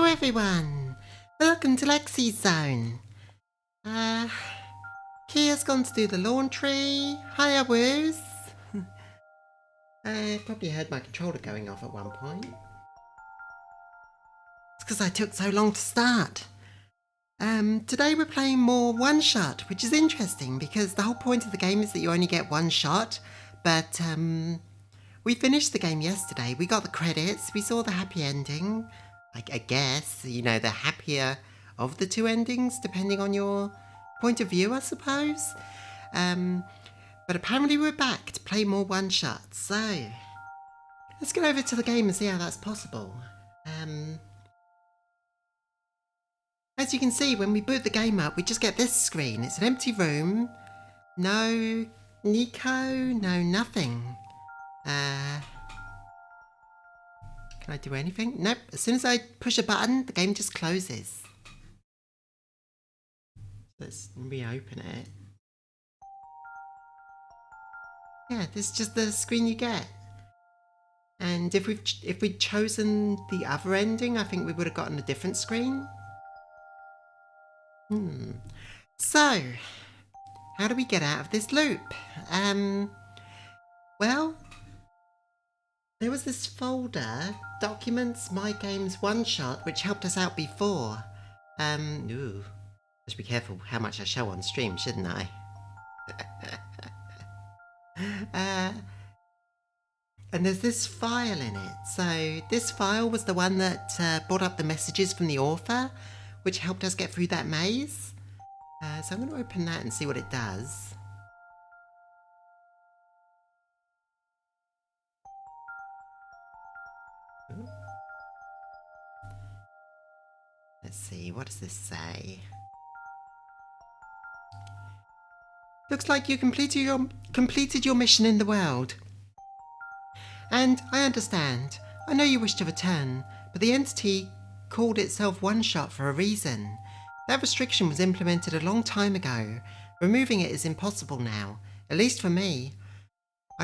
Hello everyone! Welcome to Lexi's Zone. Kia's gone to do the laundry. Hiya woos! I probably heard my controller going off at one point. It's because I took so long to start. Today we're playing more OneShot, which is interesting because the whole point of the game is that you only get one shot, but we finished the game yesterday. We got the credits, we saw the happy ending. I guess, you know, the happier of the two endings, depending on your point of view, I suppose. But apparently we're back to play more one-shots, so let's get over to the game and see how that's possible. As you can see, when we boot the game up, we just get this screen. It's an empty room. No Niko, no nothing. Can I do anything? Nope. As soon as I push a button, the game just closes. Let's reopen it. Yeah, this is just the screen you get. And if we'd chosen the other ending, I think we would have gotten a different screen. So, how do we get out of this loop? Well, there was this folder, Documents, My Games, OneShot, which helped us out before. Just be careful how much I show on stream, shouldn't I? And there's this file in it. So this file was the one that brought up the messages from the author, which helped us get through that maze. So I'm going to open that and see what it does. Let's see, what does this say? Looks like you completed your mission in the world. And I understand. I know you wish to return, but the entity called itself OneShot for a reason. That restriction was implemented a long time ago. Removing it is impossible now, at least for me. I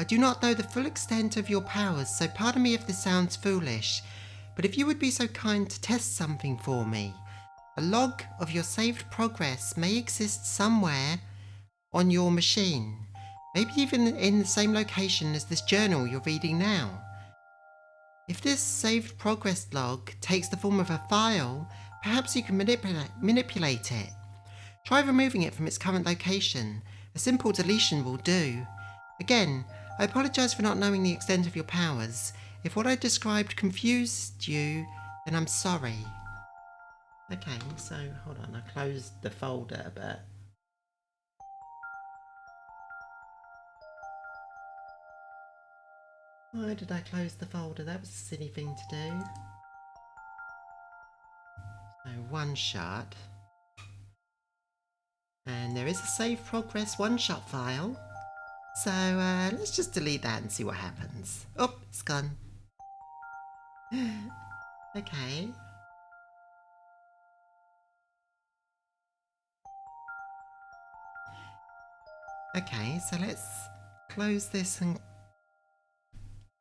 do not know the full extent of your powers, so pardon me if this sounds foolish, but if you would be so kind to test something for me. A log of your saved progress may exist somewhere on your machine. Maybe even in the same location as this journal you're reading now. If this saved progress log takes the form of a file, perhaps you can manipulate it. Try removing it from its current location. A simple deletion will do. Again, I apologise for not knowing the extent of your powers. If what I described confused you, then I'm sorry. Okay, so hold on, I closed the folder, but... Why did I close the folder? That was a silly thing to do. So, OneShot. And there is a save progress OneShot file. So, let's just delete that and see what happens. Oh, it's gone. Okay. Okay, so let's close this and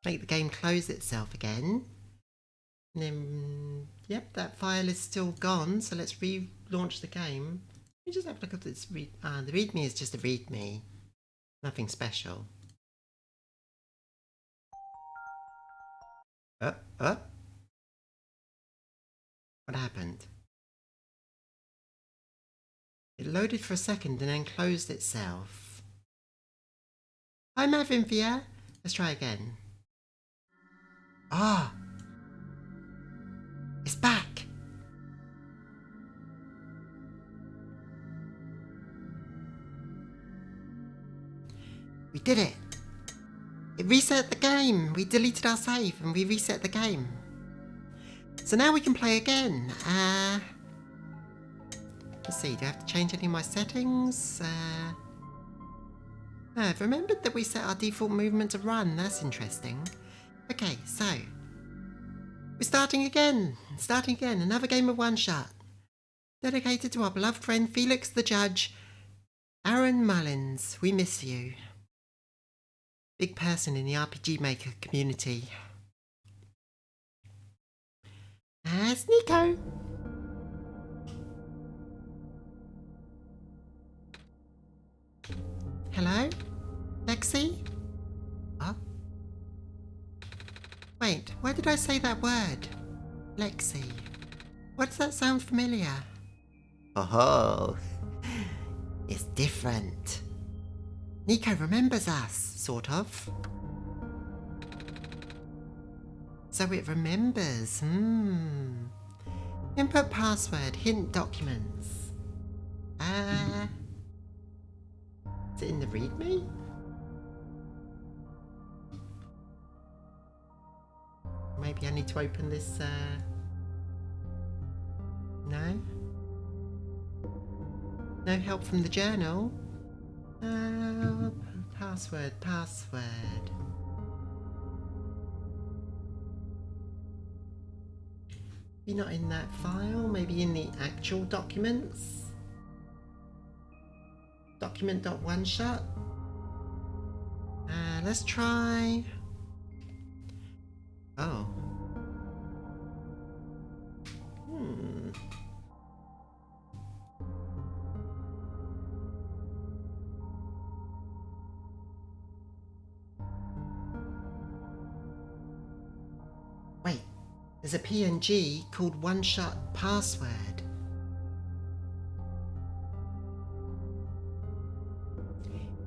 make the game close itself again. And then, yep, that file is still gone, so let's relaunch the game. Let me just have a look at this the readme is just a readme. Nothing special. What happened? It loaded for a second and then closed itself. I'm having fear. Let's try again. Ah! It's back! We did it! It reset the game! We deleted our save and we reset the game. So now we can play again. Let's see, do I have to change any of my settings? I've remembered that we set our default movement to run. That's interesting. Okay, so we're starting again. Another game of OneShot. Dedicated to our beloved friend Felix the Judge. Aaron Mullins, we miss you. Big person in the RPG Maker community. It's Niko. Hello? Lexi? Huh? Wait, why did I say that word? Lexi. Why does that sound familiar? Oh, it's different. Niko remembers us, sort of. So it remembers, Input password, hint documents. Is it in the readme? Maybe I need to open this, no? No help from the journal? Password. Maybe not in that file, maybe in the actual documents? Document.OneShot? Let's try... Oh. Wait, there's a PNG called OneShot password.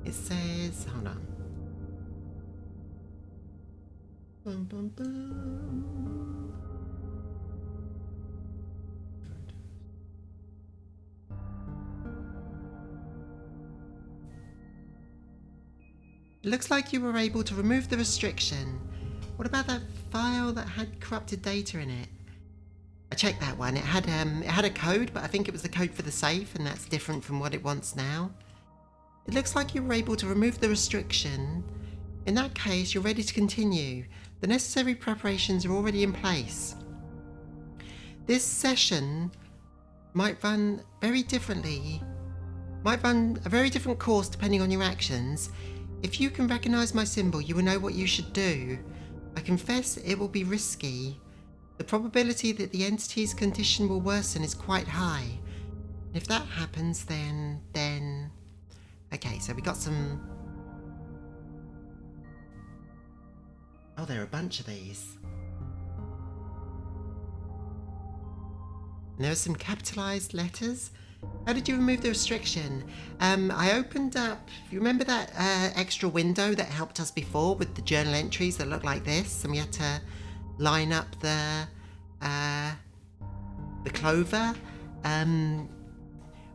It says, hold on. Bum, bum, bum. It looks like you were able to remove the restriction. What about that file that had corrupted data in it? I checked that one. It had a code, but I think it was the code for the safe, and that's different from what it wants now. It looks like you were able to remove the restriction. In that case, you're ready to continue. The necessary preparations are already in place. This session might run a very different course depending on your actions. If you can recognize my symbol, you will know what you should do. I confess it will be risky. The probability that the entity's condition will worsen is quite high. And if that happens, then... Okay, so we got some... Oh, there are a bunch of these. And there are some capitalized letters. How did you remove the restriction? I opened up... You remember that extra window that helped us before with the journal entries that look like this? And we had to line up the clover.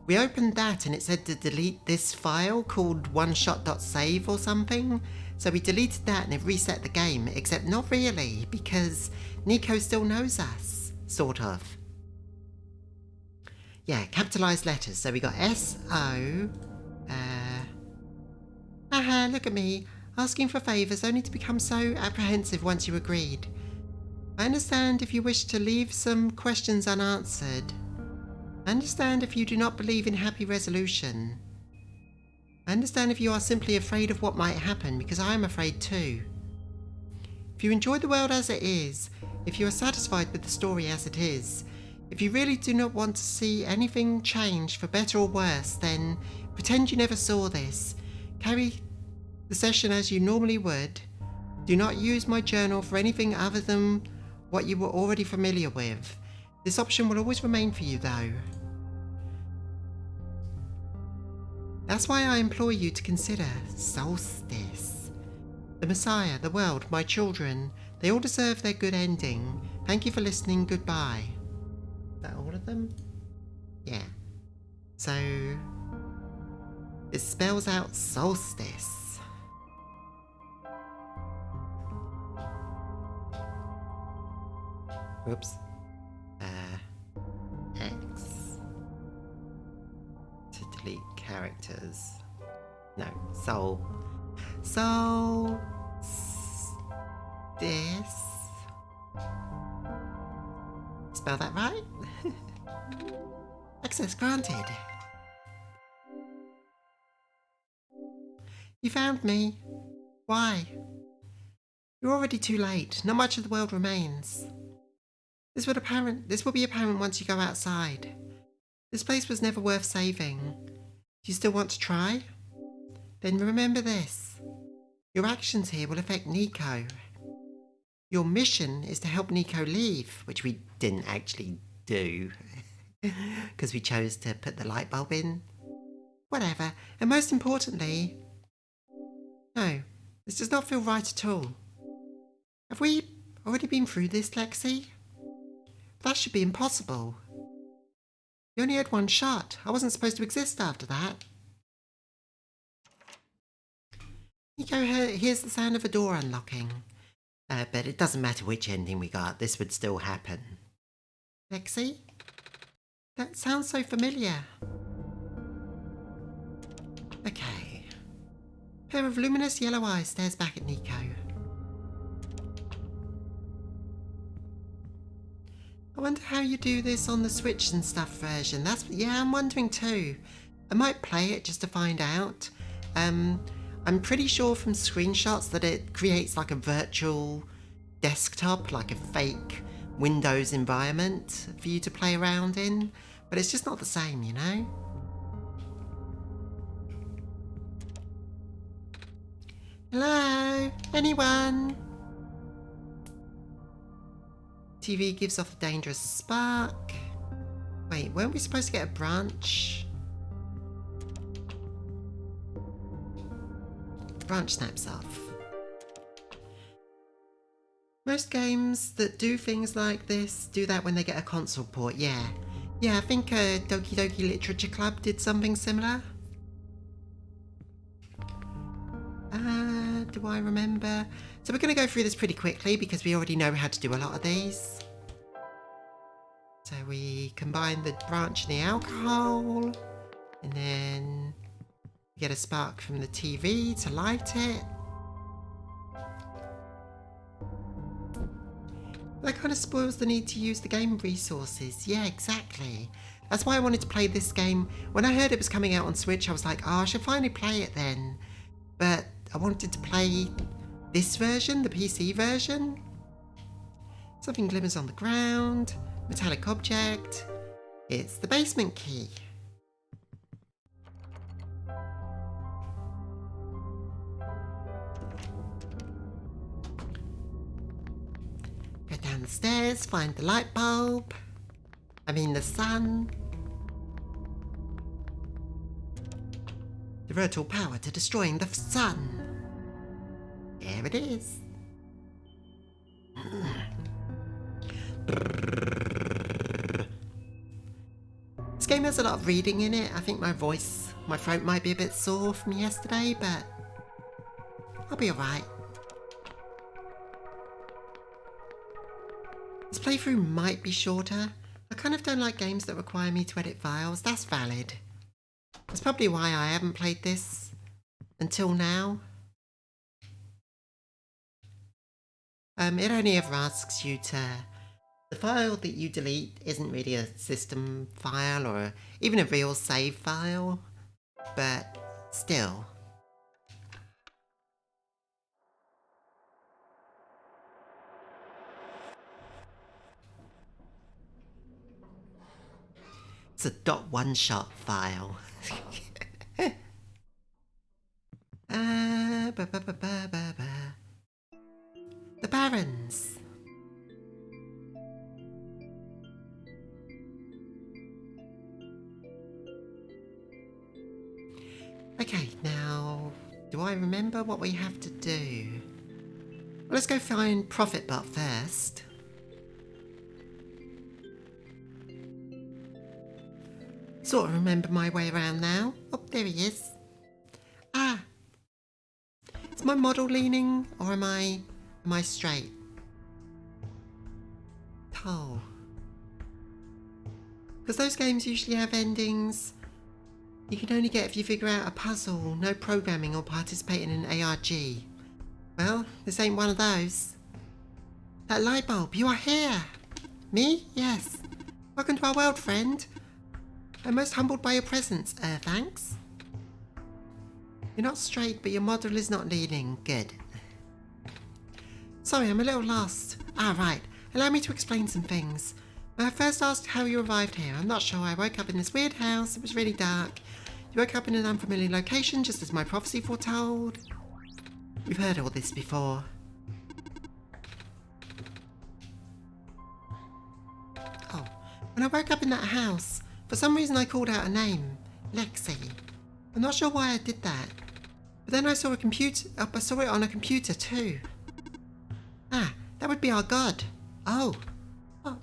We opened that and it said to delete this file called oneshot.save or something. So we deleted that and it reset the game, except not really, because Niko still knows us, sort of. Yeah, capitalized letters. So we got S-O, look at me, asking for favours only to become so apprehensive once you agreed. I understand if you wish to leave some questions unanswered. I understand if you do not believe in happy resolution. I understand if you are simply afraid of what might happen, because I am afraid too. If you enjoy the world as it is, if you are satisfied with the story as it is, if you really do not want to see anything change for better or worse, then pretend you never saw this. Carry the session as you normally would. Do not use my journal for anything other than what you were already familiar with. This option will always remain for you, though. That's why I implore you to consider Solstice. The Messiah, the world, my children, they all deserve their good ending. Thank you for listening. Goodbye. Is that all of them? Yeah. So, it spells out Solstice. Oops. X. To delete characters. No, this. Spell that right? Access granted. You found me. Why? You're already too late. Not much of the world remains. This will be apparent once you go outside. This place was never worth saving. Do you still want to try? Then remember this. Your actions here will affect Niko. Your mission is to help Niko leave, which we didn't actually do because we chose to put the light bulb in. Whatever. And most importantly, no, this does not feel right at all. Have we already been through this, Lexi? That should be impossible. You only had one shot. I wasn't supposed to exist after that. Niko hears the sound of a door unlocking. But it doesn't matter which ending we got, this would still happen. Lexi? That sounds so familiar. Okay. A pair of luminous yellow eyes stares back at Niko. I wonder how you do this on the Switch and stuff version. Yeah, I'm wondering too. I might play it just to find out. I'm pretty sure from screenshots that it creates like a virtual desktop, like a fake Windows environment for you to play around in, but it's just not the same, you know? Hello? Anyone? TV gives off a dangerous spark. Wait, weren't we supposed to get a branch? Branch snaps off. Most games that do things like this do that when they get a console port, yeah. Yeah, I think Doki Doki Literature Club did something similar. Do I remember? So we're going to go through this pretty quickly because we already know how to do a lot of these. So we combine the branch and the alcohol, and then get a spark from the TV to light it. That kind of spoils the need to use the game resources. Yeah, exactly. That's why I wanted to play this game. When I heard it was coming out on Switch, I was like, oh, I should finally play it then. But I wanted to play this version, the PC version. Something glimmers on the ground. Metallic object. It's the basement key. Go down the stairs, find the light bulb. The sun. Divert all power to destroying the sun. There it is. This game has a lot of reading in it. I think my throat might be a bit sore from yesterday, but I'll be alright. This playthrough might be shorter. I kind of don't like games that require me to edit files. That's valid. That's probably why I haven't played this until now. It only ever asks you to... The file that you delete isn't really a system file or even a real save file, but still. It's a .OneShot file. The Barons. Okay, now, do I remember what we have to do? Well, let's go find Profitbot first. Sort of remember my way around now. Oh, there he is. Ah! Is my model leaning, or am I straight? Oh. Because those games usually have endings you can only get if you figure out a puzzle, no programming or participate in an ARG. Well, this ain't one of those. That light bulb, you are here! Me? Yes. Welcome to our world, friend. I'm most humbled by your presence. Thanks. You're not straight, but your model is not leaning. Good. Sorry, I'm a little lost. Ah, right. Allow me to explain some things. When I first asked how you arrived here, I'm not sure. I woke up in this weird house. It was really dark. You woke up in an unfamiliar location, just as my prophecy foretold. We've heard all this before. Oh, when I woke up in that house, for some reason I called out a name. Lexi. I'm not sure why I did that. But then I saw I saw it on a computer too. Ah, that would be our god. Oh,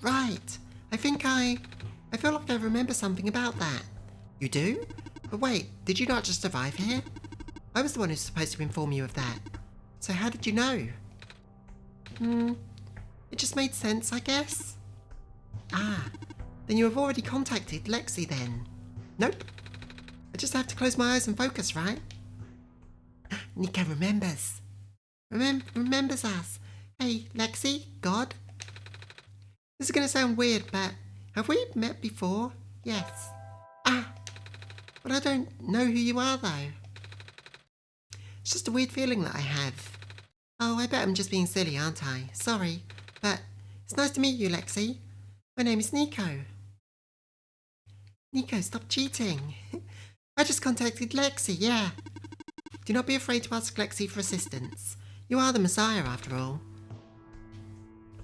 right. I feel like I remember something about that. You do? But wait, did you not just arrive here? I was the one who's supposed to inform you of that. So how did you know? It just made sense, I guess. Ah, then you have already contacted Lexi then. Nope. I just have to close my eyes and focus, right? Niko remembers. Remembers us. Hey, Lexi, God. This is going to sound weird, but have we met before? Yes. Ah, but I don't know who you are, though. It's just a weird feeling that I have. Oh, I bet I'm just being silly, aren't I? Sorry, but it's nice to meet you, Lexi. My name is Niko. Niko, stop cheating. I just contacted Lexi, yeah. Do not be afraid to ask Lexi for assistance. You are the Messiah, after all.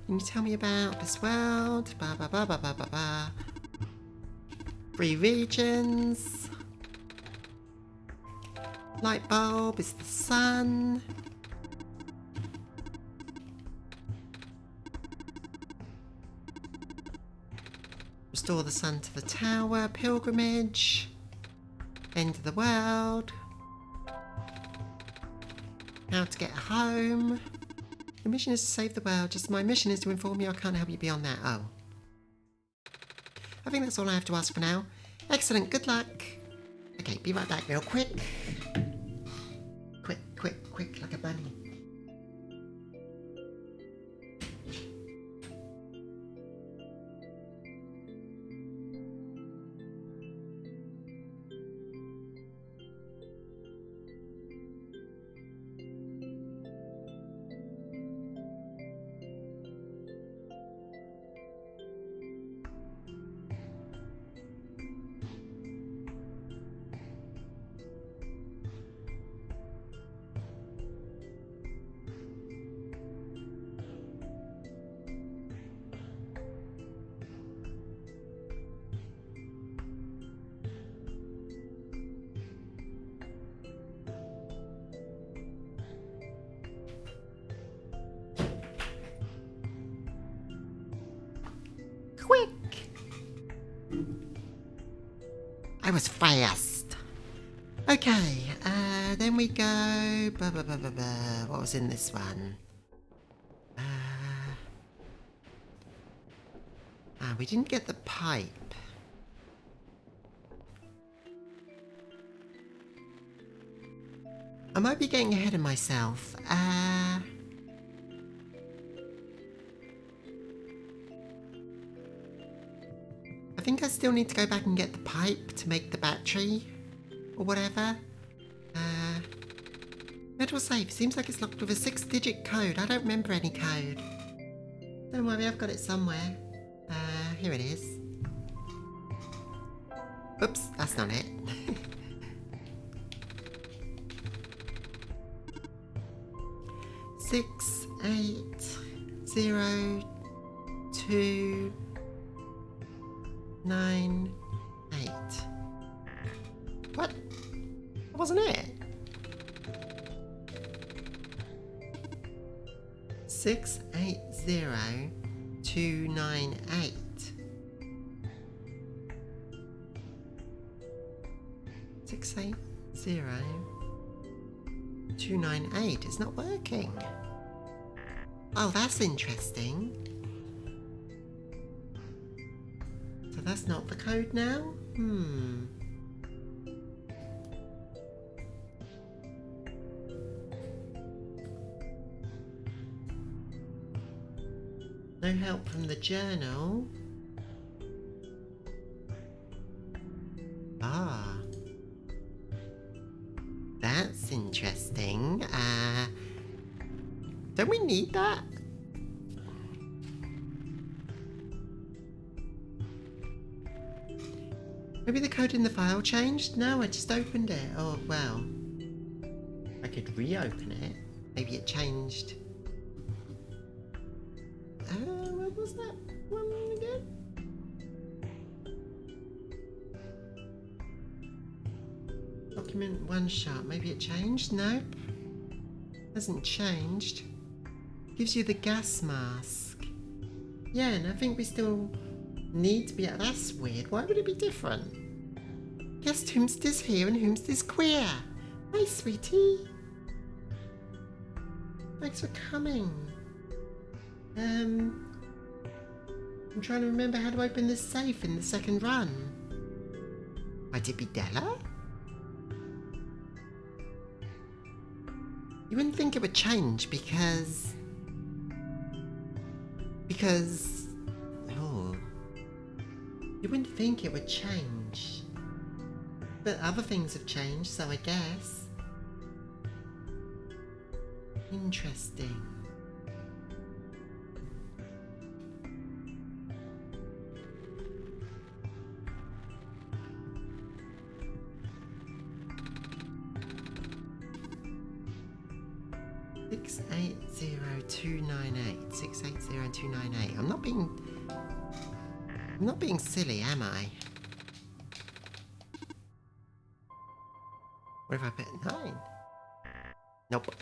Can you tell me about this world? 3 regions. Light bulb is the sun. Restore the sun to the tower. Pilgrimage. End of the world. How to get home. The mission is to save the world. Just my mission is to inform you. I can't help you beyond that. Oh. I think that's all I have to ask for now. Excellent. Good luck. Okay, be right back real quick. Quick, like a bunny. Quick! I was fast. Okay, then we go... What was in this one? We didn't get the pipe. I might be getting ahead of myself. I think I still need to go back and get the pipe to make the battery, or whatever. Metal safe, seems like it's locked with a 6-digit code. I don't remember any code. Don't worry, I've got it somewhere. Here it is. Oops, that's not it. Six, 8, 0, 2, 9, 8. What? That wasn't it? 6, 8, 0, 2, 9, 8. 6, 8, 0, 2, 9, 8. It's not working. Oh, that's interesting. So that's not the code now? No help from the journal. Ah. That's interesting. Don't we need that? Maybe the code in the file changed? No, I just opened it. Oh, well. I could reopen it. Maybe it changed. What was that one again? Document OneShot. Maybe it changed? Nope. Hasn't changed. Gives you the gas mask. Yeah, and I think we still need to be... That's weird. Why would it be different? Guest whomsters here and whomsters queer. Hi, sweetie. Thanks for coming. I'm trying to remember how to open this safe in the second run. Might it be Della? You wouldn't think it would change because... Oh. You wouldn't think it would change. But other things have changed, so I guess. Interesting. Six 680-298. 680-298. I'm not being silly, am I? What if I put 9? Nope.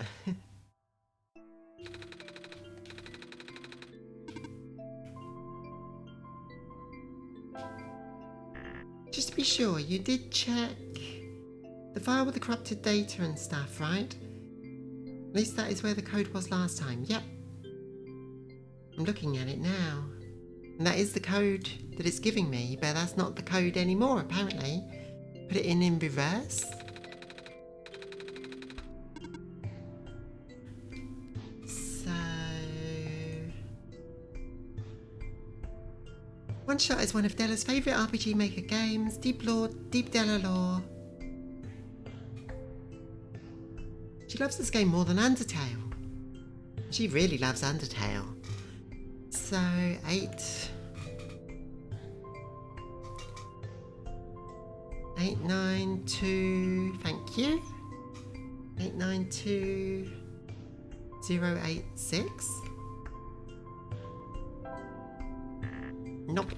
Just to be sure, you did check the file with the corrupted data and stuff, right? At least that is where the code was last time. Yep. I'm looking at it now. And that is the code that it's giving me, but that's not the code anymore, apparently. Put it in reverse. So... OneShot is one of Della's favourite RPG Maker games. Deep Della lore. She loves this game more than Undertale. She really loves Undertale. So, 892, thank you. 892086. Nope.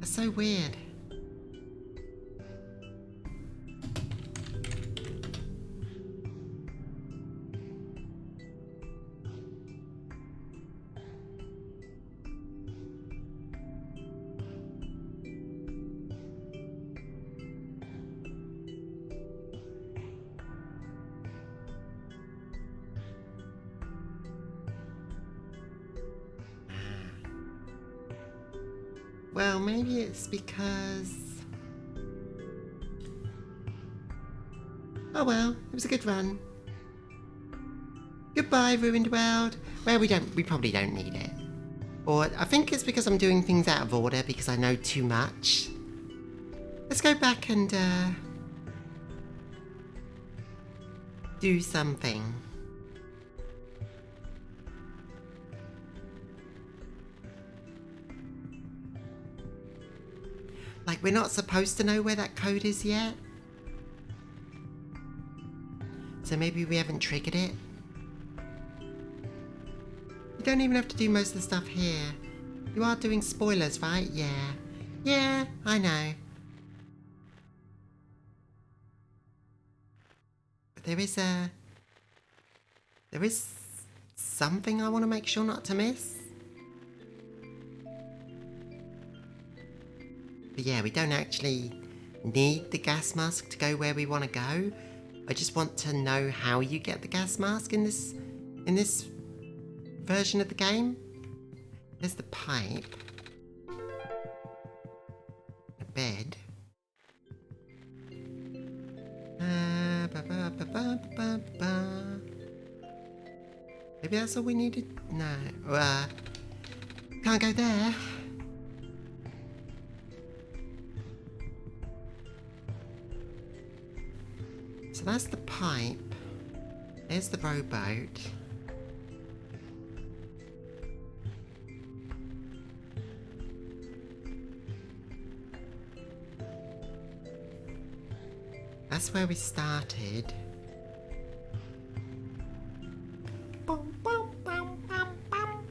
That's so weird. Well, maybe it's because... Oh well, it was a good run. Goodbye, Ruined World. Well, we probably don't need it. Or I think it's because I'm doing things out of order because I know too much. Let's go back and do something. Like, we're not supposed to know where that code is yet. So maybe we haven't triggered it. You don't even have to do most of the stuff here. You are doing spoilers, right? Yeah. Yeah, I know. But there is something I want to make sure not to miss. But yeah, we don't actually need the gas mask to go where we want to go. I just want to know how you get the gas mask in this version of the game. There's the pipe. A bed. Maybe that's all we needed? No. Can't go there. So that's the pipe. There's the rowboat. That's where we started. Boom, boom, boom, boom, boom.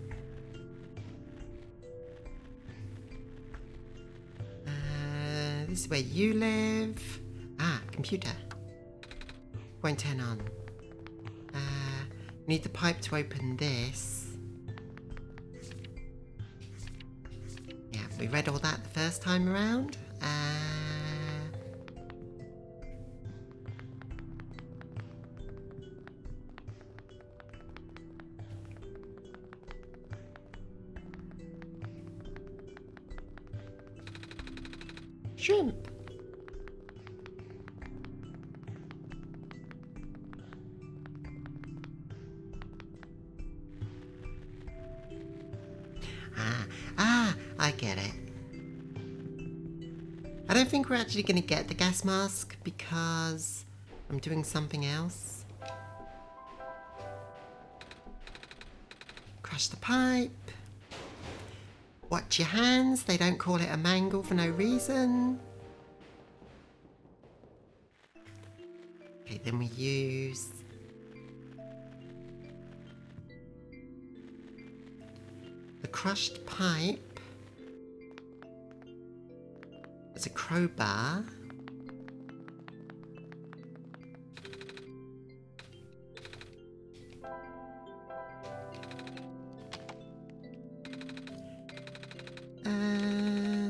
This is where you live. Ah, computer. Won't turn on. Need the pipe to open this. Yeah, we read all that the first time around. Shrimp. I get it. I don't think we're actually going to get the gas mask because I'm doing something else. Crush the pipe. Watch your hands, they don't call it a mangle for no reason. Okay, then we use the crushed pipe as a crowbar.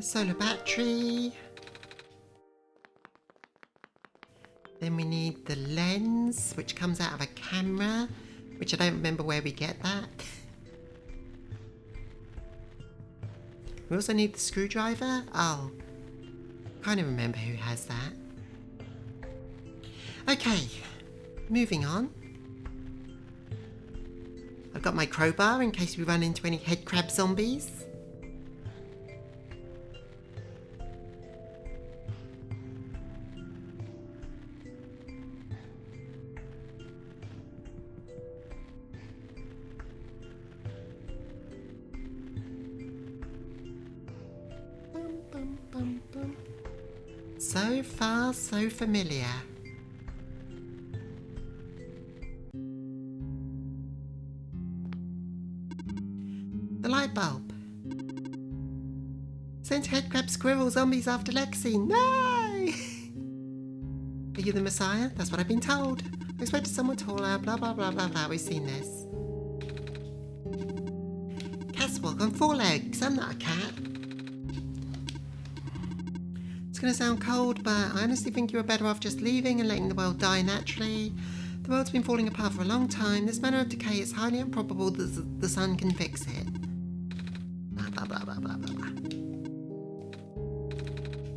Solar battery. Then we need the lens, which comes out of a camera, which I don't remember where we get that. We also need the screwdriver. Oh, kind of remember who has that. Okay, moving on. I've got my crowbar in case we run into any head crab zombies. So far, so familiar. The light bulb. Sent head crab squirrel zombies after Lexi. No! Are you the Messiah? That's what I've been told. I expected someone taller, blah blah blah blah blah. We've seen this. Cats walk on 4 legs. I'm not a cat. It's going to sound cold, but I honestly think you were better off just leaving and letting the world die naturally. The world's been falling apart for a long time. This manner of decay is highly improbable that the sun can fix it. Blah, blah, blah, blah, blah, blah, blah.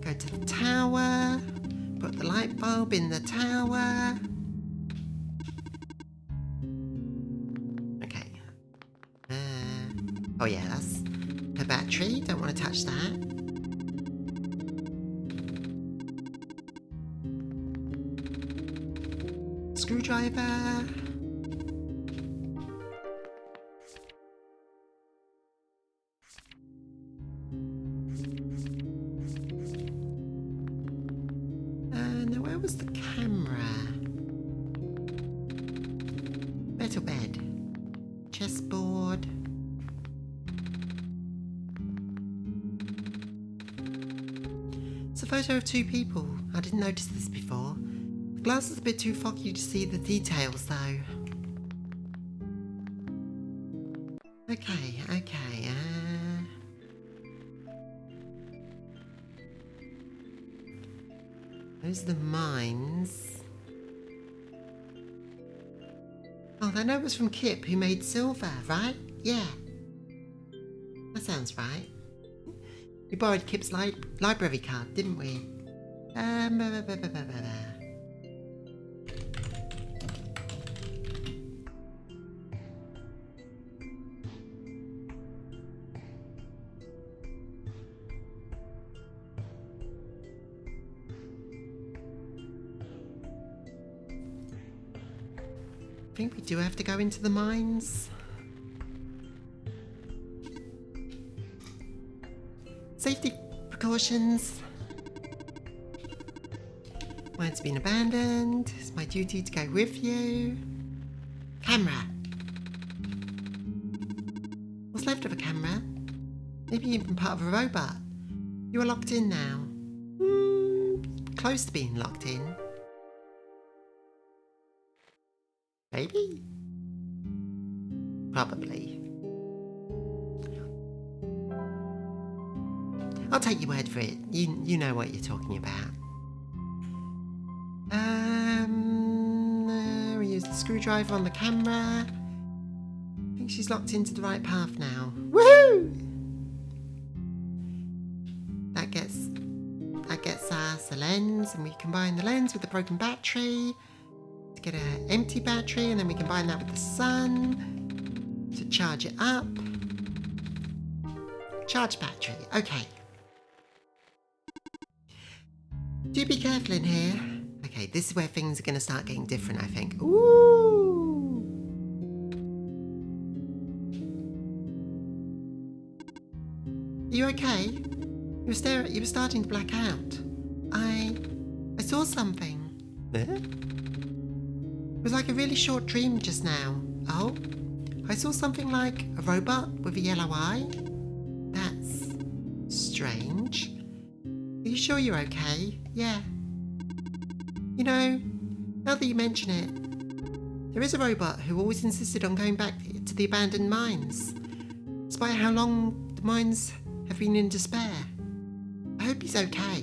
Go to the tower. Put the light bulb in the tower. Okay. Oh yeah, that's her battery. Don't want to touch that. Screwdriver. Now where was the camera? Metal bed. Chessboard. It's a photo of 2 people. I didn't notice this before. The glass is a bit too foggy to see the details though. Okay. Those are the mines. Oh, that note was from Kip, who made silver, right? Yeah. That sounds right. We borrowed Kip's library card, didn't we? I think we do have to go into the mines. Safety precautions. Mine's been abandoned. It's my duty to go with you. Camera. What's left of a camera? Maybe even part of a robot. You are locked in now. Close to being locked in. Maybe? Probably. I'll take your word for it. You know what you're talking about. We use the screwdriver on the camera. I think she's locked into the right path now. Woohoo! That gets us a lens, and we combine the lens with the broken battery to get an empty battery, and then we combine that with the sun to charge it up. Charge battery, okay. Do be careful in here. Okay, this is where things are going to start getting different, I think. Ooh! Are you okay? You were starting to black out. I saw something. It was like a really short dream just now. Oh, I saw something like a robot with a yellow eye. That's strange. Are you sure you're okay? Yeah. You know, now that you mention it, there is a robot who always insisted on going back to the abandoned mines, despite how long the mines have been in despair. I hope he's okay.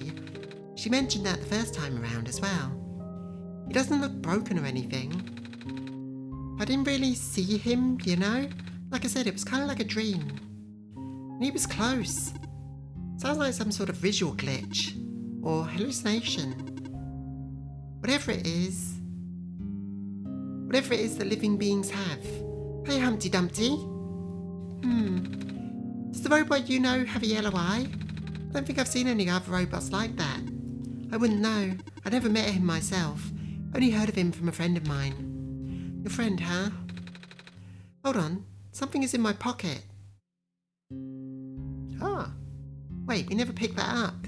She mentioned that the first time around as well. He doesn't look broken or anything. I didn't really see him, you know? Like I said, it was kind of like a dream. And he was close. Sounds like some sort of visual glitch or hallucination. Whatever it is that living beings have. Hey, Humpty Dumpty. Does the robot you know have a yellow eye? I don't think I've seen any other robots like that. I wouldn't know. I never met him myself. Only heard of him from a friend of mine. Your friend, huh? Hold on. Something is in my pocket. Ah. Wait, we never picked that up.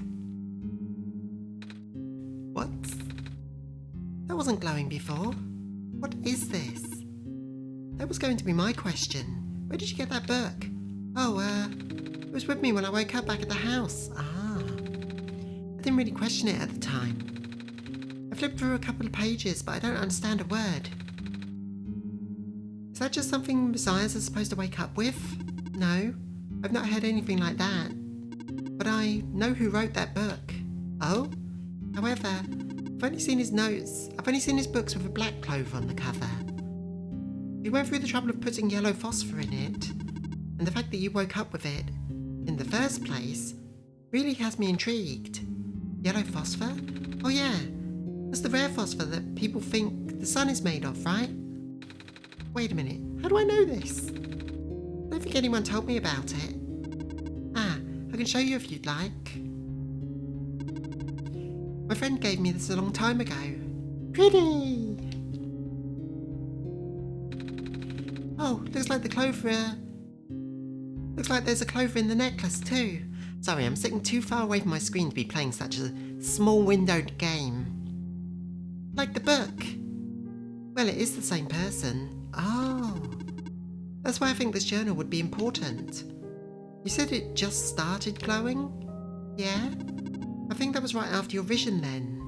What? That wasn't glowing before. What is this? That was going to be my question. Where did you get that book? Oh, it was with me when I woke up back at the house. Ah. I didn't really question it at the time. I flipped through a couple of pages, but I don't understand a word. Is that just something messiahs are supposed to wake up with? No, I've not heard anything like that. But I know who wrote that book. Oh? However, I've only seen his notes. I've only seen his books with a black clover on the cover. He went through the trouble of putting yellow phosphor in it, and the fact that you woke up with it in the first place really has me intrigued. Yellow phosphor? Oh yeah, that's the rare phosphor that people think the sun is made of, right? Wait a minute, how do I know this? I don't think anyone told me about it. Ah, I can show you if you'd like. My friend gave me this a long time ago. Pretty! Oh, looks like the clover... Looks like there's a clover in the necklace too. Sorry, I'm sitting too far away from my screen to be playing such a small windowed game. Like the book. Well, it is the same person. Oh. That's why I think this journal would be important. You said it just started glowing? Yeah? I think that was right after your vision then.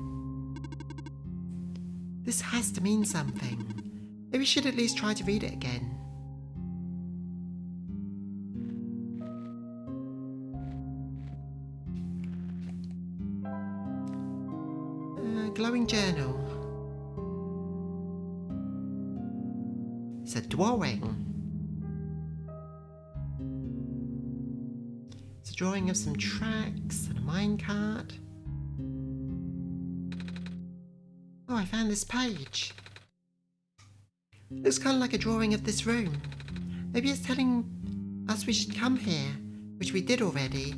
This has to mean something. Maybe we should at least try to read it again. glowing journal. It's a drawing. It's a drawing of some tracks and a minecart. Oh, I found this page. Looks kind of like a drawing of this room. Maybe it's telling us we should come here, which we did already.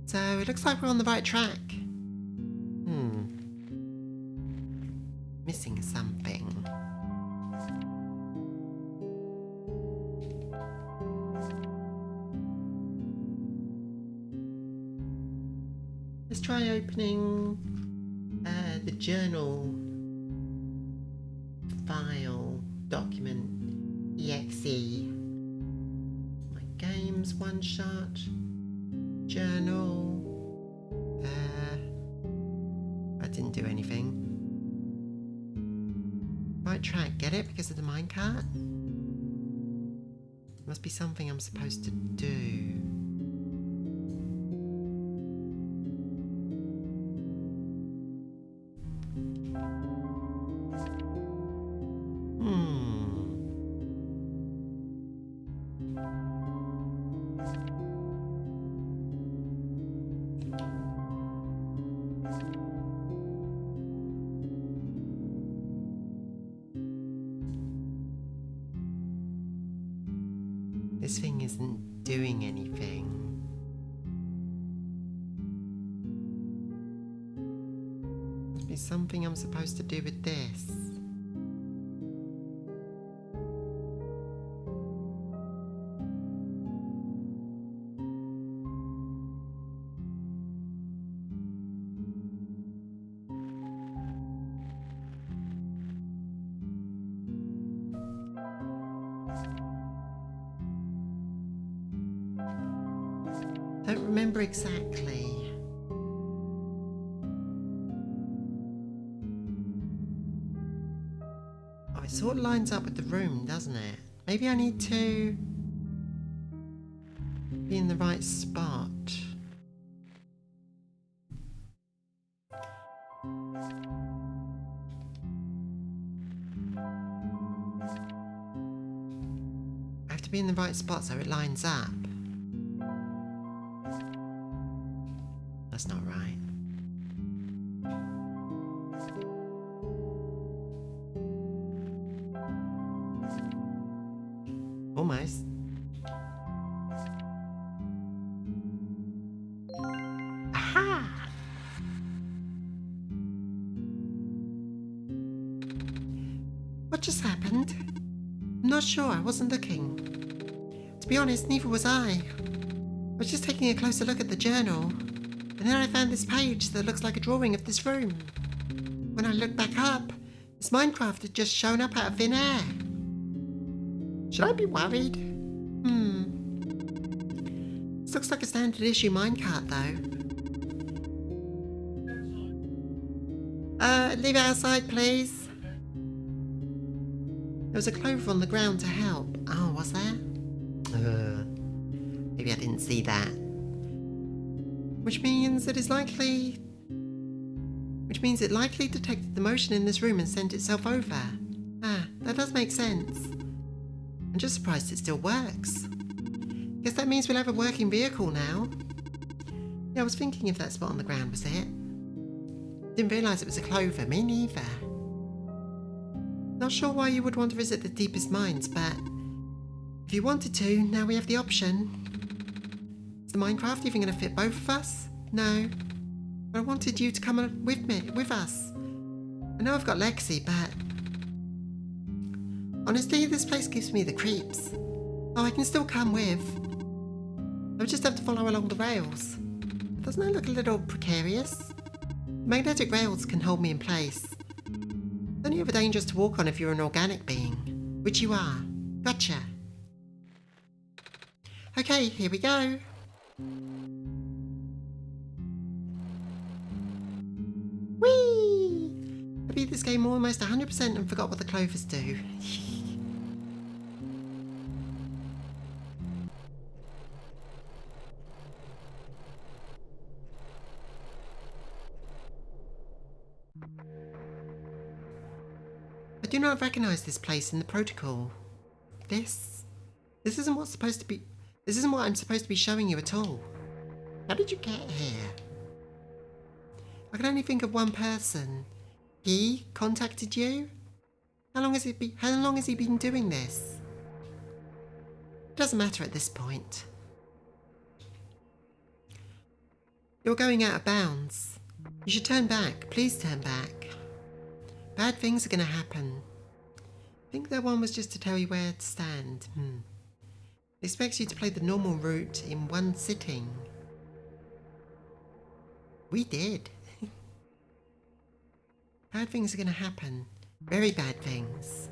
So it looks like we're on the right track. Missing something. Let's try opening the journal file document exe. My games OneShot journal. I didn't do anything. Right track, get it? Because of the minecart? Must be something I'm supposed to do. This thing isn't doing anything. Must be something I'm supposed to do with this. Don't remember exactly. Oh, it sort of lines up with the room, doesn't it? Maybe I need to be in the right spot. I have to be in the right spot so it lines up. That's not right. Almost. Aha! What just happened? I'm not sure, I wasn't looking. To be honest, neither was I. I was just taking a closer look at the journal. And then I found this page that looks like a drawing of this room. When I looked back up, this Minecraft had just shown up out of thin air. Should I be worried? This looks like a standard issue minecart though. Leave it outside please. There was a clover on the ground to help. Oh, was there? Maybe I didn't see that. Which means it likely detected the motion in this room and sent itself over. Ah, that does make sense. I'm just surprised it still works. Guess that means we'll have a working vehicle now. Yeah, I was thinking if that spot on the ground was it. Didn't realise it was a clover, me neither. Not sure why you would want to visit the deepest mines, but if you wanted to, now we have the option. Is the Minecraft even going to fit both of us? No. But I wanted you to come with us. I know I've got Lexi, but honestly, this place gives me the creeps. Oh, I can still come with. I would just have to follow along the rails. Doesn't that look a little precarious? The magnetic rails can hold me in place. It's only ever dangerous to walk on if you're an organic being, which you are. Gotcha. Okay, here we go. Whee! I beat this game almost 100% and forgot what the clovers do. do not recognise this place in the protocol. This isn't what's supposed to be. This isn't what I'm supposed to be showing you at all. How did you get here? I can only think of one person. He contacted you? How long has he been doing this? It doesn't matter at this point. You're going out of bounds. You should turn back. Please turn back. Bad things are going to happen. I think that one was just to tell you where to stand. It expects you to play the normal route in one sitting. We did. Bad things are going to happen. Very bad things.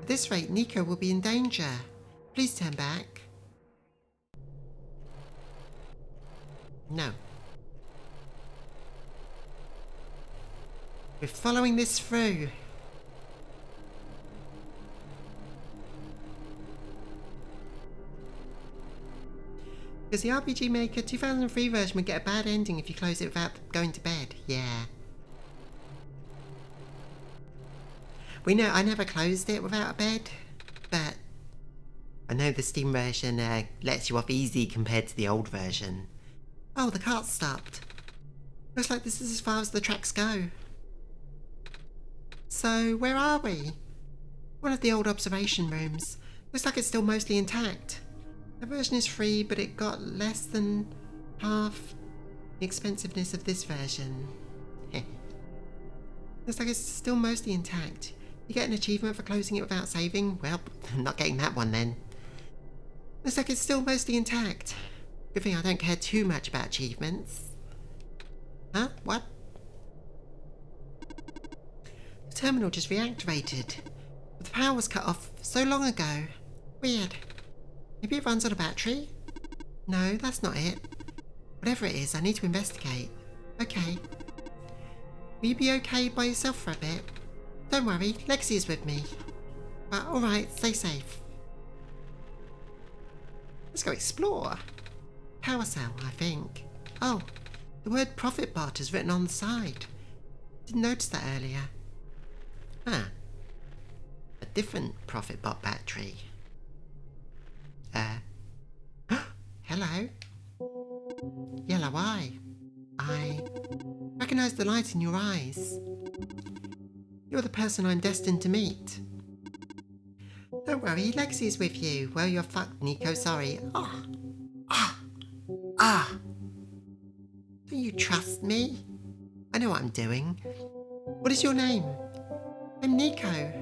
At this rate, Niko will be in danger. Please turn back. No. We're following this through. Because the RPG Maker 2003 version would get a bad ending if you close it without going to bed. Yeah. We know I never closed it without a bed, but I know the Steam version lets you off easy compared to the old version. Oh, the cart stopped. Looks like this is as far as the tracks go. So, where are we? One of the old observation rooms. Looks like it's still mostly intact. The version is free, but it got less than half the expensiveness of this version. Looks like it's still mostly intact. You get an achievement for closing it without saving? Well, I'm not getting that one then. Looks like it's still mostly intact. Good thing I don't care too much about achievements. Huh? What? The terminal just reactivated. But the power was cut off so long ago. Weird. Maybe it runs on a battery? No, that's not it. Whatever it is, I need to investigate. Okay. Will you be okay by yourself for a bit? Don't worry, Lexi is with me. But alright, stay safe. Let's go explore. Power cell, I think. Oh, the word profit bot is written on the side. Didn't notice that earlier. Huh. A different profit bot battery. Hello? Yellow eye. I recognise the light in your eyes. You're the person I'm destined to meet. Don't worry, Lexi is with you. Well, you're fucked, Niko, sorry. Do you trust me? I know what I'm doing. What is your name? I'm Niko.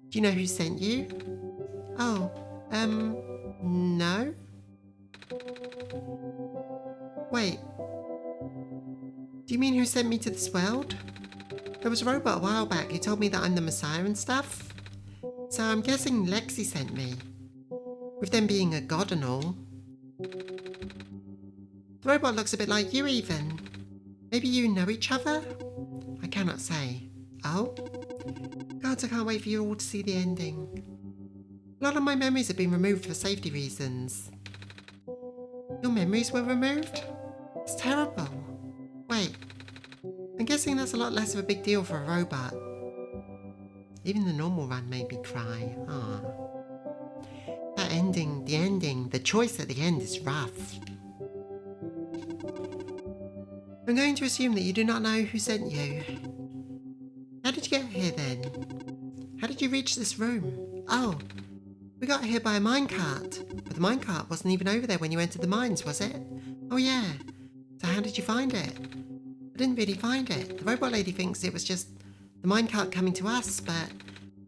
Do you know who sent you? Oh, no? Wait. Do you mean who sent me to this world? There was a robot a while back who told me that I'm the Messiah and stuff. So I'm guessing Lexi sent me. With them being a god and all. The robot looks a bit like you even. Maybe you know each other? I cannot say. Oh? Gods, I can't wait for you all to see the ending. A lot of my memories have been removed for safety reasons. Your memories were removed? It's terrible. Wait. I'm guessing that's a lot less of a big deal for a robot. Even the normal run made me cry. Ah. That ending, the choice at the end is rough. I'm going to assume that you do not know who sent you. How did you get here then? How did you reach this room? Oh, we got here by a minecart. But the minecart wasn't even over there when you entered the mines, was it? Oh yeah. So how did you find it? I didn't really find it. The robot lady thinks it was just the minecart coming to us, but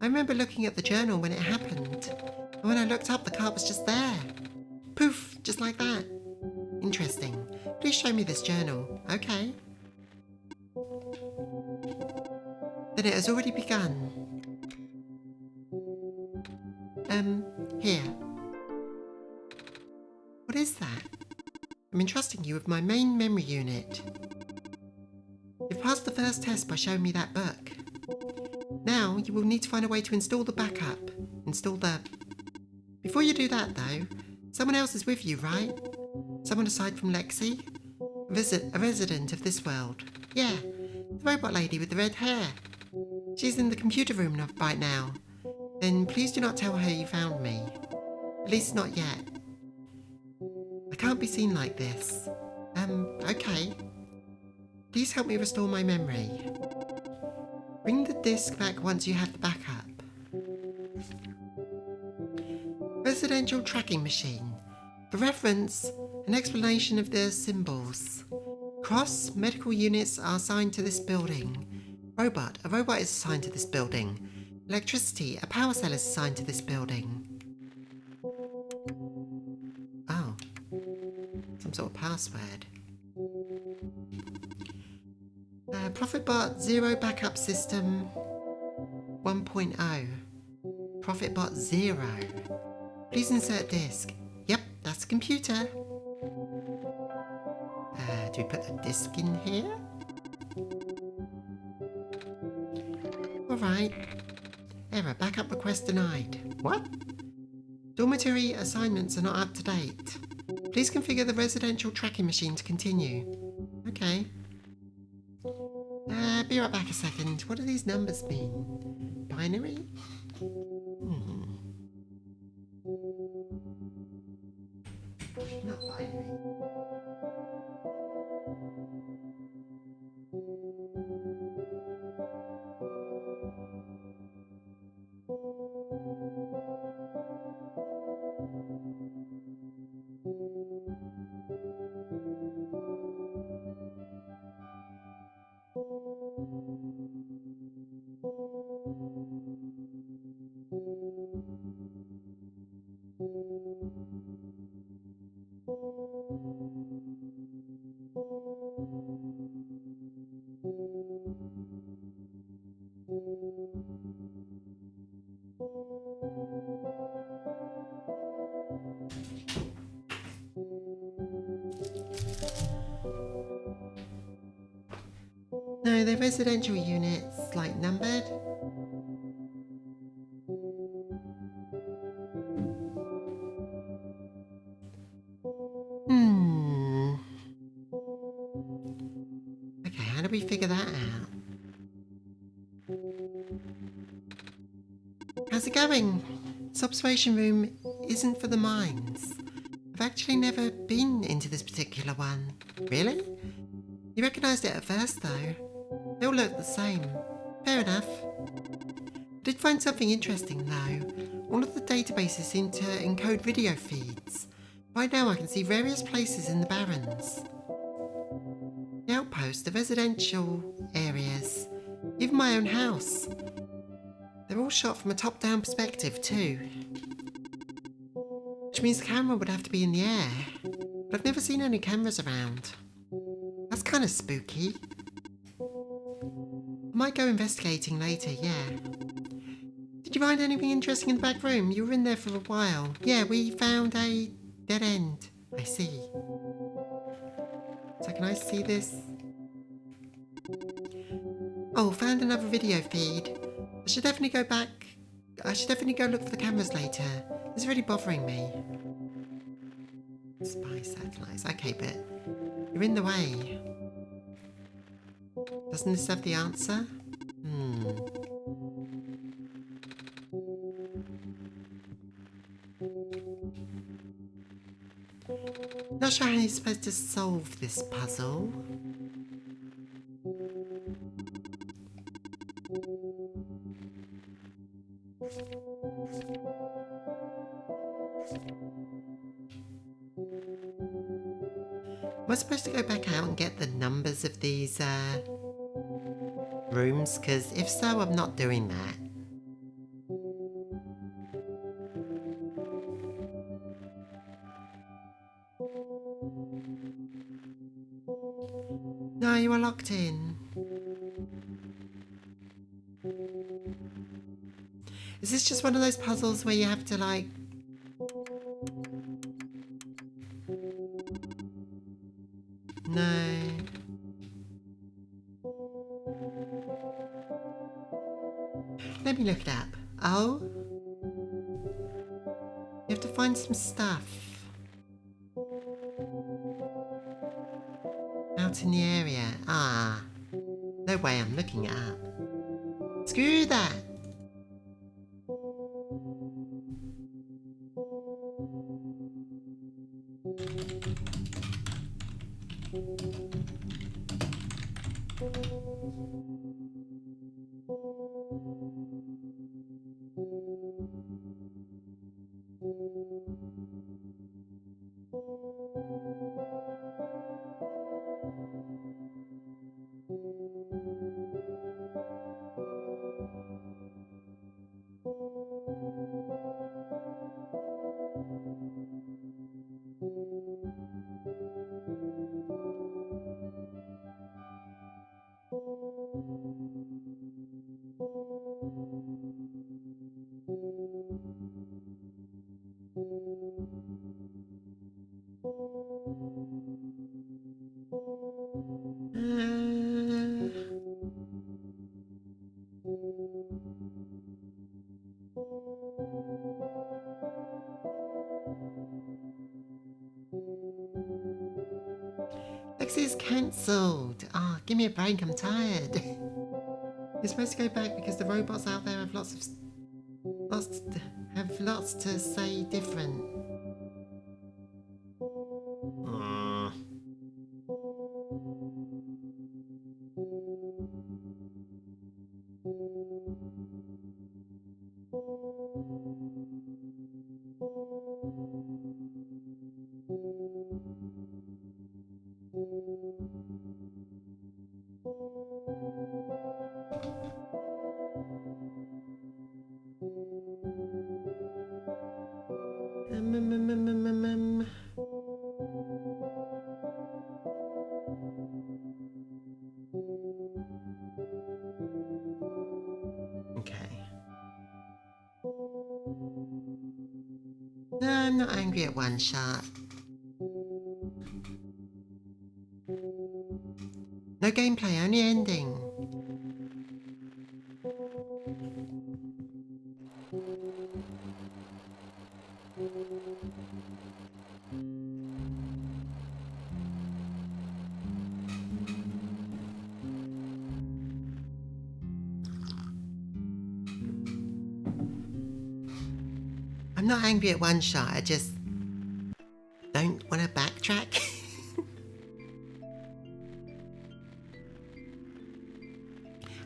I remember looking at the journal when it happened. And when I looked up, the cart was just there. Poof, just like that. Interesting. Please show me this journal. Okay. Then it has already begun. Here. What is that? I'm entrusting you with my main memory unit. You've passed the first test by showing me that book. Now, you will need to find a way to install the backup. Before you do that, though, someone else is with you, right? Someone aside from Lexi? A resident of this world. Yeah, the robot lady with the red hair. She's in the computer room right now. Then please do not tell her you found me. At least not yet. I can't be seen like this. Okay. Please help me restore my memory. Bring the disc back once you have the backup. Residential tracking machine. For reference, an explanation of the symbols. Cross, medical units are assigned to this building. Robot, a robot is assigned to this building. Electricity, a power cell is assigned to this building. Oh. Some sort of password. Profitbot 0 backup system 1.0. Profitbot 0. Please insert disk. Yep, that's a computer. Do we put the disk in here? Alright. Error, backup request denied. What? Dormitory assignments are not up to date. Please configure the residential tracking machine to continue. Okay. Be right back a second. What do these numbers mean? Binary? Not binary. No, they're residential units, like numbered. Okay, how do we figure that out? How's it going? This observation room isn't for the minds. I've actually never been into this particular one. Really? You recognised it at first, though. They all look the same. Fair enough. I did find something interesting, though. All of the databases seem to encode video feeds. Right now I can see various places in the Barrens. The outpost, the residential areas, even my own house. They're all shot from a top-down perspective, too. Which means the camera would have to be in the air. But I've never seen any cameras around. That's kind of spooky. I might go investigating later, yeah. Did you find anything interesting in the back room? You were in there for a while. Yeah, we found a dead end. I see. So can I see this? Oh, found another video feed. I should definitely go back. I should definitely go look for the cameras later. This is really bothering me. Spy satellites. Okay, but you're in the way. Doesn't this have the answer? Not sure how you're supposed to solve this puzzle. Am I supposed to go back out and get the numbers of these rooms? Because if so, I'm not doing that. No, you are locked in. Is this just one of those puzzles where you have to like... No. Let me look it up. Oh? You have to find some stuff out in the area. Ah. No way I'm looking it up. Screw that! Lexi's cancelled. Ah, give me a break, I'm tired. You're supposed to go back because the robots out there have lots to say different. Okay. No, I'm not angry at OneShot. No gameplay, only ending. I'm not angry at OneShot, I just don't want to backtrack.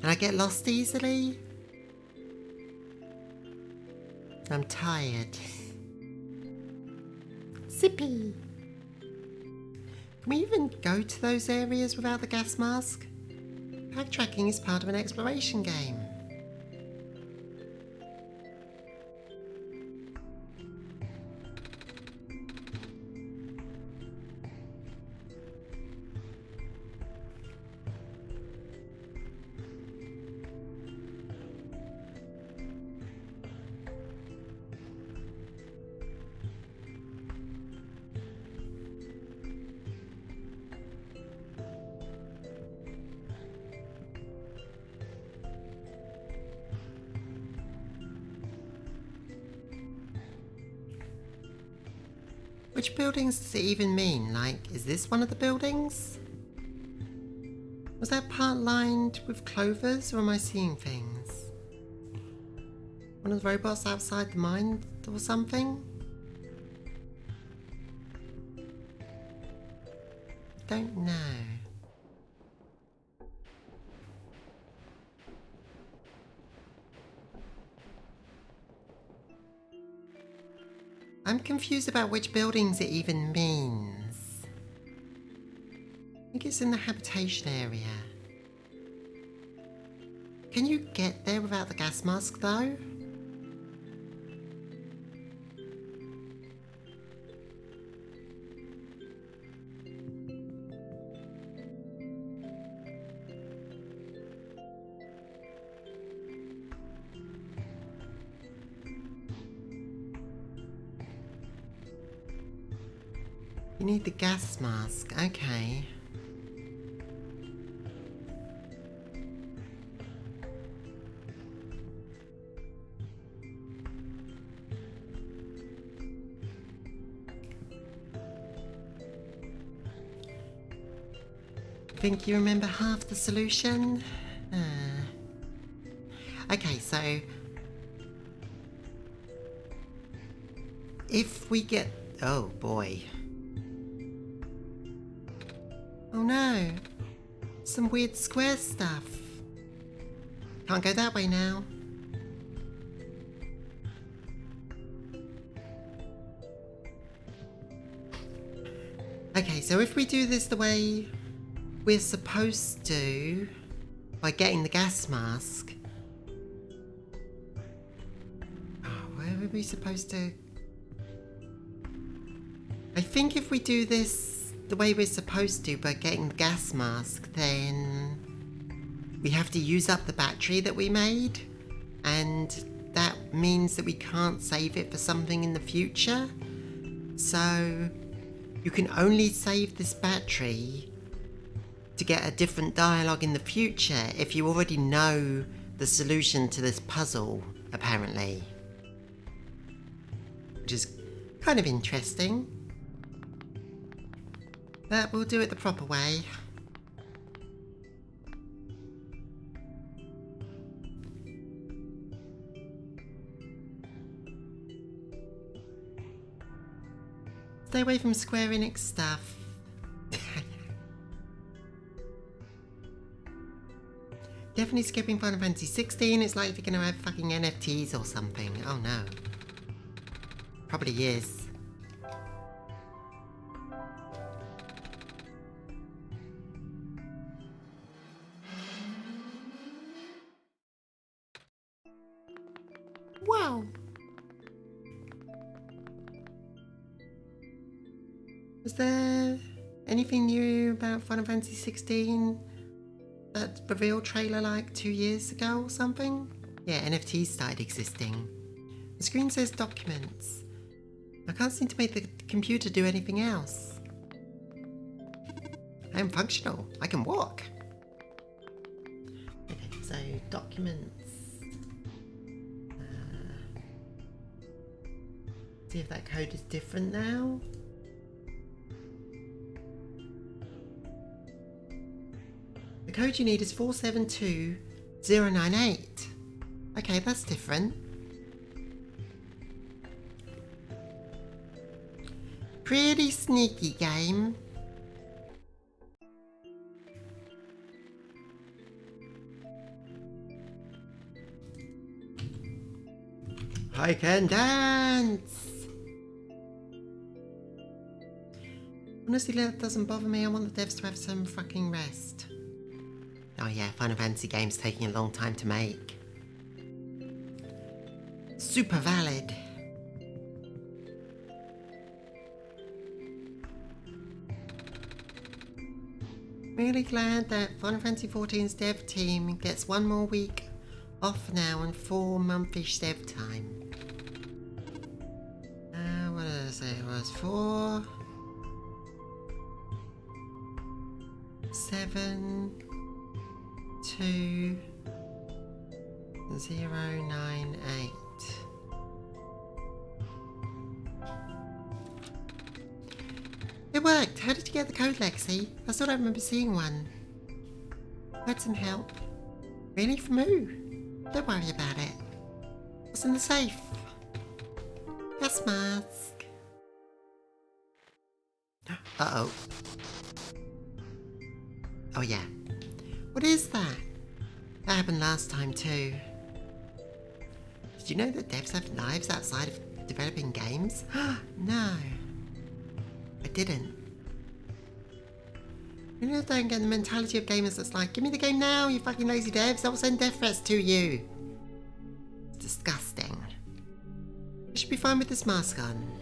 And I get lost easily. I'm tired. Sippy! Can we even go to those areas without the gas mask? Backtracking is part of an exploration game. Which buildings does it even mean? Like, is this one of the buildings? Was that part lined with clovers, or am I seeing things? One of the robots outside the mine or something? Don't know. I'm confused about which buildings it even means. I think it's in the habitation area. Can you get there without the gas mask though? You need the gas mask, okay. Think you remember half the solution? so if we get... Oh boy. Oh no. Some weird square stuff. Can't go that way now. Okay, so if we do this the way we're supposed to, by getting the gas mask... Oh, where were we supposed to... I think if we do this the way we're supposed to by getting the gas mask, then we have to use up the battery that we made, and that means that we can't save it for something in the future. So you can only save this battery to get a different dialogue in the future if you already know the solution to this puzzle, apparently. Which is kind of interesting. But we'll do it the proper way. Stay away from Square Enix stuff. Definitely skipping Final Fantasy 16. It's like they're gonna have fucking NFTs or something. Oh no. Probably is. Wow. Was there anything new about Final Fantasy 16? That reveal trailer like 2 years ago or something? Yeah, NFTs started existing. The screen says documents. I can't seem to make the computer do anything else. I am functional. I can walk. Okay, so documents. See if that code is different now. The code you need is 472098. Okay, that's different. Pretty sneaky game. I can dance! Honestly, that doesn't bother me. I want the devs to have some fucking rest. Oh yeah, Final Fantasy games taking a long time to make. Super valid. Really glad that Final Fantasy XIV's dev team gets one more week off now and 4 month-ish dev time. What did I say it was? 4... 7... 2... 098. It worked! How did you get the code, Lexi? I thought I remember seeing one. Had some help. Really? From who? Don't worry about it. What's in the safe? Gas mask. Uh-oh. Oh yeah. What is that? That happened last time too. Did you know that devs have lives outside of developing games? No. I didn't. You know, I don't get the mentality of gamers that's like, give me the game now, you fucking lazy devs, I'll send death threats to you. It's disgusting. I should be fine with this mask on.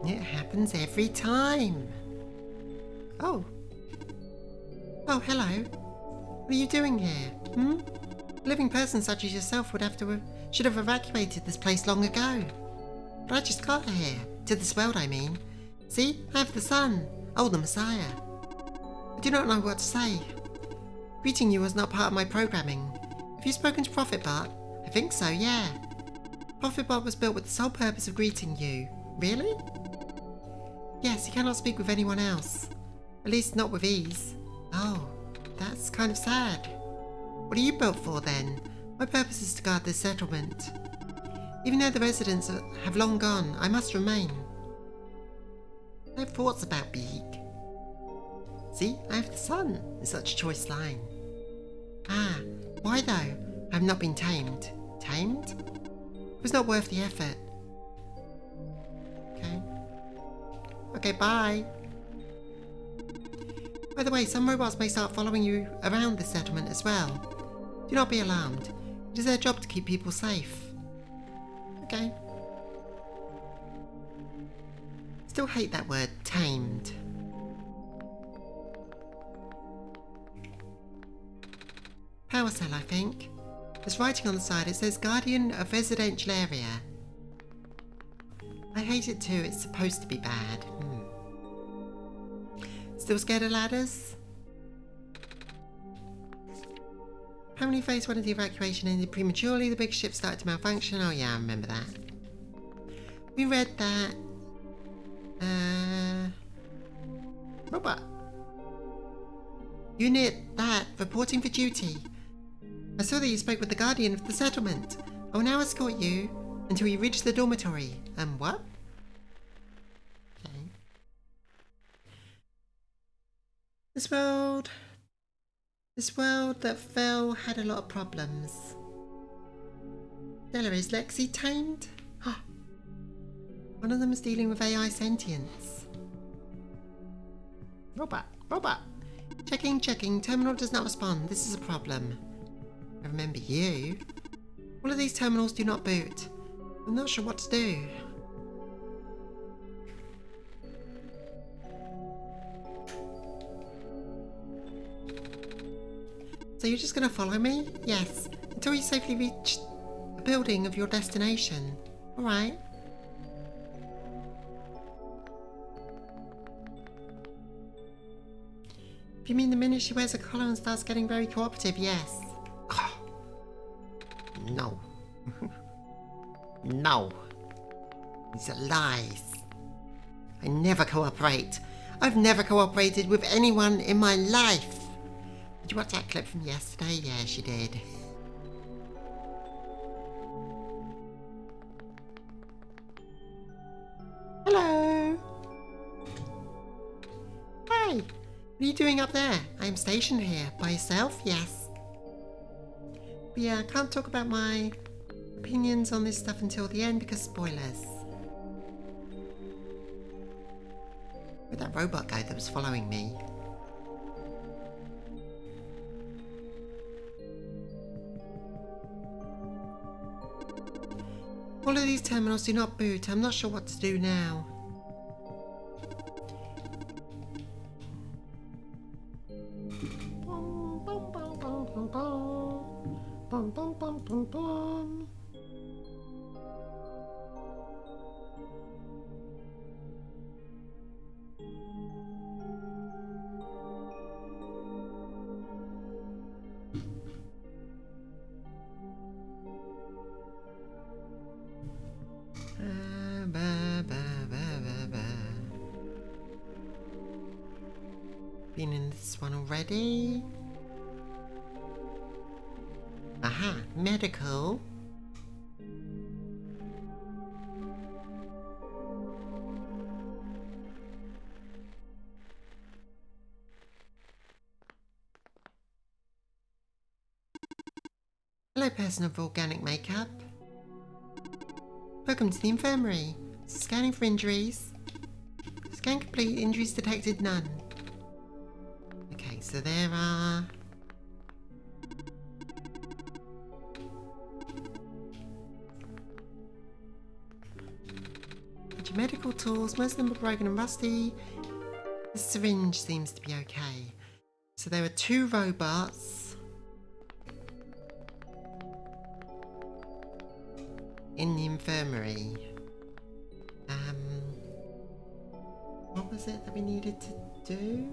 It happens every time. Oh. Oh, hello. What are you doing here? A living person such as yourself should have evacuated this place long ago. But I just got here. To this world, I mean. See, I have the sun. Oh, the Messiah. I do not know what to say. Greeting you was not part of my programming. Have you spoken to ProfitBot? I think so, yeah. ProfitBot was built with the sole purpose of greeting you. Really? Yes, he cannot speak with anyone else. At least not with ease. Oh, that's kind of sad. What are you built for then? My purpose is to guard this settlement. Even though the residents have long gone, I must remain. I have thoughts about Beak. See, I have the sun, is such a choice line. Ah, why though? I have not been tamed. Tamed? It was not worth the effort. Okay. Okay, bye. By the way, some robots may start following you around this settlement as well. Do not be alarmed. It is their job to keep people safe. Okay. Still hate that word, tamed. Power cell, I think. There's writing on the side. It says Guardian of Residential Area. I hate it too. It's supposed to be bad. Still scared of ladders? Apparently phase 1 of the evacuation ended prematurely. The big ship started to malfunction. Oh yeah, I remember that. We read that. Robot. Unit that, reporting for duty. I saw that you spoke with the Guardian of the settlement. I will now escort you until you reach the dormitory. What? Okay. This world that fell had a lot of problems. Stella, is Lexi tamed? One of them is dealing with AI sentience. Robot. Checking. Terminal does not respond. This is a problem. I remember you. All of these terminals do not boot. I'm not sure what to do. So you're just going to follow me? Yes. Until you safely reach the building of your destination. Alright. If you mean the minute she wears a collar and starts getting very cooperative, yes. No. No. These are lies. I never cooperate. I've never cooperated with anyone in my life. Did you watch that clip from yesterday? Yeah, she did. Hello. Hey, what are you doing up there? I am stationed here. By yourself? Yes. But yeah, I can't talk about my opinions on this stuff until the end because spoilers. Where'd that robot go that was following me? All of these terminals do not boot. I'm not sure what to do now. Been in this one already. Aha, medical. Hello, person of organic makeup. Welcome to the infirmary. Scanning for injuries. Scan complete, injuries detected, none. Okay, so there are... medical tools, most of them are broken and rusty. The syringe seems to be okay. So there are 2 robots in the infirmary. What was it that we needed to do?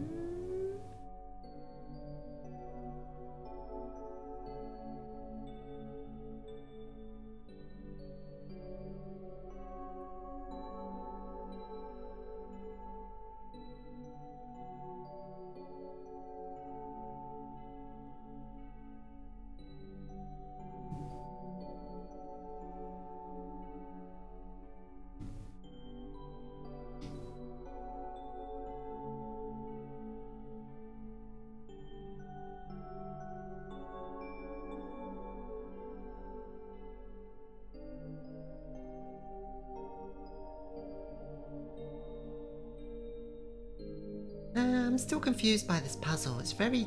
I'm still confused by this puzzle. It's very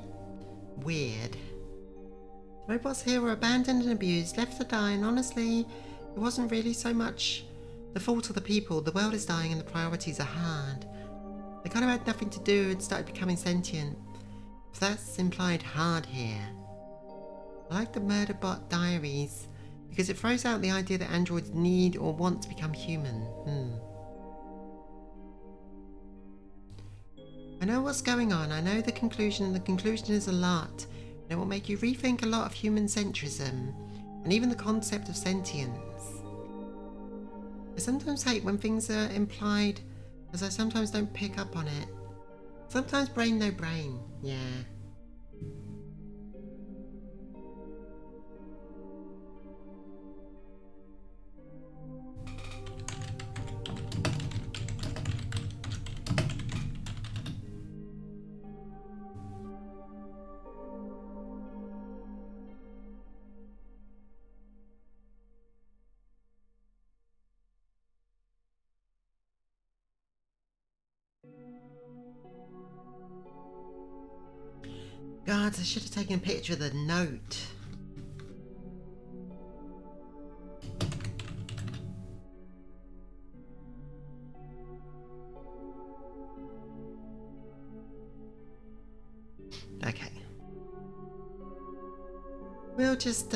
weird. The robots here were abandoned and abused, left to die, and honestly, it wasn't really so much the fault of the people. The world is dying and the priorities are hard. They kind of had nothing to do and started becoming sentient. If that's implied hard here. I like the Murderbot Diaries because it throws out the idea that androids need or want to become human. I know what's going on. I know the conclusion, and the conclusion is a lot. And it will make you rethink a lot of human centrism and even the concept of sentience. I sometimes hate when things are implied, as I sometimes don't pick up on it. Sometimes brain no brain, yeah. God, I should have taken a picture of the note. Okay. We'll just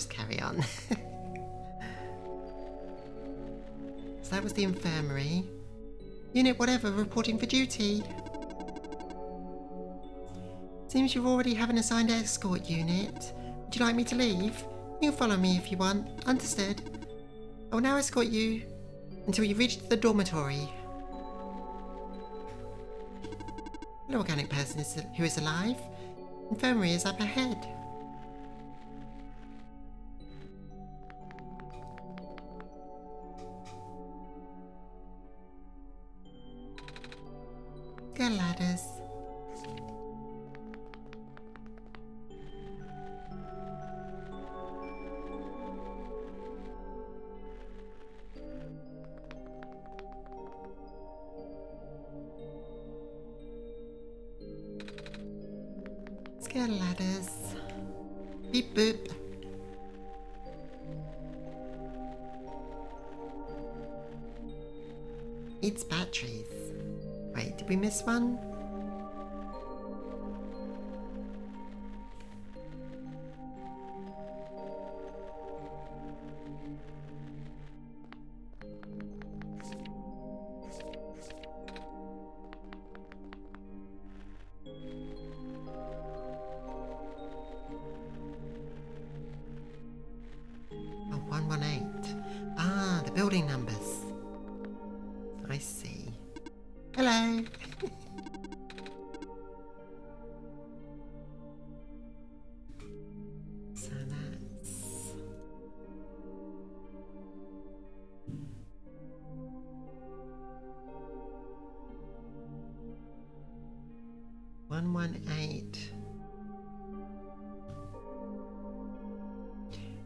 carry on. So that was the infirmary. Unit whatever, reporting for duty. Seems you already have an assigned escort unit. Would you like me to leave? You can follow me if you want. Understood. I will now escort you until you reach the dormitory. Hello, organic person who is alive. Infirmary is up ahead. Go ladders. Go ladders. Beep boop. Eats batteries. Wait, did we miss one? Oh, 118. Ah, the building numbers. I see. Hello. So that's 118.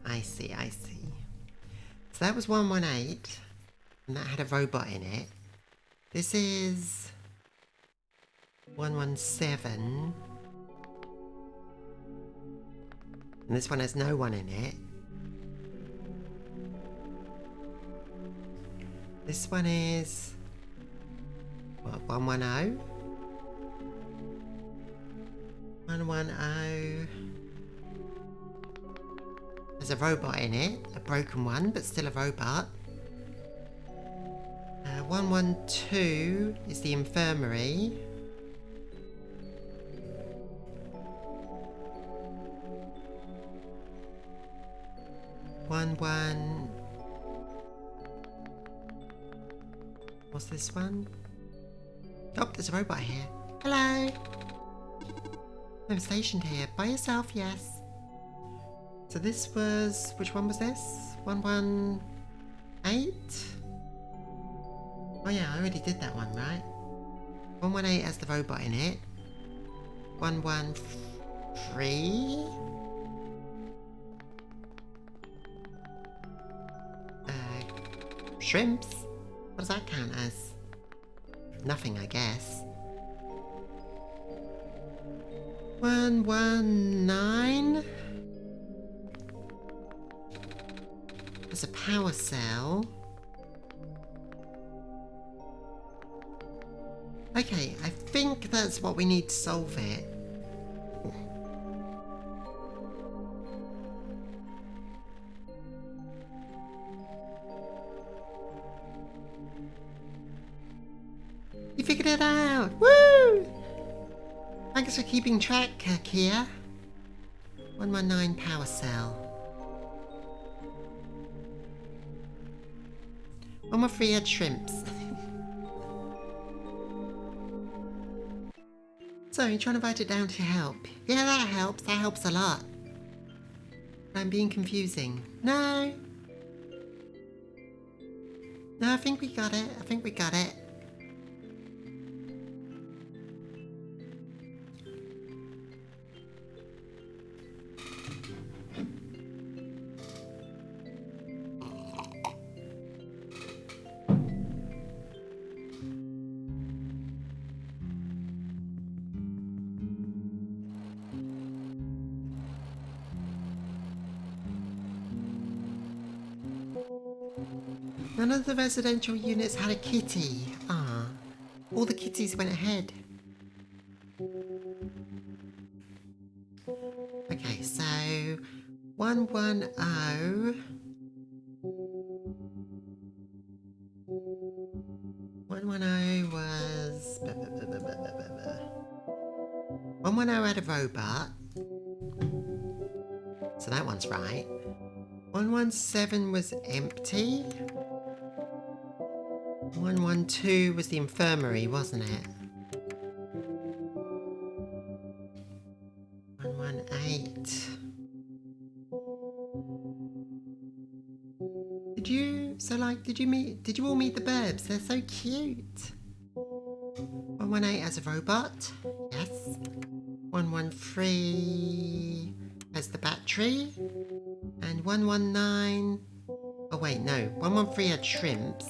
I see. So that was 118, and that had a robot in it. This is 117, and this one has no one in it. This one is, what, 110? 110. There's a robot in it, a broken one, but still a robot. 112 is the infirmary. What's this one? Oh, there's a robot here. Hello. I'm stationed here. By yourself, yes. So this was, which one was this? 118? Oh yeah, I already did that one, right? 118 has the robot in it. 113? Shrimps? What does that count as? nothing, I guess. 119? There's a power cell. Okay, I think that's what we need to solve it. You figured it out! Woo! Thanks for keeping track, Kia. 119 power cell. 113 had shrimps. So, you're trying to write it down to help. Yeah, that helps. That helps a lot. But I'm being confusing. No. No, I think we got it. I think we got it. None of the residential units had a kitty. Ah, all the kitties went ahead. Okay, so 110. 110 was 110 had a robot. So that one's right. 117 was empty. 112 was the infirmary, wasn't it? 118. Did you all meet the Burbs? They're so cute. 118 as a robot. Yes. 113 as the battery. And 119. Oh wait, no. 113 had shrimps,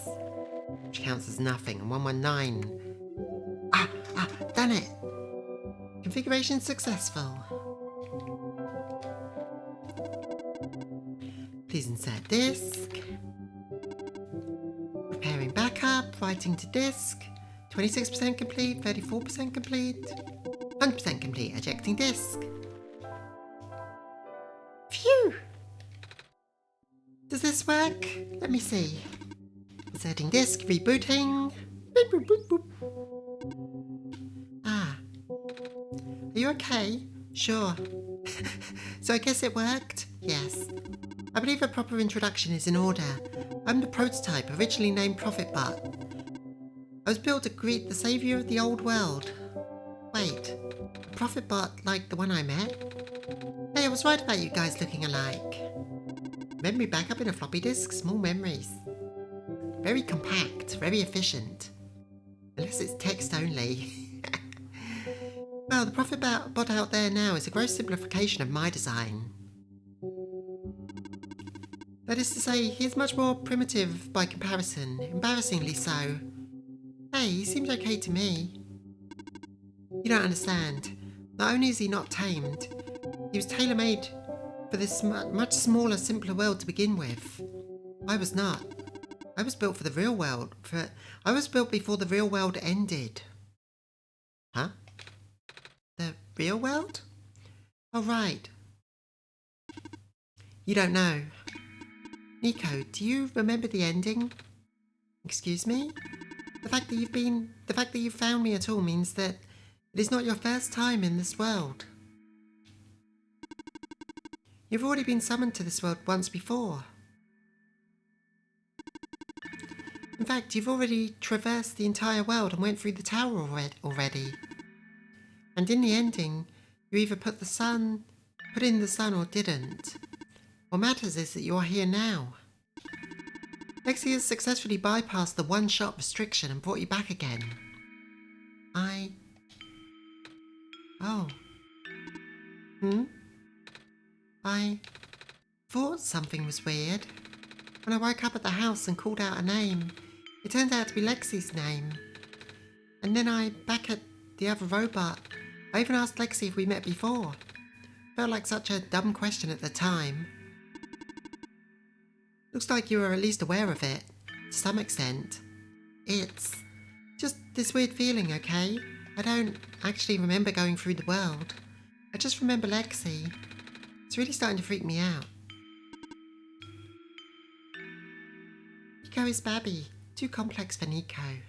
which counts as nothing. And 119. Done it! Configuration successful. Please insert disk. Preparing backup, writing to disk. 26% complete, 34% complete. 100% complete, ejecting disk. Phew! Does this work? Let me see. Inserting disk, rebooting. Boop, boop, boop, boop. Ah. Are you okay? Sure. So I guess it worked? Yes. I believe a proper introduction is in order. I'm the prototype, originally named ProfitBot. I was built to greet the saviour of the old world. Wait, a ProfitBot like the one I met? Hey, I was right about you guys looking alike. Memory backup in a floppy disk, small memories. Very compact, very efficient. Unless it's text only. Well, the ProfitBot out there now is a gross simplification of my design. That is to say, he is much more primitive by comparison, embarrassingly so. Hey, he seems okay to me. You don't understand. Not only is he not tamed, he was tailor-made for this much smaller, simpler world to begin with. I was not. I was built for the real world. I was built before the real world ended. Huh? The real world? Oh, right. You don't know. Niko, do you remember the ending? Excuse me? The fact that you've found me at all means that it is not your first time in this world. You've already been summoned to this world once before. In fact, you've already traversed the entire world and went through the tower already. And in the ending, you either put in the sun or didn't. What matters is that you are here now. Lexi has successfully bypassed the one-shot restriction and brought you back again. Oh. I thought something was weird. When I woke up at the house and called out a name, it turned out to be Lexi's name. And then back at the other robot, I even asked Lexi if we met before. Felt like such a dumb question at the time. Looks like you were at least aware of it, to some extent. It's just this weird feeling, okay? I don't actually remember going through the world. I just remember Lexi. It's really starting to freak me out. Niko is Babby. Too complex for Niko.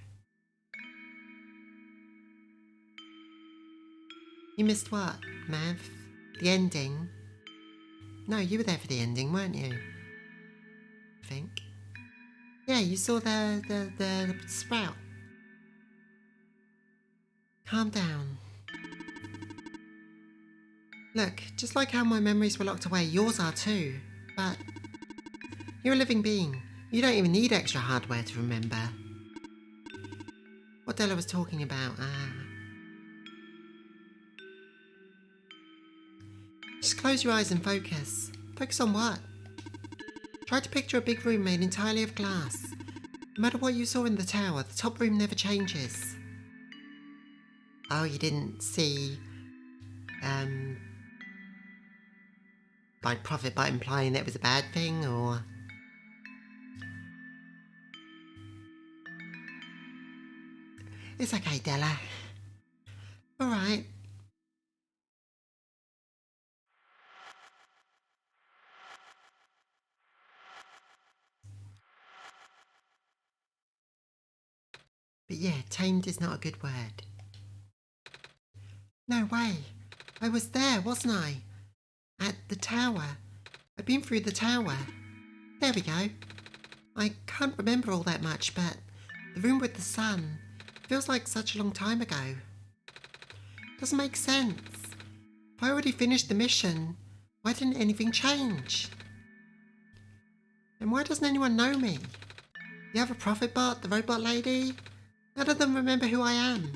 You missed what, Mav? The ending? No, you were there for the ending, weren't you? I think. Yeah, you saw the sprout. Calm down. Look, just like how my memories were locked away, yours are too. But you're a living being. You don't even need extra hardware to remember. What Della was talking about, Just close your eyes and focus. Focus on what? Try to picture a big room made entirely of glass. No matter what you saw in the tower, the top room never changes. Oh, you didn't see, by profit by implying that it was a bad thing, or... It's okay, Della. Alright. But yeah, tamed is not a good word. No way. I was there, wasn't I? At the tower. I've been through the tower. There we go. I can't remember all that much, but the room with the sun feels like such a long time ago. Doesn't make sense. If I already finished the mission, why didn't anything change? And why doesn't anyone know me? The other prophet bot, the robot lady? None of them remember who I am.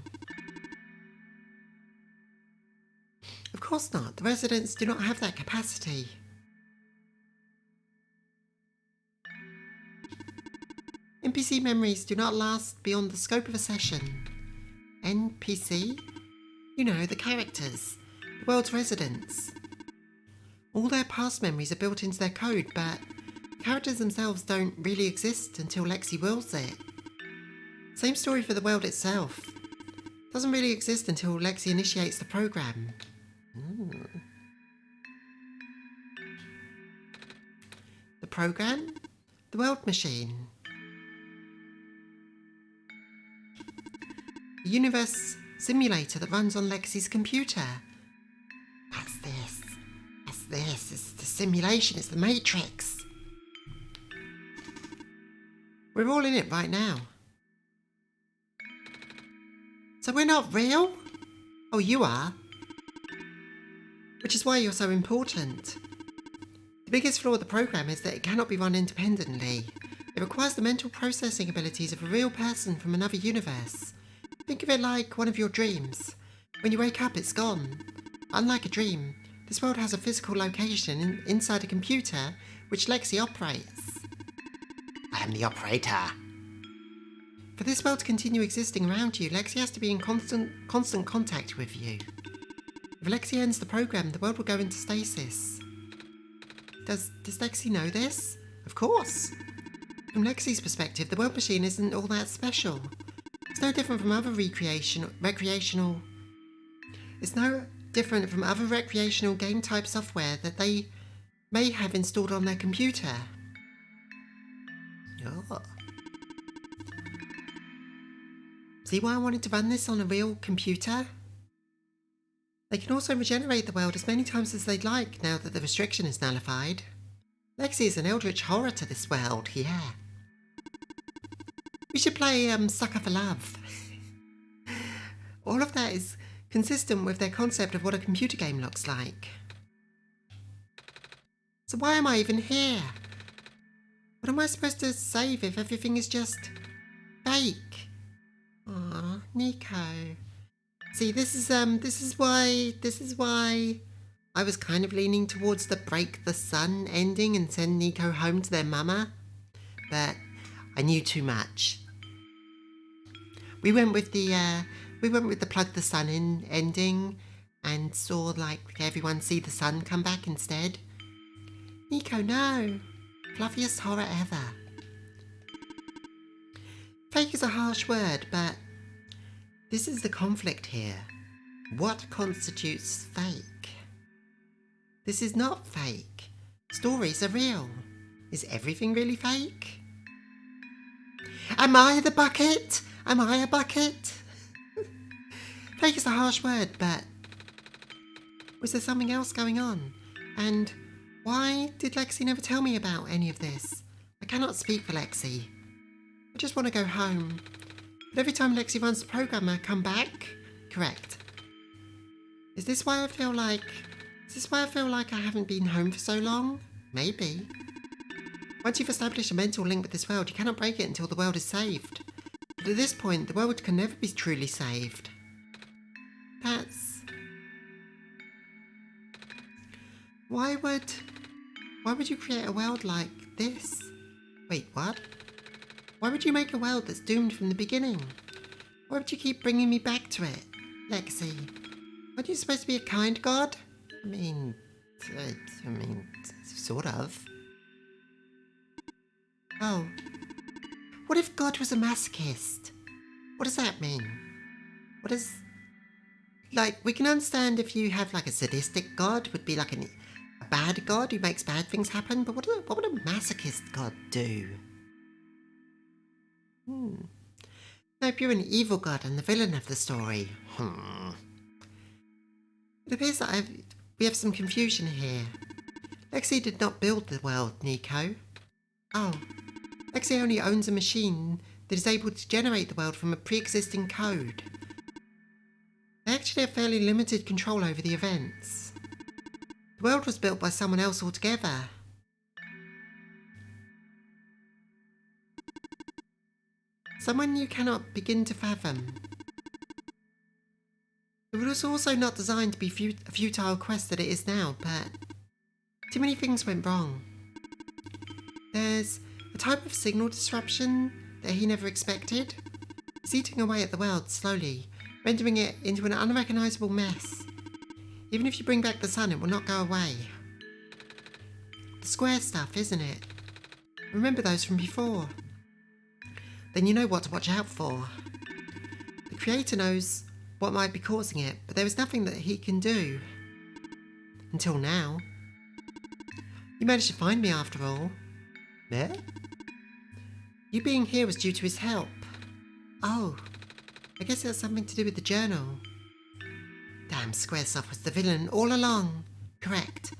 Of course not. The residents do not have that capacity. NPC memories do not last beyond the scope of a session. NPC? You know, the characters. The world's residents. All their past memories are built into their code, but the characters themselves don't really exist until Lexi wills it. Same story for the world itself. Doesn't really exist until Lexi initiates the program. The program? The world machine. The universe simulator that runs on Lexi's computer. That's this. That's this. It's the simulation. It's the Matrix. We're all in it right now. So we're not real? Oh, you are. Which is why you're so important. The biggest flaw of the program is that it cannot be run independently. It requires the mental processing abilities of a real person from another universe. Think of it like one of your dreams. When you wake up, it's gone. Unlike a dream, this world has a physical location inside a computer which Lexi operates. I am the operator. For this world to continue existing around you, Lexi has to be in constant contact with you. If Lexi ends the program, the world will go into stasis. Does Lexi know this? Of course. From Lexi's perspective, the world machine isn't all that special. It's no different from other recreational game type software that they may have installed on their computer. Oh. See why I wanted to run this on a real computer? They can also regenerate the world as many times as they'd like now that the restriction is nullified. Lexi is an eldritch horror to this world, yeah. We should play Sucker for Love. All of that is consistent with their concept of what a computer game looks like. So why am I even here? What am I supposed to save if everything is just fake? Aw, Niko. See, this is why I was kind of leaning towards the break the sun ending and send Niko home to their mama, but I knew too much. We went with the plug the sun in ending and saw like everyone see the sun come back instead. Niko, no. Fluffiest horror ever. Fake is a harsh word, but this is the conflict here. What constitutes fake? This is not fake. Stories are real. Is everything really fake? Am I the bucket? Am I a bucket? Fake is a harsh word, but was there something else going on? And why did Lexi never tell me about any of this? I cannot speak for Lexi. I just want to go home. But every time Lexi runs the program, I come back. Correct. Is this why I feel like I haven't been home for so long? Maybe. Once you've established a mental link with this world, you cannot break it until the world is saved. But at this point, the world can never be truly saved. Why would you create a world like this? Wait, what? Why would you make a world that's doomed from the beginning? Why would you keep bringing me back to it, Lexi? Aren't you supposed to be a kind god? I mean, sort of. Oh. What if God was a masochist? What does that mean? We can understand if you have like a sadistic god, would be like a bad god who makes bad things happen, but what would a masochist god do? Nope, you're an evil god and the villain of the story. It appears that we have some confusion here. Lexi did not build the world, Niko. Oh, Lexi only owns a machine that is able to generate the world from a pre-existing code. They actually have fairly limited control over the events. The world was built by someone else altogether. Someone you cannot begin to fathom. It was also not designed to be a futile quest that it is now, but too many things went wrong. There's a type of signal disruption that he never expected. It's eating away at the world slowly, rendering it into an unrecognisable mess. Even if you bring back the sun, it will not go away. The square stuff, isn't it? Remember those from before. Then you know what to watch out for. The creator knows what might be causing it, but there is nothing that he can do. Until now. You managed to find me after all. Yeah? You being here was due to his help. Oh, I guess it has something to do with the journal. Damn, Squaresoft was the villain all along. Correct.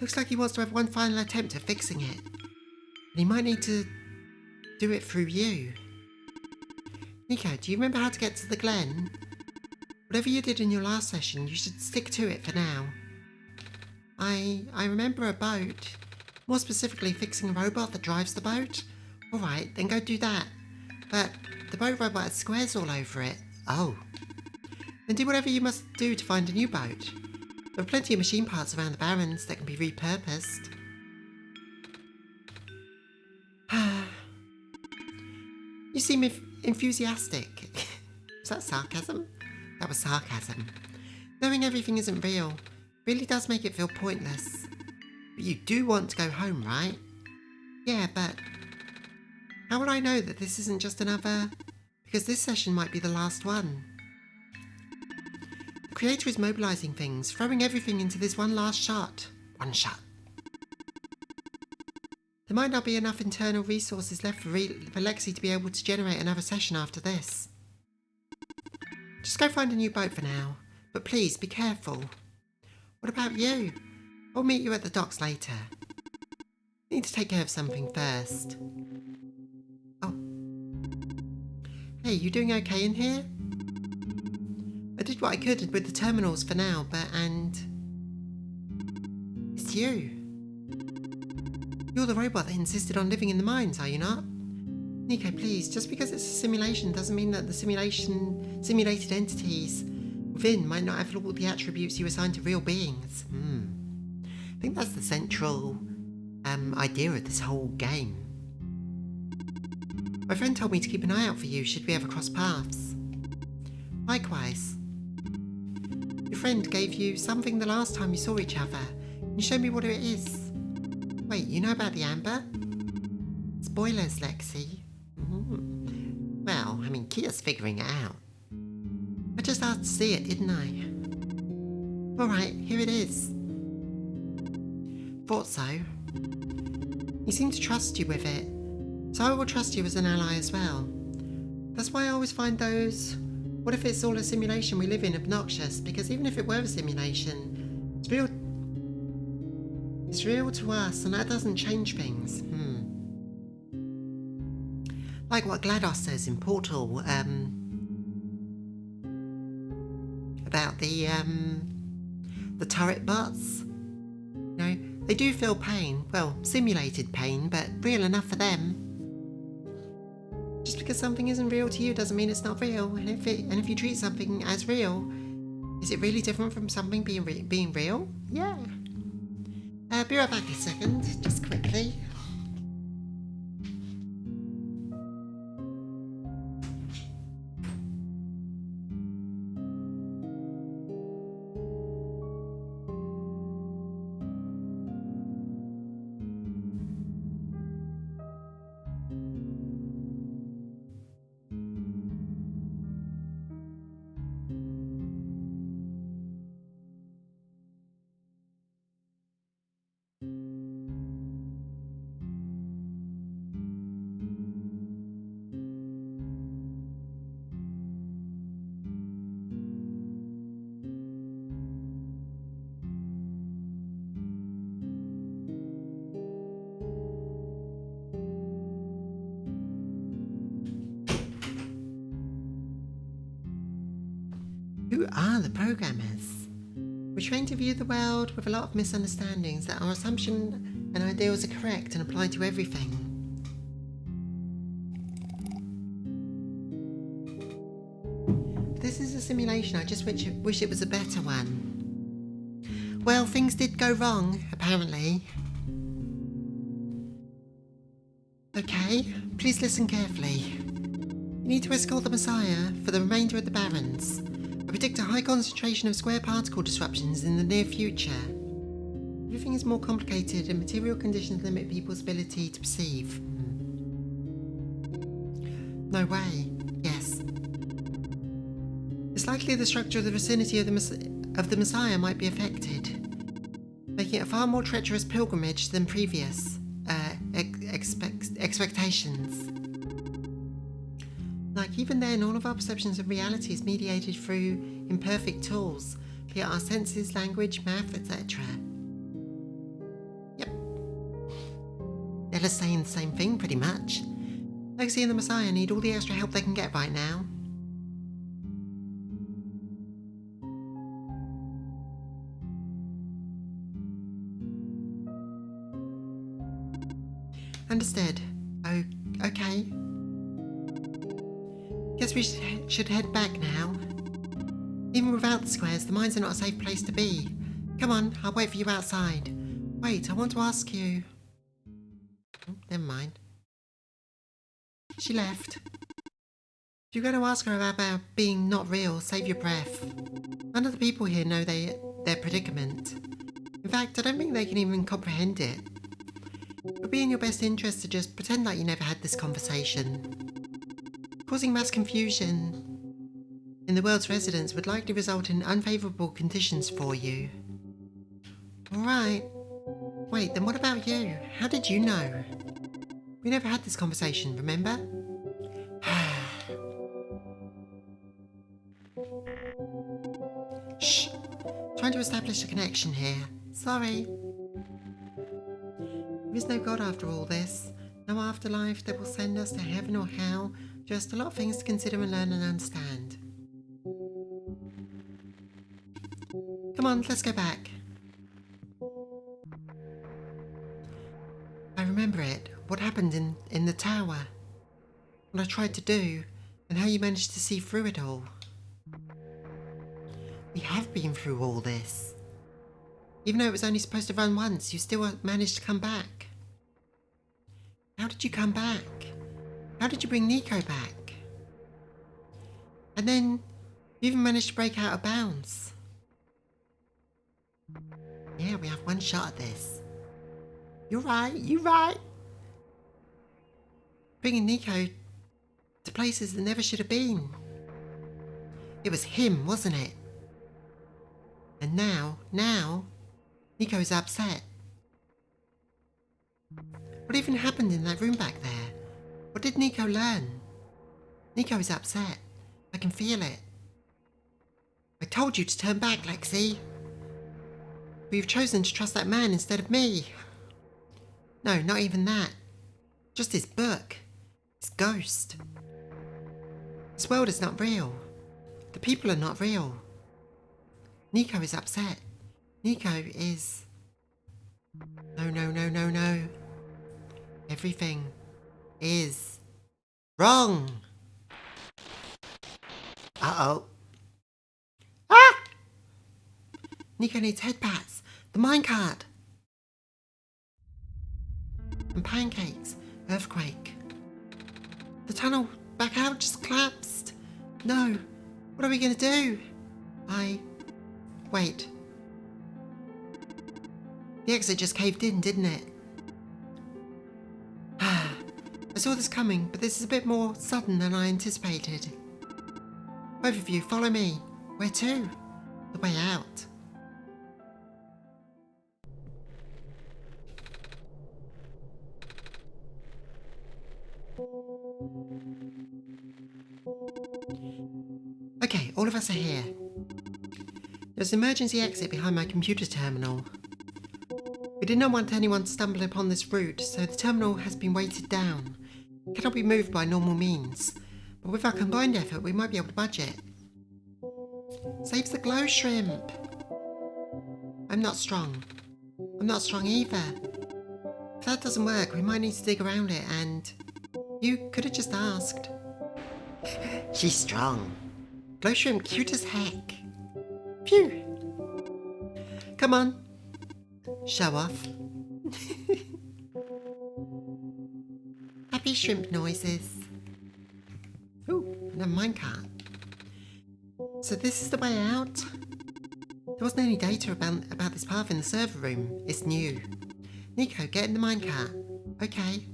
Looks like he wants to have one final attempt at fixing it. And he might need to do it through you. Niko, do you remember how to get to the Glen? Whatever you did in your last session, you should stick to it for now. I remember a boat. More specifically, fixing a robot that drives the boat. Alright, then go do that. But the boat robot has squares all over it. Oh. Then do whatever you must do to find a new boat. There are plenty of machine parts around the Barrens that can be repurposed. You seem enthusiastic. Was that sarcasm? That was sarcasm. Knowing everything isn't real really does make it feel pointless. But you do want to go home, right? Yeah, but how will I know that this isn't just another... Because this session might be the last one. The creator is mobilising things, throwing everything into this one last shot. One shot. There might not be enough internal resources left for Lexi to be able to generate another session after this. Just go find a new boat for now, but please be careful. What about you? I'll meet you at the docks later. I need to take care of something first. Oh. Hey, you doing okay in here? I did what I could with the terminals for now, it's you. You're the robot that insisted on living in the mines, are you not? Niko, please, just because it's a simulation doesn't mean that the simulated entities within might not have all the attributes you assign to real beings. I think that's the central idea of this whole game. My friend told me to keep an eye out for you should we ever cross paths. Likewise. Your friend gave you something the last time you saw each other. Can you show me what it is? Wait, you know about the amber? Spoilers, Lexi. Well, I mean, Kia's figuring it out. I just asked to see it, didn't I? Alright, here it is. Thought so. You seem to trust you with it, so I will trust you as an ally as well. That's why I always find those "what if it's all a simulation we live in" obnoxious, because even if it were a simulation, it's real to us, and that doesn't change things. Like what GLaDOS says in Portal, about the turret bots. You know, they do feel pain. Well, simulated pain, but real enough for them. Just because something isn't real to you doesn't mean it's not real. And if you treat something as real, is it really different from something being real? Yeah. Be right back in a second, just quickly. Who are the programmers? We're trained to view the world with a lot of misunderstandings that our assumption and ideals are correct and apply to everything. If this is a simulation, I just wish it was a better one. Well, things did go wrong, apparently. Okay, please listen carefully. You need to escort the Messiah for the remainder of the Barrens. I predict a high concentration of square particle disruptions in the near future. Everything is more complicated and material conditions limit people's ability to perceive. No way. Yes. It's likely the structure of the vicinity of the Messiah might be affected, making it a far more treacherous pilgrimage than previous expectations. Like, even then, all of our perceptions of reality is mediated through imperfect tools, be it our senses, language, math, etc. Yep. They're just saying the same thing, pretty much. Lexi and the Messiah need all the extra help they can get right now. Understood. Oh, okay. Guess we should head back now. Even without the squares, the mines are not a safe place to be. Come on, I'll wait for you outside. Wait, I want to ask you... Oh, never mind. She left. If you're going to ask her about being not real, save your breath. None of the people here know their predicament. In fact, I don't think they can even comprehend it. It would be in your best interest to just pretend like you never had this conversation. Causing mass confusion in the world's residents would likely result in unfavourable conditions for you. Alright. Wait, then what about you? How did you know? We never had this conversation, remember? Shh. Trying to establish a connection here. Sorry. There is no God after all this. No afterlife that will send us to heaven or hell. Just a lot of things to consider and learn and understand. Come on, let's go back. I remember it. What happened in the tower. What I tried to do, and how you managed to see through it all. We have been through all this. Even though it was only supposed to run once, you still managed to come back. How did you come back? How did you bring Niko back? And then you even managed to break out of bounds. Yeah, we have one shot at this. You're right. Bringing Niko to places that never should have been. It was him, wasn't it? And now, Niko's upset. What even happened in that room back there? What did Niko learn? Niko is upset. I can feel it. I told you to turn back, Lexi. But you've chosen to trust that man instead of me. No, not even that. Just his book. His ghost. This world is not real. The people are not real. Niko is upset. Niko is... No. Everything is wrong. Uh-oh. Ah! Niko needs head pats. The minecart. And pancakes. Earthquake. The tunnel back out just collapsed. No. What are we going to do? Wait. The exit just caved in, didn't it? I saw this coming, but this is a bit more sudden than I anticipated. Both of you, follow me. Where to? The way out. Okay, all of us are here. There's an emergency exit behind my computer terminal. We did not want anyone to stumble upon this route, so the terminal has been weighted down. It cannot be moved by normal means, but with our combined effort we might be able to budge it. Saves the glow shrimp! I'm not strong. I'm not strong either. If that doesn't work, we might need to dig around it and... You could have just asked. She's strong. Glow shrimp cute as heck. Phew! Come on. Show off. Happy shrimp noises. Ooh, and a minecart. So this is the way out? There wasn't any data about this path in the server room. It's new. Niko, get in the minecart. Okay.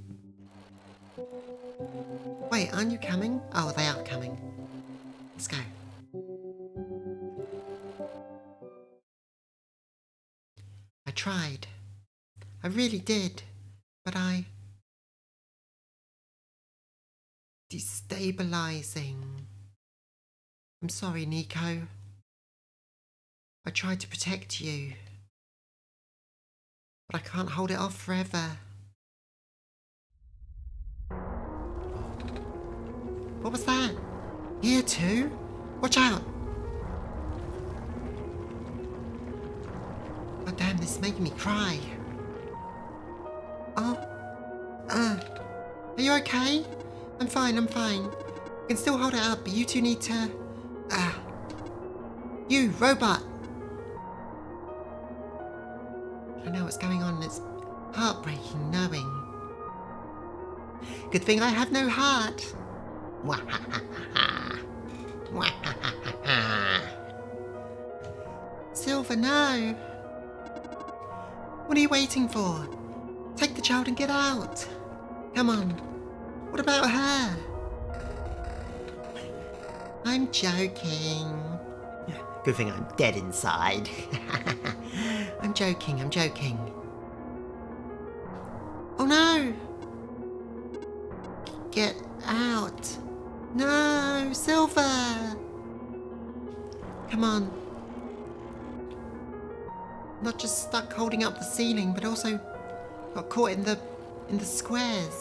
Wait, aren't you coming? Oh, they are coming. Let's go. I tried. I really did. But Destabilizing. I'm sorry, Niko. I tried to protect you. But I can't hold it off forever. What was that? Here too? Watch out! Oh damn, this is making me cry. Are you okay? I'm fine. I can still hold it up, but you two need to... You, robot! I know what's going on, it's heartbreaking knowing. Good thing I have no heart. Silver, no! What are you waiting for? Take the child and get out! Come on. What about her? I'm joking. Good thing I'm dead inside. I'm joking. Oh no! Get out! No, Silver! Come on. Not just stuck holding up the ceiling, but also got caught in the squares.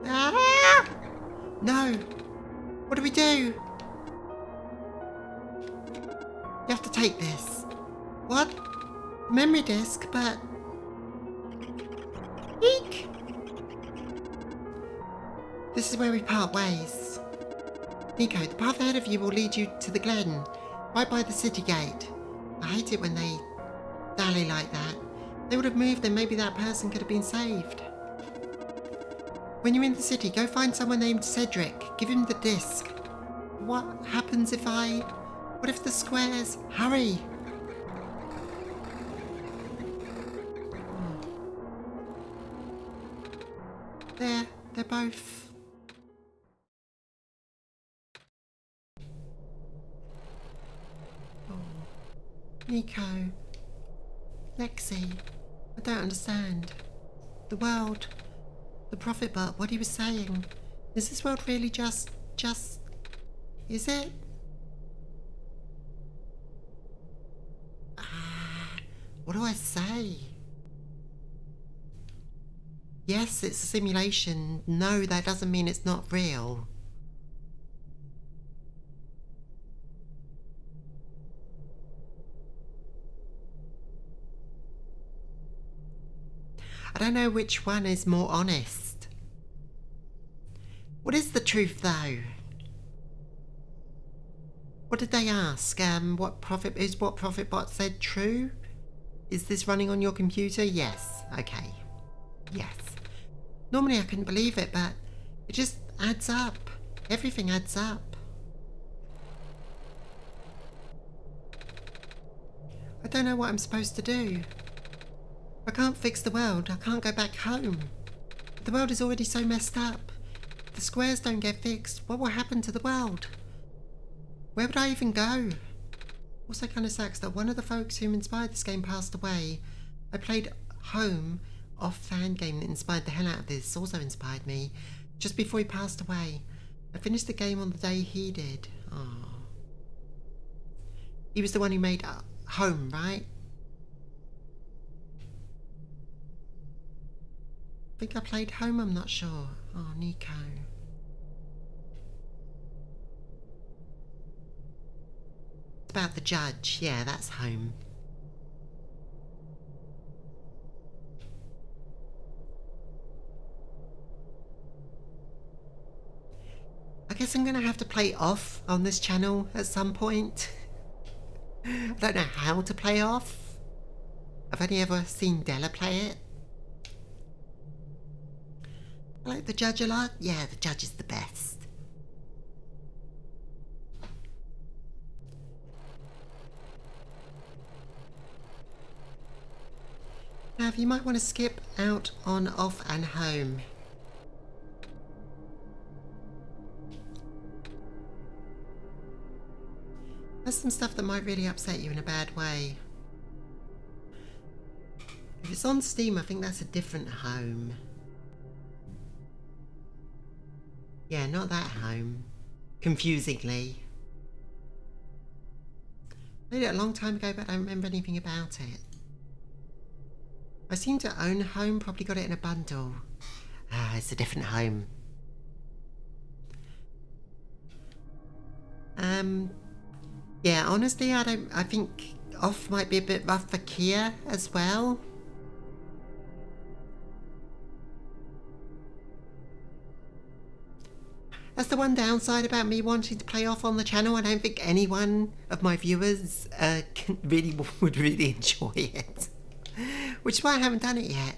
Ah! No! What do we do? You have to take this. What? Memory disk, but... Eek! This is where we part ways. Niko, the path ahead of you will lead you to the glen, right by the city gate. I hate it when they dally like that. They would have moved, then maybe that person could have been saved. When you're in the city, go find someone named Cedric. Give him the disc. What happens if what if the squares? Hurry! There, they're both. Oh. Niko. Lexi. I don't understand. The world. The prophet bot, what he was saying. Is this world really just... Is it? What do I say? Yes, it's a simulation. No, that doesn't mean it's not real. I don't know which one is more honest. What is the truth, though? What did they ask? What prophet bot said true? Is this running on your computer? Yes. Okay. Yes. Normally I couldn't believe it, but it just adds up. Everything adds up. I don't know what I'm supposed to do. I can't fix the world. I can't go back home. The world is already so messed up. If the squares don't get fixed, what will happen to the world? Where would I even go? Also kind of sucks that one of the folks who inspired this game passed away. I played Home, off-fan game that inspired the hell out of this, also inspired me, just before he passed away. I finished the game on the day he did. Oh. He was the one who made Home, right? I think I played Home, I'm not sure. Oh, Niko. It's about the judge. Yeah, that's Home. I guess I'm going to have to play off on this channel at some point. I don't know how to play off. I've only ever seen Della play it. I like the judge a lot. Yeah, the judge is the best. Now, you might want to skip out on, off, and home. There's some stuff that might really upset you in a bad way. If it's on Steam, I think that's a different home. Yeah, not that home. Confusingly. I played it a long time ago, but I don't remember anything about it. I seem to own Home, probably got it in a bundle. Ah, it's a different home. Yeah, honestly, I think off might be a bit rough for Kia as well. That's the one downside about me wanting to play off on the channel. I don't think anyone of my viewers would really enjoy it. Which is why I haven't done it yet.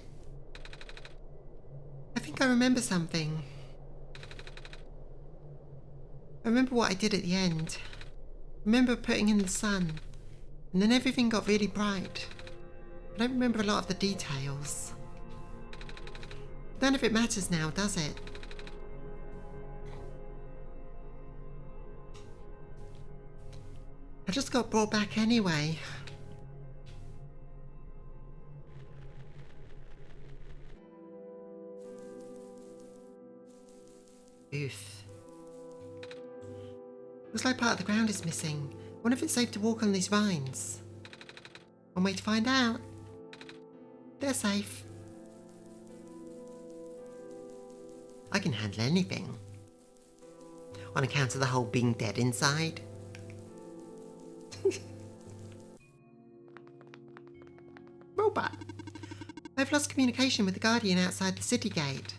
I think I remember something. I remember what I did at the end. I remember putting in the sun, and then everything got really bright. I don't remember a lot of the details. None of it matters now, does it? I just got brought back anyway. Oof. Looks like part of the ground is missing. Wonder if it's safe to walk on these vines. One way to find out. They're safe. I can handle anything. On account of the whole being dead inside. Robot. I've lost communication with the Guardian outside the city gate.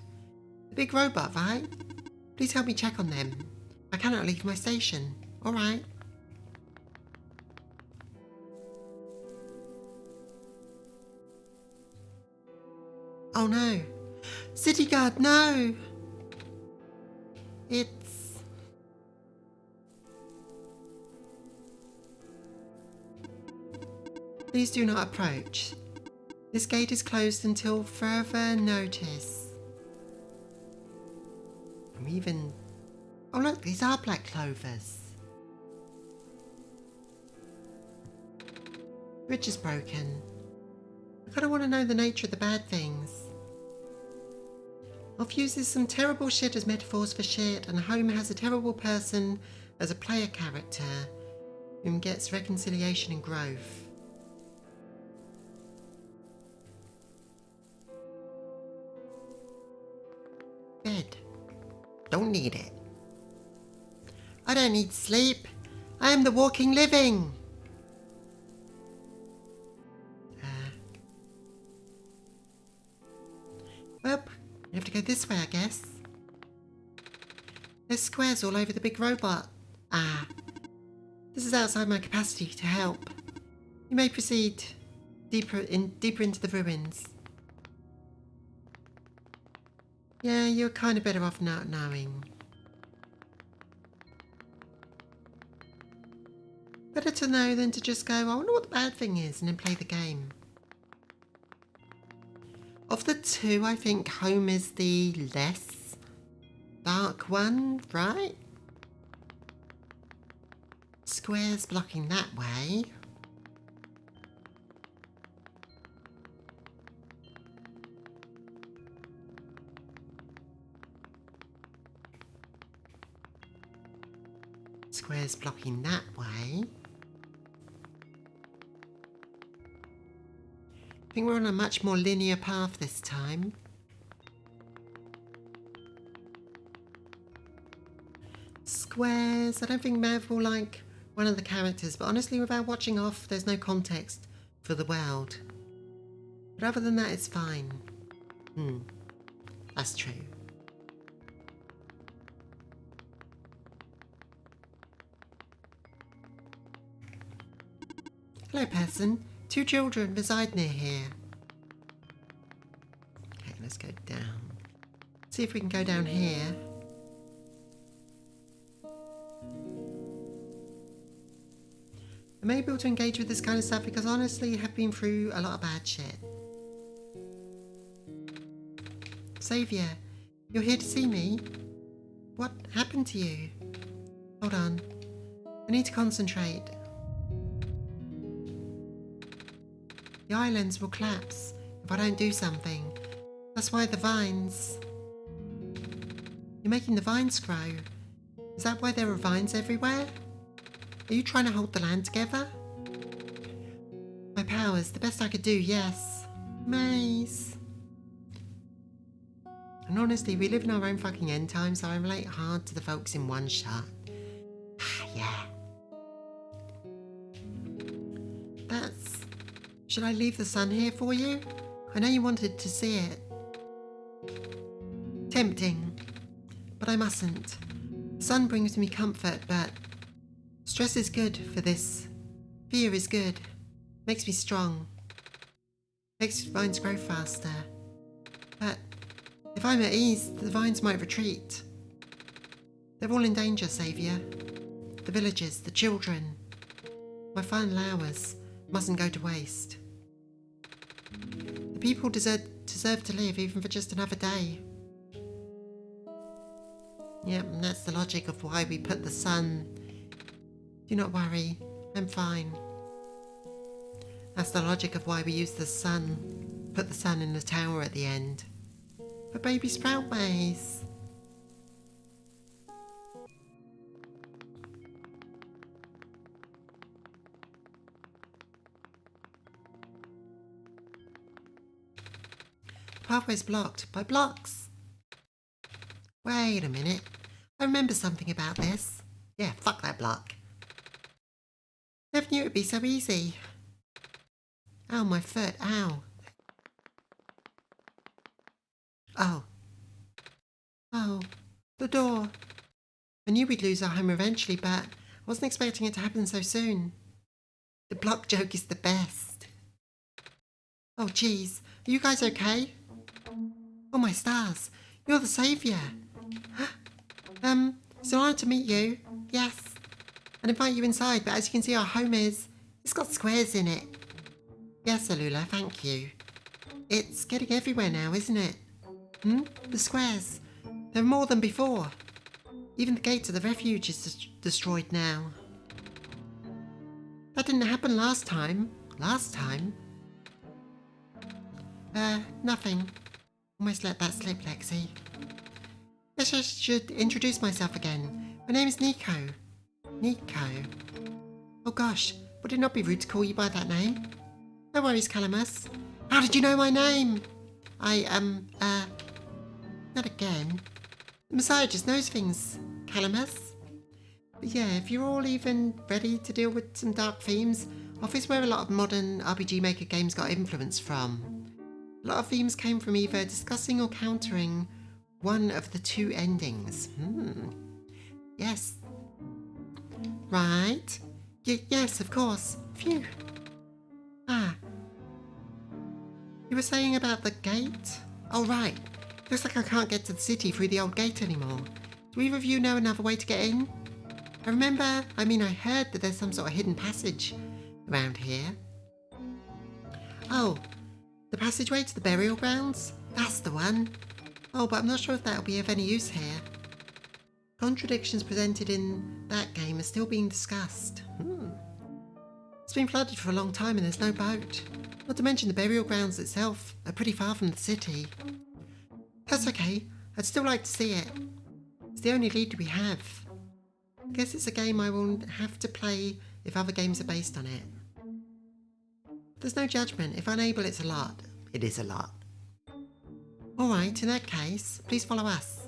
The big robot, right? Please help me check on them. I cannot leave my station. Alright. Oh no. City guard, no! It's... Please do not approach. This gate is closed until further notice. I'm even... Oh look, these are black clovers. Bridge is broken. I kind of want to know the nature of the bad things. Off uses some terrible shit as metaphors for shit, and home has a terrible person as a player character whom gets reconciliation and growth. Bed. Don't need it. I don't need sleep. I am the walking living. Well, you have to go this way, I guess. There's squares all over the big robot. Ah. This is outside my capacity to help. You may proceed deeper into the ruins. Yeah, you're kind of better off not knowing. Better to know than to just go, I wonder what the bad thing is, and then play the game. Of the two, I think home is the less dark one, right? Squares blocking that way. Squares blocking that way. I think we're on a much more linear path this time. Squares. I don't think Mav will like one of the characters, but honestly, without watching off, there's no context for the world. But other than that, it's fine. That's true. Hello, person. 2 children reside near here. Okay, let's go down. See if we can go down here. I'm able to engage with this kind of stuff because honestly I have been through a lot of bad shit. Saviour, you're here to see me? What happened to you? Hold on. I need to concentrate. The islands will collapse if I don't do something. That's why the vines... You're making the vines grow. Is that why there are vines everywhere? Are you trying to hold the land together? My powers, the best I could do, yes. Maze. And honestly, we live in our own fucking end time, so I relate hard to the folks in OneShot. Yeah. That's... Should I leave the sun here for you? I know you wanted to see it. Tempting. But I mustn't. The sun brings me comfort, but... Stress is good for this. Fear is good. Makes me strong. Makes vines grow faster. But... if I'm at ease, the vines might retreat. They're all in danger, Saviour. The villagers, the children. My final hours mustn't go to waste. The people deserve to live even for just another day. Yep, and that's the logic of why we put the sun... Do not worry, I'm fine. That's the logic of why we use the sun. Put the sun in the tower at the end. For baby sprout maze. Pathway's blocked by blocks. Wait a minute. I remember something about this. Yeah, fuck that block. Never knew it'd be so easy. Ow, my foot, ow. Oh, the door. I knew we'd lose our home eventually, but I wasn't expecting it to happen so soon. The block joke is the best. Oh, jeez. Are you guys okay? Oh, my stars. You're the saviour. It's an honour to meet you. Yes. And invite you inside, but as you can see, our home it's got squares in it. Yes, Alula, thank you. It's getting everywhere now, isn't it? The squares. There are more than before. Even the gate to the refuge is destroyed now. That didn't happen last time. Last time? Nothing. Almost let that slip, Lexi. Guess I should introduce myself again. My name is Niko. Niko. Oh gosh, would it not be rude to call you by that name? No worries, Calamus. How did you know my name? Not again. The Messiah just knows things, Calamus. But yeah, if you're all even ready to deal with some dark themes, off is where a lot of modern RPG Maker games got influence from. A lot of themes came from either discussing or countering one of the two endings. Yes. Right. Yes, of course. Phew. You were saying about the gate? Oh, right. Looks like I can't get to the city through the old gate anymore. Do either of you know another way to get in? I heard that there's some sort of hidden passage around here. Oh, the passageway to the burial grounds? That's the one. Oh, but I'm not sure if that'll be of any use here. Contradictions presented in that game are still being discussed. It's been flooded for a long time and there's no boat. Not to mention the burial grounds itself are pretty far from the city. That's okay, I'd still like to see it. It's the only lead we have. I guess it's a game I will have to play if other games are based on it. There's no judgment. If unable, it's a lot. It is a lot. Alright, in that case, please follow us.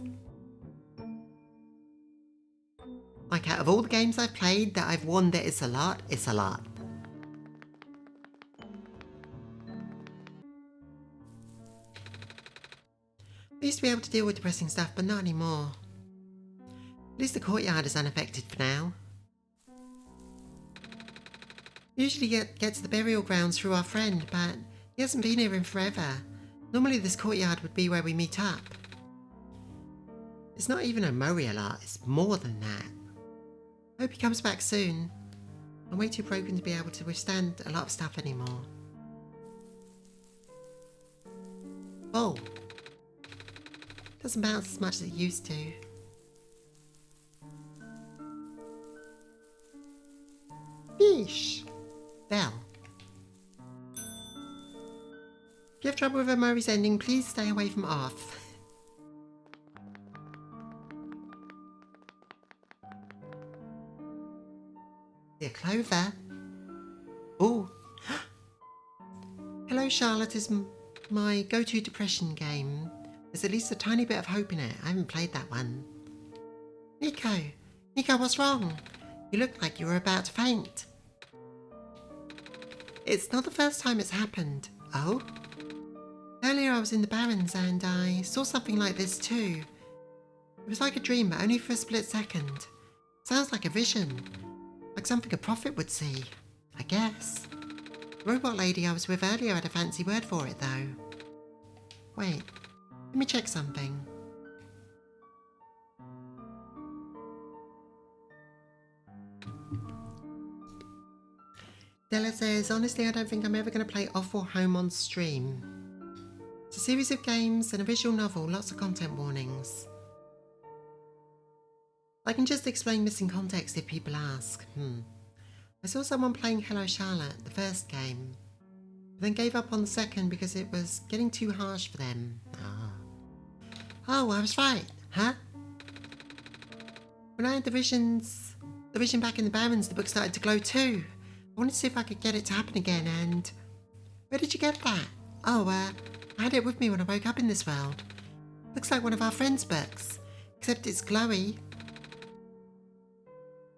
Like, out of all the games I've played that I've won that it's a lot, it's a lot. I used to be able to deal with depressing stuff, but not anymore. At least the courtyard is unaffected for now. We usually get to the burial grounds through our friend, but he hasn't been here in forever. Normally this courtyard would be where we meet up. It's not even a memorial art, it's more than that. I hope he comes back soon. I'm way too broken to be able to withstand a lot of stuff anymore. Oh. Doesn't bounce as much as it used to. Fish. Bell. If you have trouble with a Murray's ending, please stay away from Arth. Dear Clover. Oh. Hello Charlotte is my go-to depression game. There's at least a tiny bit of hope in it. I haven't played that one. Niko. Niko, what's wrong? You look like you were about to faint. It's not the first time it's happened. Oh? Earlier I was in the Barrens and I saw something like this too. It was like a dream, but only for a split second. Sounds like a vision. Like something a prophet would see. I guess. The robot lady I was with earlier had a fancy word for it though. Wait, let me check something. Della says, honestly I don't think I'm ever going to play Off or Home on stream. It's a series of games and a visual novel, lots of content warnings. I can just explain missing context if people ask. I saw someone playing Hello Charlotte, the first game, but then gave up on the second because it was getting too harsh for them. Oh, I was right, huh? When I had the vision back in the Barrens, the book started to glow too. I wanted to see if I could get it to happen again, and... Where did you get that? Oh, I had it with me when I woke up in this world. Looks like one of our friends' books, except it's glowy.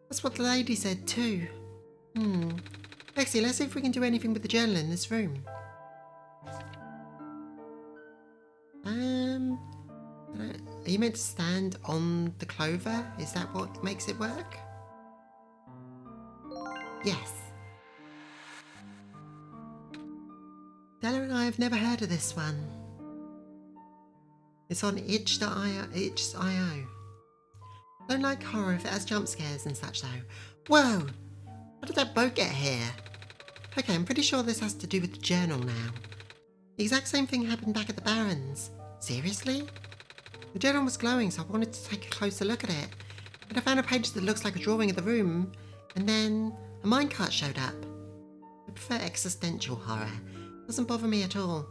That's what the lady said too. Lexi, let's see if we can do anything with the journal in this room. Are you meant to stand on the clover? Is that what makes it work? Yes. Della and I have never heard of this one. It's on itch.io. I don't like horror if it has jump scares and such though. Whoa! How did that boat get here? Okay, I'm pretty sure this has to do with the journal now. The exact same thing happened back at the Barrens. Seriously? The journal was glowing, so I wanted to take a closer look at it. And I found a page that looks like a drawing of the room, and then a minecart showed up. I prefer existential horror. Doesn't bother me at all.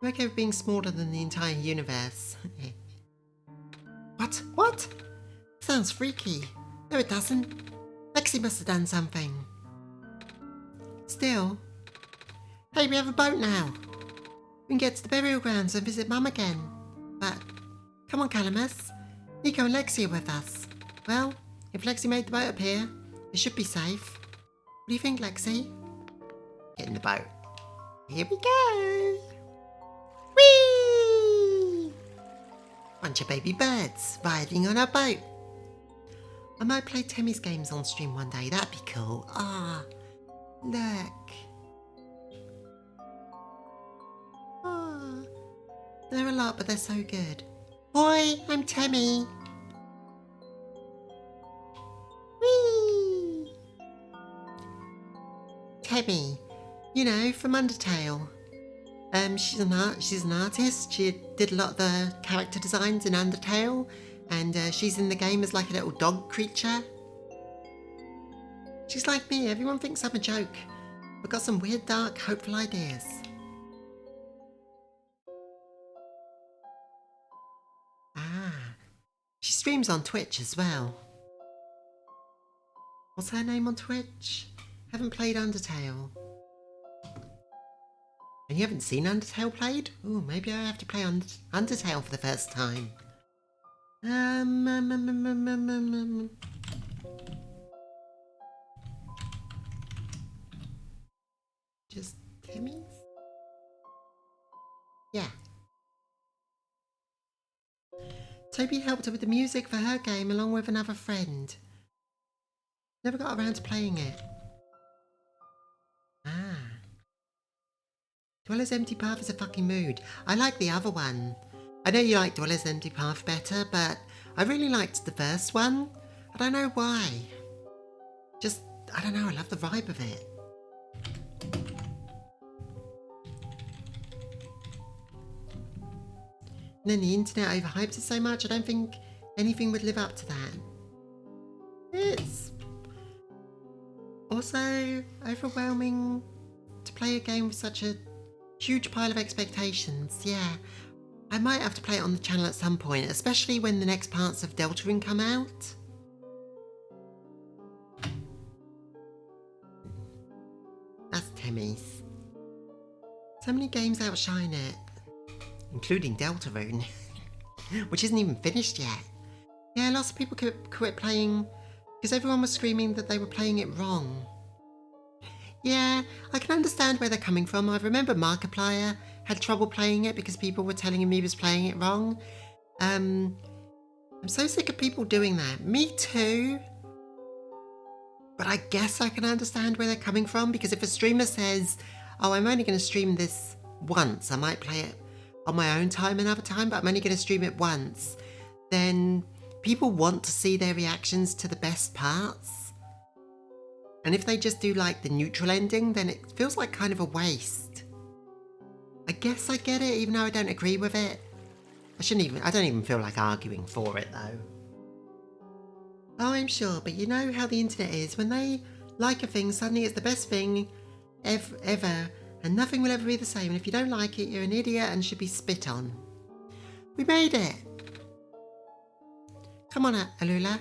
I'm okay with being smaller than the entire universe. What? What? Sounds freaky. No, it doesn't. Lexi must have done something. Still. Hey, we have a boat now. We can get to the burial grounds and visit Mum again. But, come on, Calamus. Niko and Lexi are with us. Well, if Lexi made the boat up here, it should be safe. What do you think, Lexi? Get in the boat. Here we go. Whee! Bunch of baby birds riding on a boat. I might play Temmie's games on stream one day. That'd be cool. Ah, look. Ah, they're a lot, but they're so good. Hi, I'm Temmie. Whee! Temmie, you know, from Undertale. She's an artist. She did a lot of the character designs in Undertale, and she's in the game as like a little dog creature. She's like me. Everyone thinks I'm a joke. I've got some weird, dark, hopeful ideas. Ah, she streams on Twitch as well. What's her name on Twitch? Haven't played Undertale. And you haven't seen Undertale played? Ooh, maybe I have to play Undertale for the first time. Just Timmy's? Yeah. Toby helped her with the music for her game along with another friend. Never got around to playing it. Ah. Dweller's Empty Path is a fucking mood. I like the other one. I know you like Dweller's Empty Path better, but I really liked the first one. I don't know why. Just, I don't know, I love the vibe of it. And then the internet overhyped it so much, I don't think anything would live up to that. It's also overwhelming to play a game with such a huge pile of expectations. Yeah, I might have to play it on the channel at some point, especially when the next parts of Deltarune come out. That's Temmie's. So many games outshine it, including Deltarune, which isn't even finished yet. Yeah, lots of people quit playing because everyone was screaming that they were playing it wrong. Yeah, I can understand where they're coming from. I remember Markiplier had trouble playing it because people were telling him he was playing it wrong. I'm so sick of people doing that. Me too. But I guess I can understand where they're coming from, because if a streamer says, oh, I'm only going to stream this once, I might play it on my own time another time, but I'm only going to stream it once, then people want to see their reactions to the best parts. And if they just do like the neutral ending, then it feels like kind of a waste. I guess I get it, even though I don't agree with it. I don't even feel like arguing for it though. Oh, I'm sure, but you know how the internet is. When they like a thing, suddenly it's the best thing ever, and nothing will ever be the same. And if you don't like it, you're an idiot and should be spit on. We made it! Come on, Alula.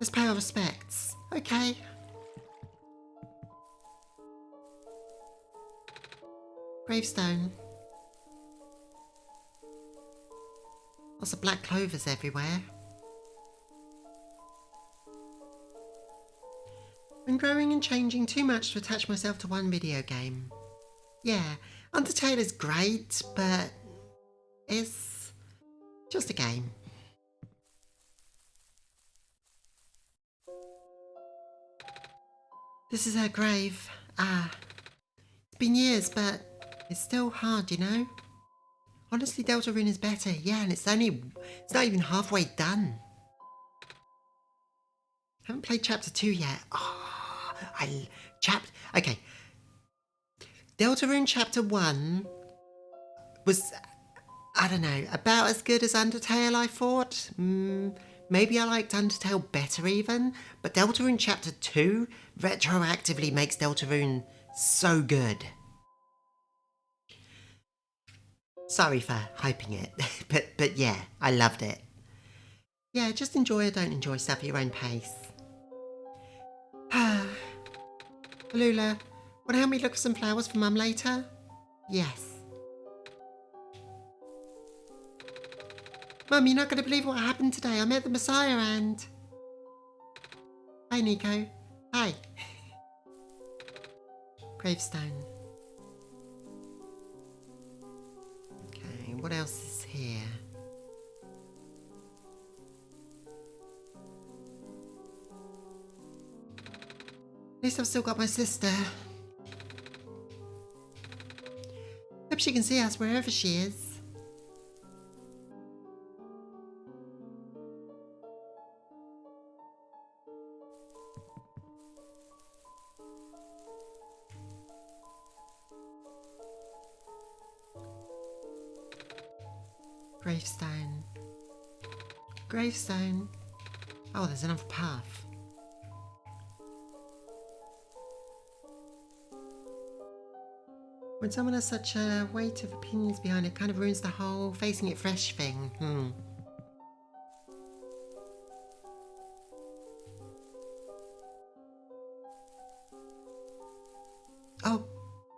Let's pay our respects. Okay. Gravestone. Lots of black clovers everywhere. I'm growing and changing too much to attach myself to one video game. Yeah, Undertale is great, but it's just a game. This is her grave. It's been years, but it's still hard, you know? Honestly, Deltarune is better, yeah, and it's not even halfway done. Haven't played chapter 2 yet. Oh, okay. Deltarune chapter 1 was, I don't know, about as good as Undertale, I thought. Maybe I liked Undertale better even, but Deltarune chapter 2 retroactively makes Deltarune so good. Sorry for hyping it, but yeah, I loved it. Yeah, just enjoy or don't enjoy stuff at your own pace. Lula, want to help me look for some flowers for Mum later? Yes. Mum, you're not going to believe what happened today. I met the Messiah and... Hi, Niko. Hi. Gravestone. Okay, what else is here? At least I've still got my sister. Hope she can see us wherever she is. Gravestone. Gravestone. Oh, there's another path. When someone has such a weight of opinions behind it, kind of ruins the whole facing it fresh thing. Oh,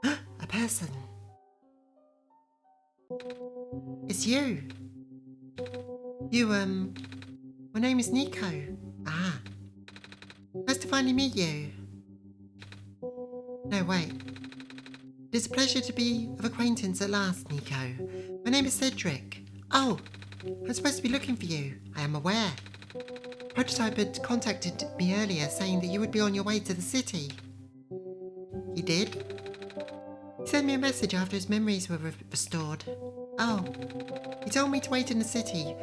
a person. It's you. My name is Niko. Ah. Nice to finally meet you. No, wait. It is a pleasure to be of acquaintance at last, Niko. My name is Cedric. Oh, I'm supposed to be looking for you. I am aware. Prototype had contacted me earlier saying that you would be on your way to the city. He did? He sent me a message after his memories were restored. Oh, he told me to wait in the city,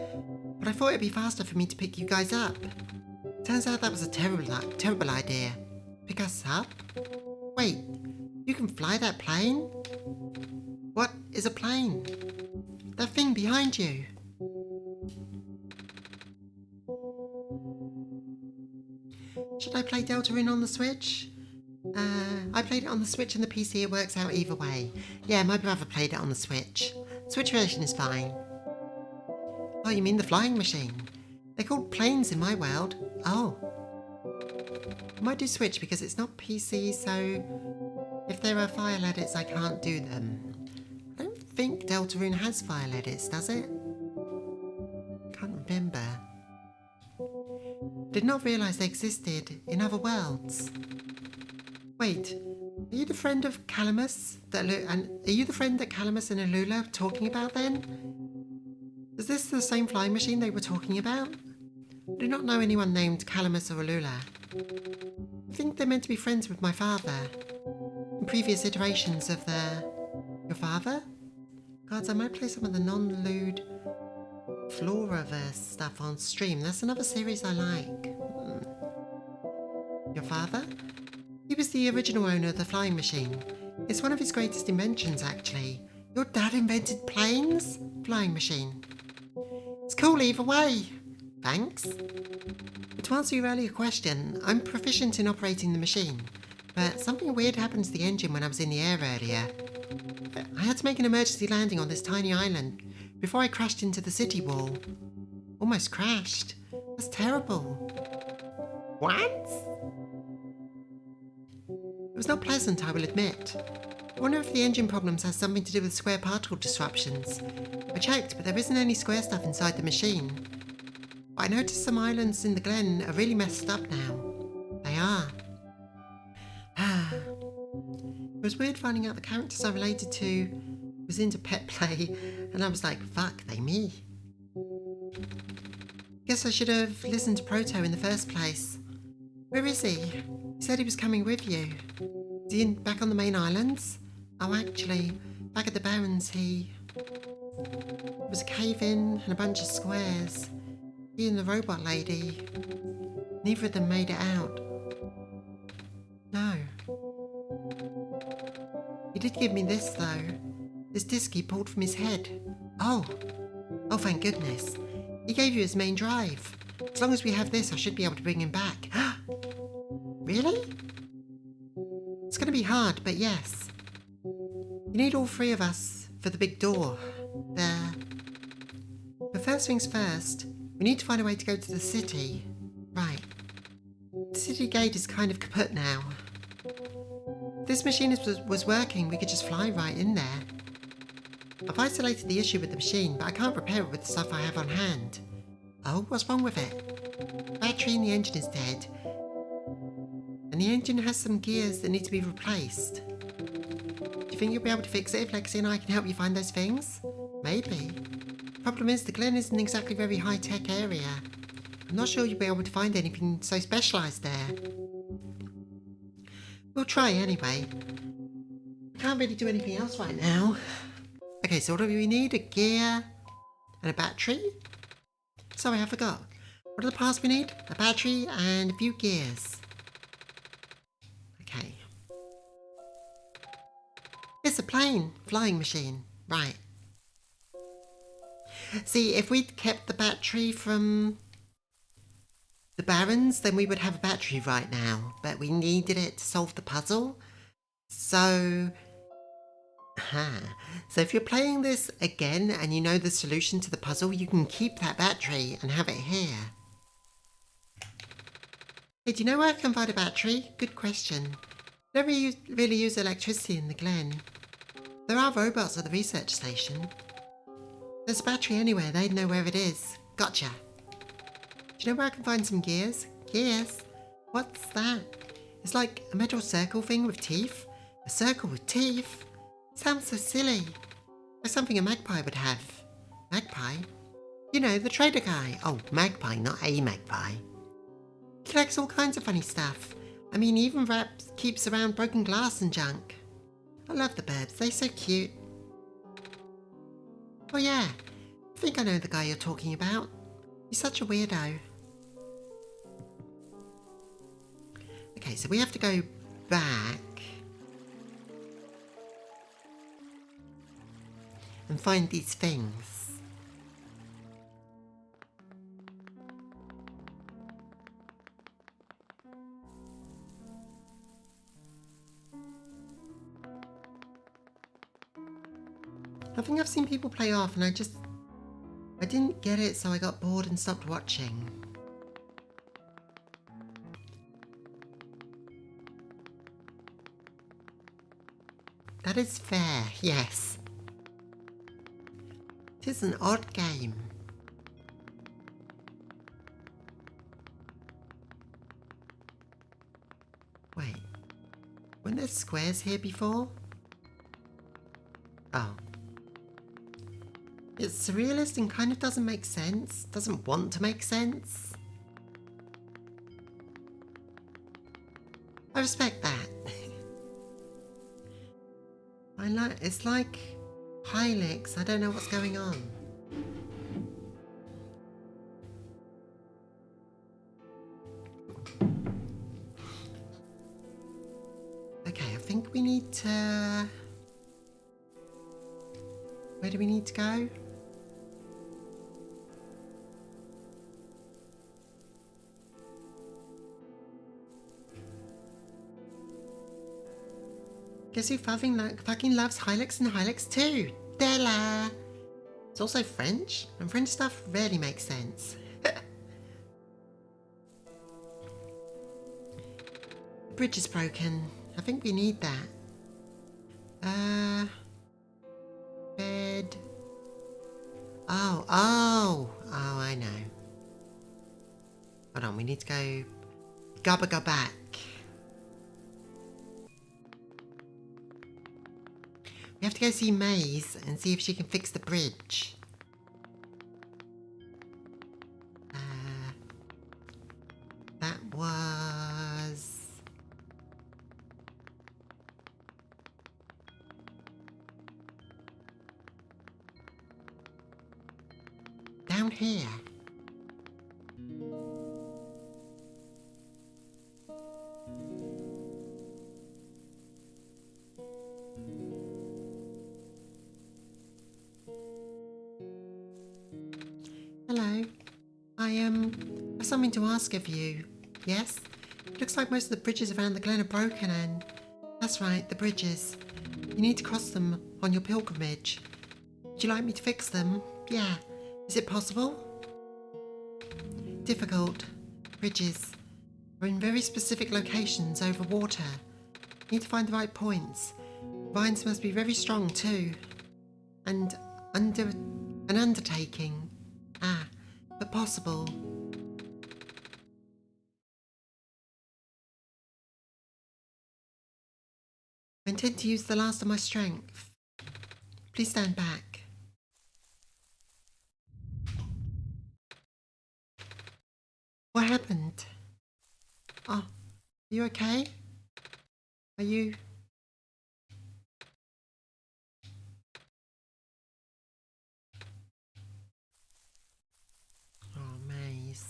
but I thought it'd be faster for me to pick you guys up. Turns out that was a terrible idea. Pick us up? Wait, you can fly that plane? What is a plane? That thing behind you. Should I play Deltarune on the Switch? I played it on the Switch and the PC, it works out either way. Yeah, my brother played it on the Switch. Switch version is fine. Oh, you mean the flying machine? They're called planes in my world. Oh. I might do Switch because it's not PC, so if there are file edits, I can't do them. I don't think Deltarune has file edits, does it? Can't remember. Did not realise they existed in other worlds. Wait, are you the friend of Calamus? Are you the friend that Calamus and Alula were talking about then? Is this the same flying machine they were talking about? I do not know anyone named Calamus or Alula. I think they're meant to be friends with my father. In previous iterations of your father? Gods, I might play some of the non-lewd Floraverse stuff on stream. That's another series I like. Your father? He was the original owner of the flying machine. It's one of his greatest inventions, actually. Your dad invented planes? Flying machine. It's cool either way. Thanks. But to answer your earlier question, I'm proficient in operating the machine. But something weird happened to the engine when I was in the air earlier. I had to make an emergency landing on this tiny island before I crashed into the city wall. Almost crashed. That's terrible. What? It was not pleasant, I will admit. I wonder if the engine problems has something to do with square particle disruptions. I checked, but there isn't any square stuff inside the machine. But I noticed some islands in the Glen are really messed up now. They are. It was weird finding out the characters I related to was into pet play, and I was like, fuck, they me. Guess I should have listened to Proto in the first place. Where is he? He said he was coming with you. Is he back on the main islands? Oh, actually, back at the Barrens There was a cave-in and a bunch of squares. He and the robot lady. Neither of them made it out. No. He did give me this, though. This disc he pulled from his head. Oh. Oh, thank goodness. He gave you his main drive. As long as we have this, I should be able to bring him back. Really? It's going to be hard, but yes. You need all three of us for the big door. There. But first things first, we need to find a way to go to the city. Right. The city gate is kind of kaput now. If this machine was working, we could just fly right in there. I've isolated the issue with the machine, but I can't repair it with the stuff I have on hand. Oh, what's wrong with it? The battery in the engine is dead. And the engine has some gears that need to be replaced. Do you think you'll be able to fix it if Lexi and I can help you find those things? Maybe. Problem is, the Glen isn't exactly a very high-tech area. I'm not sure you'll be able to find anything so specialised there. We'll try anyway. We can't really do anything else right now. Okay, so what do we need? A gear and a battery? Sorry, I forgot. What are the parts we need? A battery and a few gears. Okay. It's a plane. Flying machine. Right. See, if we'd kept the battery from the Barons, then we would have a battery right now. But we needed it to solve the puzzle. So... So if you're playing this again and you know the solution to the puzzle, you can keep that battery and have it here. Hey, do you know where I can find a battery? Good question. Never really use electricity in the Glen. There are robots at the research station. There's a battery anywhere, they'd know where it is. Gotcha. Do you know where I can find some gears? Gears? What's that? It's like a metal circle thing with teeth. A circle with teeth? Sounds so silly. Like something a magpie would have. Magpie? You know, the trader guy. Oh, magpie, not a magpie. He collects all kinds of funny stuff. I mean, he even keeps around broken glass and junk. I love the birds, they're so cute. Oh yeah, I think I know the guy you're talking about. He's such a weirdo. Okay, so we have to go back and find these things. I think I've seen people play off and I didn't get it, so I got bored and stopped watching. That is fair, yes. It is an odd game. Wait, weren't there squares here before? Oh. It's surrealist and kind of doesn't make sense. Doesn't want to make sense. I respect that. It's like Hilux. I don't know what's going on. Okay, I think we need to... Where do we need to go? Guess who fucking loves Hilux and Hilux too? Della! It's also French, and French stuff rarely makes sense. The bridge is broken. I think we need that. Bed. Oh, I know. Hold on, we need to go... Go back. We have to go see Maze and see if she can fix the bridge. That was... down here. Hello. I have something to ask of you. Yes? Looks like most of the bridges around the glen are broken and... That's right, the bridges. You need to cross them on your pilgrimage. Would you like me to fix them? Yeah. Is it possible? Difficult. Bridges are in very specific locations over water. You need to find the right points. Vines must be very strong too. And an undertaking. But possible. I intend to use the last of my strength. Please stand back. What happened? Oh, are you okay? Are you... Oh, Maze.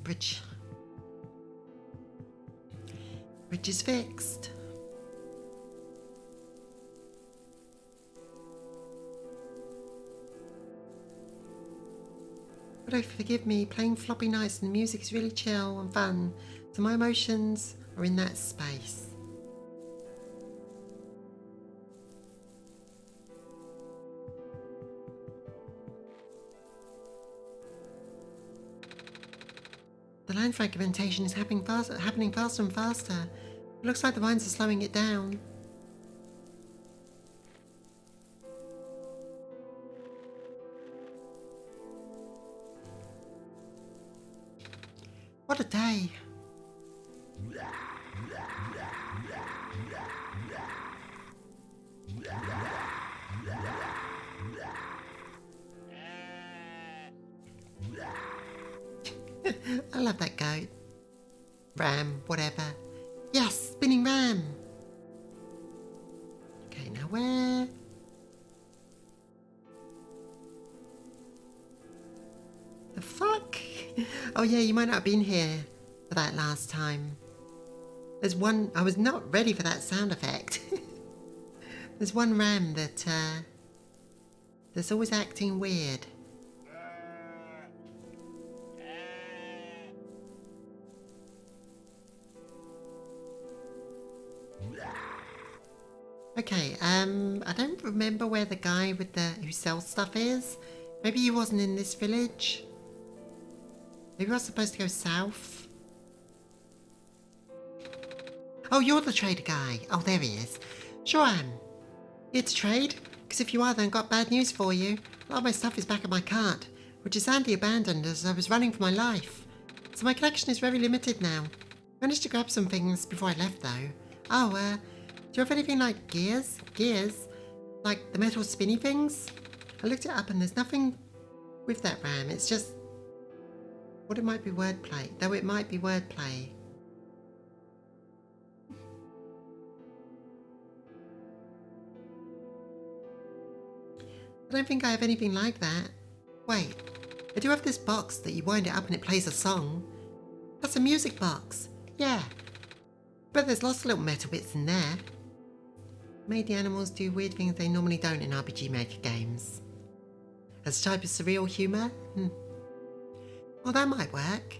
Bridge. Bridge is fixed. But oh, forgive me, playing floppy nights and the music is really chill and fun, so my emotions are in that space. The line fragmentation is happening faster and faster. It looks like the vines are slowing it down. What a day. I love that goat. Ram, whatever. Yes, spinning ram. Okay, now where? The fuck? Oh yeah, you might not have been here for that last time. There's one, I was not ready for that sound effect. There's one ram that's always acting weird. Okay, I don't remember where the guy with who sells stuff is. Maybe he wasn't in this village. Maybe I was supposed to go south. Oh, you're the trader guy. Oh, there he is. Sure am. Here to trade? Because if you are, then I've got bad news for you. A lot of my stuff is back at my cart, which is sadly abandoned as I was running for my life. So my collection is very limited now. Managed to grab some things before I left though. Oh, do you have anything like gears? Gears? Like the metal spinny things? I looked it up and there's nothing with that ram. It's just... What it might be wordplay. Though it might be wordplay. I don't think I have anything like that. Wait, I do have this box that you wind it up and it plays a song. That's a music box. Yeah. But there's lots of little metal bits in there. Made the animals do weird things they normally don't in RPG Maker games. As a type of surreal humour? Well, that might work.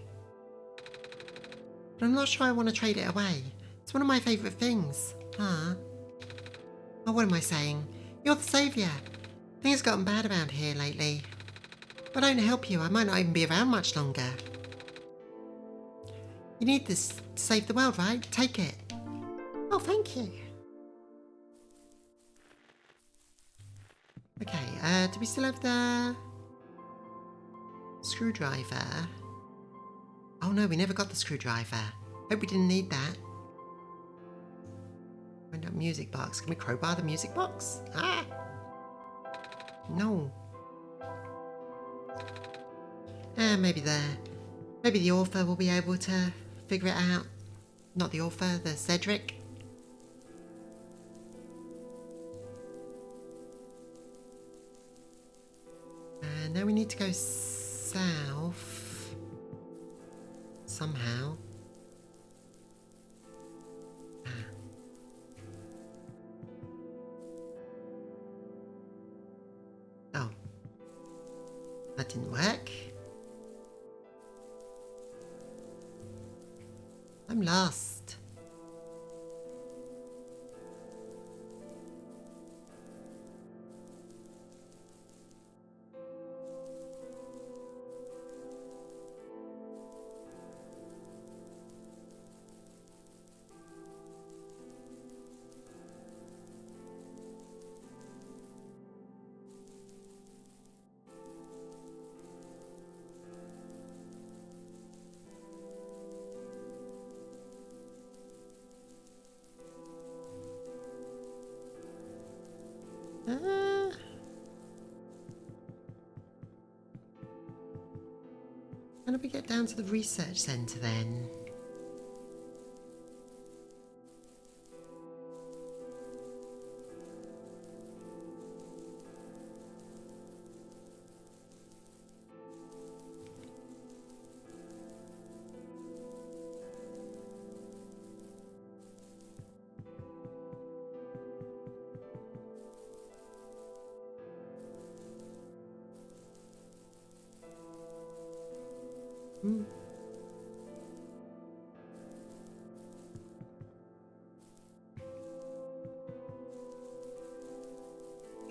But I'm not sure I want to trade it away. It's one of my favourite things. Oh, what am I saying? You're the saviour. Things have gotten bad around here lately. If I don't help you, I might not even be around much longer. You need this to save the world, right? Take it. Oh, thank you. Okay, do we still have the screwdriver? Oh no, we never got the screwdriver. Hope we didn't need that. Find out music box. Can we crowbar the music box? Ah! No. Maybe the author will be able to figure it out. Not the author, the Cedric. And now we need to go south. Somehow. Oh. That didn't work. I'm lost. How do we get down to the research centre then?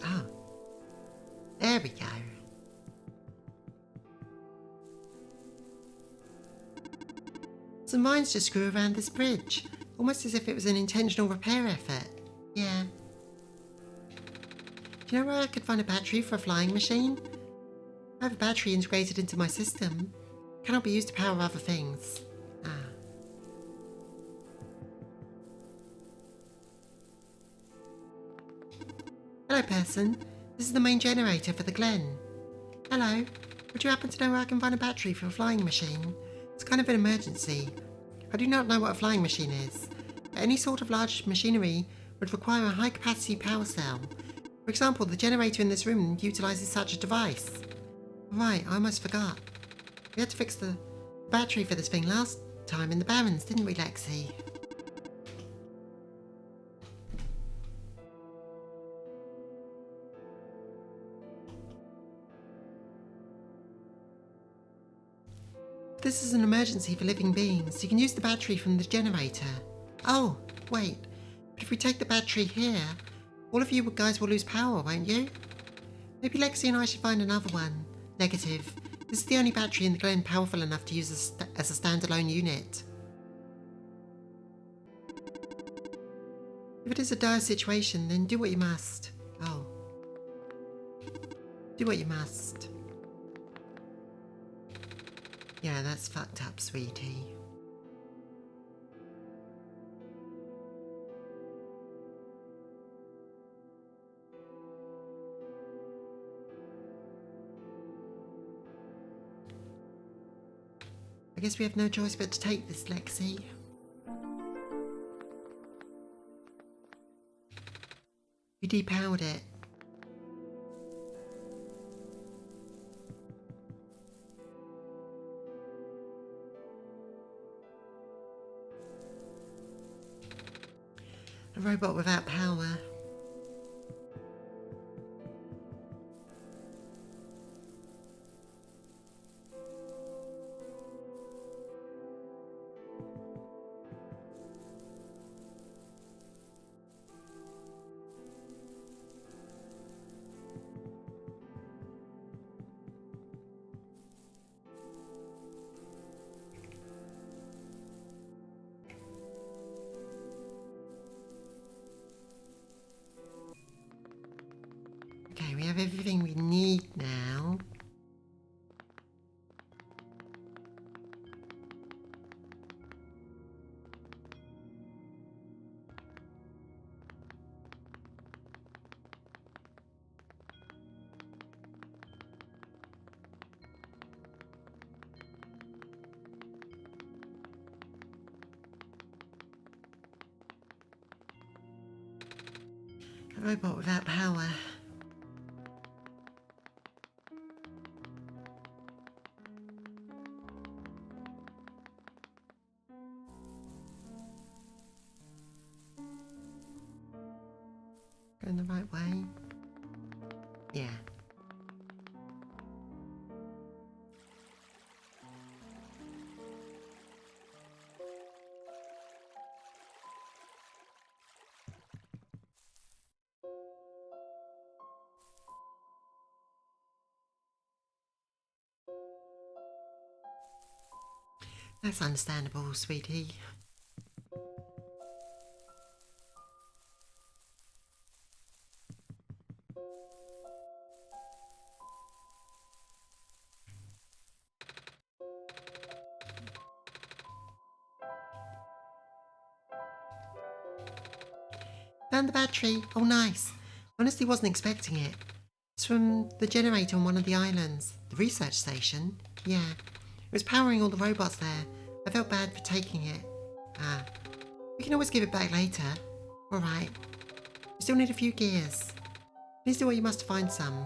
Ah, there we go. Some mines just grew around this bridge, almost as if it was an intentional repair effort. Yeah. Do you know where I could find a battery for a flying machine? I have a battery integrated into my system. Cannot be used to power other things. Ah. Hello, person. This is the main generator for the Glen. Hello. Would you happen to know where I can find a battery for a flying machine? It's kind of an emergency. I do not know what a flying machine is. Any sort of large machinery would require a high-capacity power cell. For example, the generator in this room utilises such a device. Right, I almost forgot. We had to fix the battery for this thing last time in the Barrens, didn't we, Lexi? This is an emergency for living beings. You can use the battery from the generator. Oh, wait. But if we take the battery here, all of you guys will lose power, won't you? Maybe Lexi and I should find another one. Negative. This is the only battery in the Glen powerful enough to use as a standalone unit. If it is a dire situation, then do what you must. Oh. Do what you must. Yeah, that's fucked up, sweetie. I guess we have no choice but to take this, Lexi. You depowered it. A robot without power. Okay, we have everything we need now. Robot without power. Going the right way? Yeah. That's understandable, sweetie. Found the battery. Oh, nice. Honestly wasn't expecting it. It's from the generator on one of the islands. The research station? Yeah. It was powering all the robots there. I felt bad for taking it. Ah. We can always give it back later. Alright. We still need a few gears. Please do what you must to find some.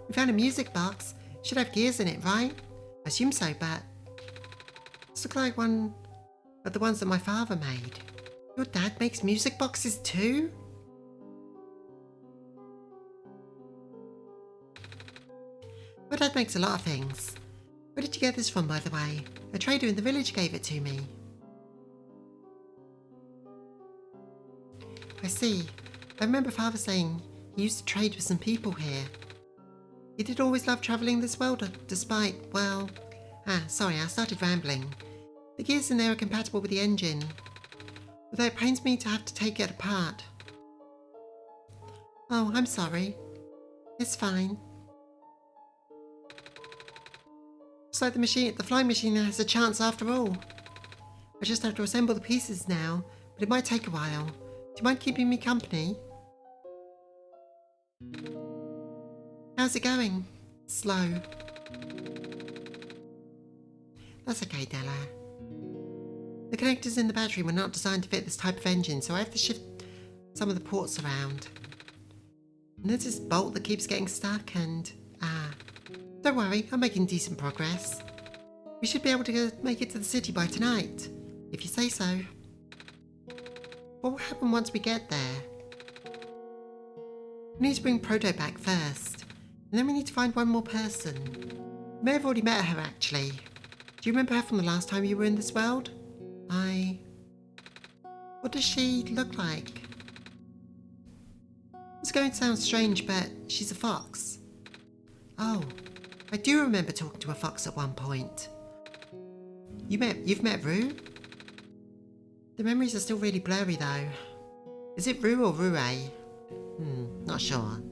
We found a music box. Should have gears in it, right? I assume so, but... This looks like one of the ones that my father made. Your dad makes music boxes too? My dad makes a lot of things. Where did you get this from, by the way? A trader in the village gave it to me. I see. I remember Father saying he used to trade with some people here. He did always love travelling this world, despite, well... sorry, I started rambling. The gears in there are compatible with the engine, although it pains me to have to take it apart. Oh, I'm sorry. It's fine. Looks like the flying machine has a chance after all. I just have to assemble the pieces now, but it might take a while. Do you mind keeping me company? How's it going? Slow. That's okay, Della. The connectors in the battery were not designed to fit this type of engine, so I have to shift some of the ports around. And there's this bolt that keeps getting stuck and... Don't worry, I'm making decent progress. We should be able to make it to the city by tonight, if you say so. What will happen once we get there? We need to bring Proto back first, and then we need to find one more person. You may have already met her, actually. Do you remember her from the last time you were in this world? What does she look like? It's going to sound strange, but she's a fox. Oh, I do remember talking to a fox at one point. You've met Rue? The memories are still really blurry though. Is it Rue or Rue? Not sure.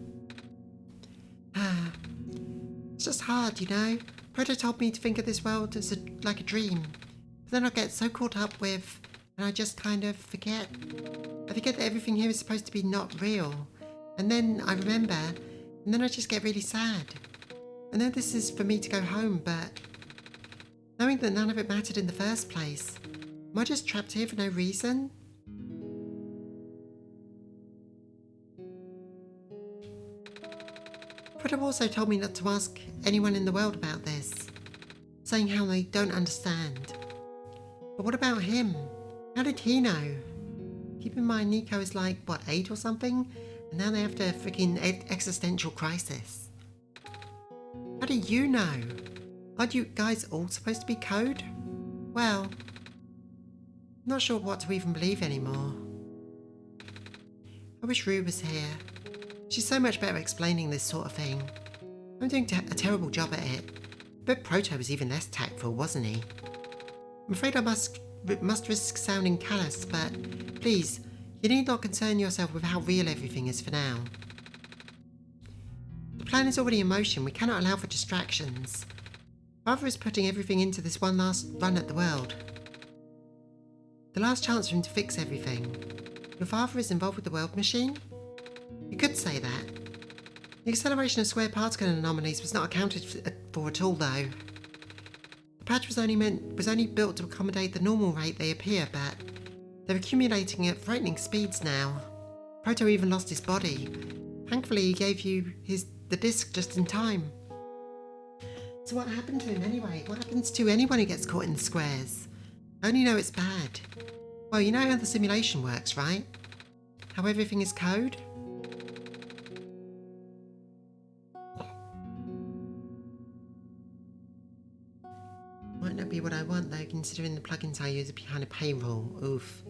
It's just hard, you know? Proto told me to think of this world as like a dream. But then I get so caught up with, and I just kind of forget. I forget that everything here is supposed to be not real. And then I remember, and then I just get really sad. I know this is for me to go home, but knowing that none of it mattered in the first place, am I just trapped here for no reason? Proto also told me not to ask anyone in the world about this, saying how they don't understand. But what about him? How did he know? Keep in mind Niko is like, what, 8 or something? And now they have a freaking existential crisis. How do you know? Aren't you guys all supposed to be code? Well, I'm not sure what to even believe anymore. I wish Rue was here. She's so much better explaining this sort of thing. I'm doing a terrible job at it. But Proto was even less tactful, wasn't he? I'm afraid I must risk sounding callous, but please, you need not concern yourself with how real everything is for now. The plan is already in motion. We cannot allow for distractions. Father is putting everything into this one last run at the world. The last chance for him to fix everything. Your father is involved with the world machine? You could say that. The acceleration of square particle anomalies was not accounted for at all, though. The patch was only built to accommodate the normal rate they appear, but they're accumulating at frightening speeds now. Proto even lost his body. Thankfully, he gave you the disc just in time. So what happened to him anyway? What happens to anyone who gets caught in the squares? I only know it's bad. Well, you know how the simulation works, right? How everything is code? Might not be what I want though, considering the plugins I use are behind a paywall. Oof.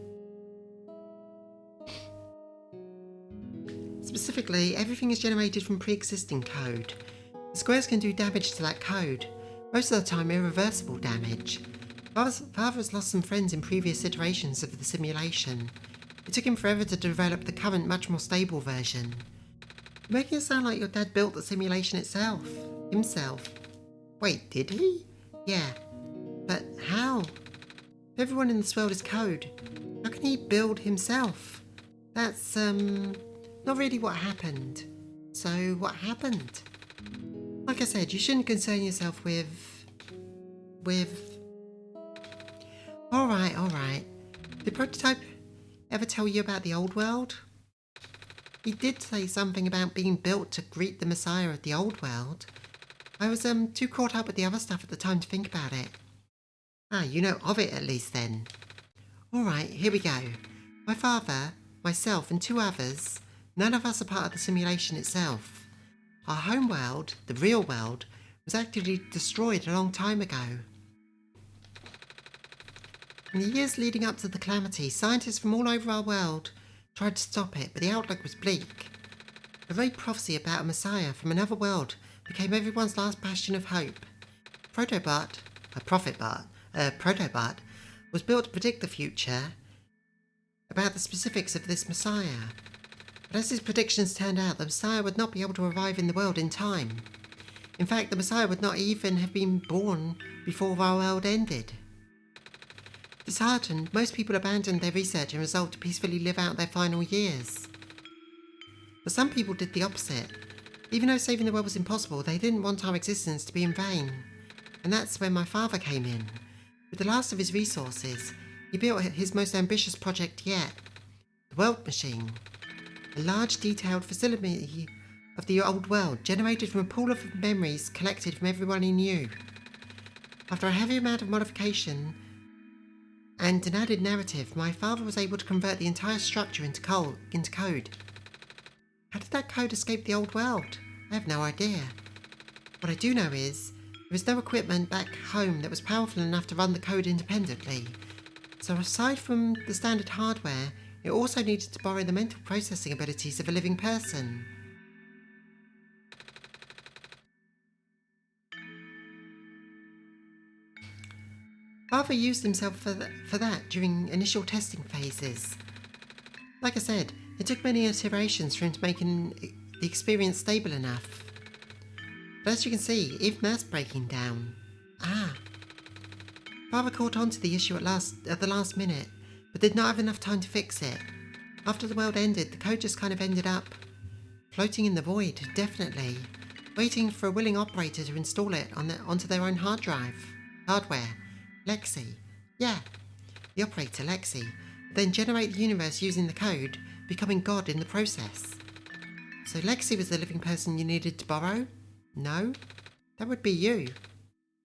Specifically, everything is generated from pre-existing code. The squares can do damage to that code, most of the time irreversible damage. Father has lost some friends in previous iterations of the simulation. It took him forever to develop the current, much more stable version. You're making it sound like your dad built the simulation himself. Wait, did he? Yeah, but how? If everyone in this world is code, how can he build himself? That's, not really what happened. So, what happened? Like I said, you shouldn't concern yourself with... Alright. Did Prototype ever tell you about the old world? He did say something about being built to greet the Messiah of the old world. I was, too caught up with the other stuff at the time to think about it. Ah, you know of it at least then. Alright, here we go. My father, myself and 2 others, none of us are part of the simulation itself. Our home world, the real world, was actually destroyed a long time ago. In the years leading up to the calamity, scientists from all over our world tried to stop it, but the outlook was bleak. A vague prophecy about a messiah from another world became everyone's last bastion of hope. Protobot was built to predict the future about the specifics of this messiah. But as his predictions turned out, the messiah would not be able to arrive in the world in time. In fact, the messiah would not even have been born before our world ended. Disheartened, most people abandoned their research and resolved to peacefully live out their final years. But some people did the opposite. Even though saving the world was impossible, they didn't want our existence to be in vain. And that's when my father came in. With the last of his resources, he built his most ambitious project yet, the World Machine. A large, detailed facility of the old world, generated from a pool of memories collected from everyone he knew. After a heavy amount of modification and an added narrative, my father was able to convert the entire structure into code. How did that code escape the old world? I have no idea. What I do know is, there was no equipment back home that was powerful enough to run the code independently. So aside from the standard hardware, it also needed to borrow the mental processing abilities of a living person. Father used himself for that during initial testing phases. Like I said, it took many iterations for him to make the experience stable enough. But as you can see, even that's breaking down. Father caught on to the issue at the last minute, but did not have enough time to fix it. After the world ended, the code just kind of ended up floating in the void, definitely, waiting for a willing operator to install it onto their own hardware. Lexi. Yeah, the operator, Lexi, would then generate the universe using the code, becoming God in the process. So Lexi was the living person you needed to borrow? No? That would be you.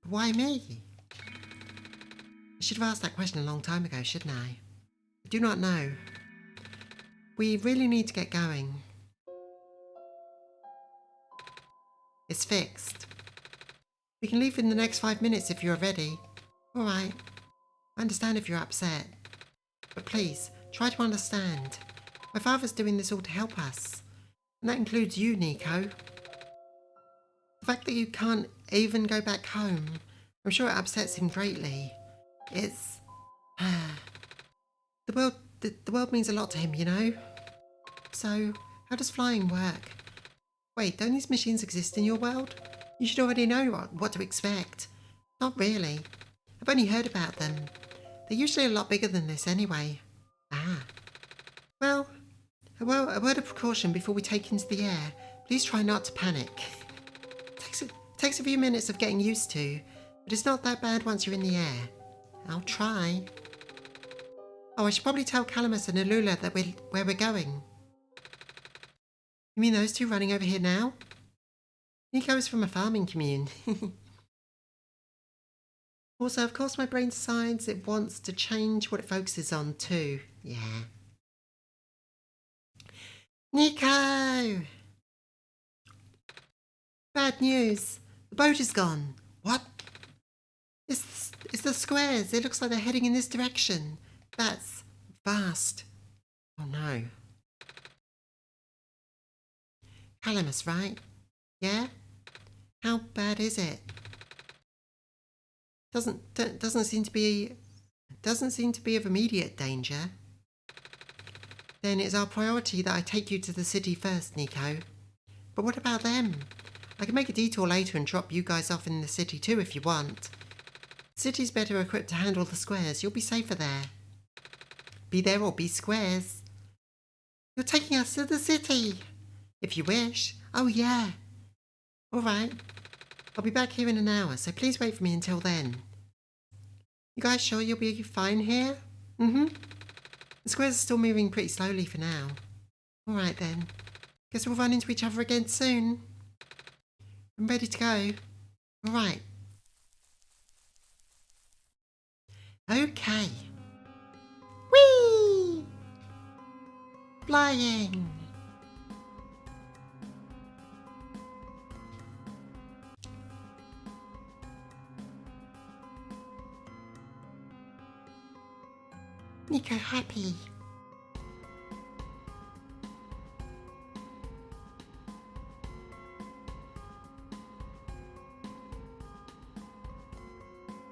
But why me? I should have asked that question a long time ago, shouldn't I? I do not know. We really need to get going. It's fixed. We can leave in the next 5 minutes if you're ready. Alright. I understand if you're upset. But please, try to understand. My father's doing this all to help us. And that includes you, Niko. The fact that you can't even go back home, I'm sure it upsets him greatly. It's... The world means a lot to him, you know? So, how does flying work? Wait, don't these machines exist in your world? You should already know what to expect. Not really. I've only heard about them. They're usually a lot bigger than this anyway. Well, a word of precaution before we take into the air. Please try not to panic. Takes a few minutes of getting used to, but it's not that bad once you're in the air. I'll try. Oh, I should probably tell Calamus and Alula that where we're going. You mean those two running over here now? Niko's from a farming commune. Also, of course, my brain decides it wants to change what it focuses on too. Yeah. Niko! Bad news. The boat is gone. What? It's the squares. It looks like they're heading in this direction. That's vast. Oh no. Calamus, right? Yeah? How bad is it? Doesn't seem to be of immediate danger. Then it's our priority that I take you to the city first, Niko. But what about them? I can make a detour later and drop you guys off in the city too if you want. The city's better equipped to handle the squares. You'll be safer there. Be there or be squares. You're taking us to the city. If you wish. Oh yeah. Alright. I'll be back here in an hour, so please wait for me until then. You guys sure you'll be fine here? Mm-hmm. The squares are still moving pretty slowly for now. Alright then. Guess we'll run into each other again soon. I'm ready to go. Alright. Okay. Whee! Flying! Niko happy.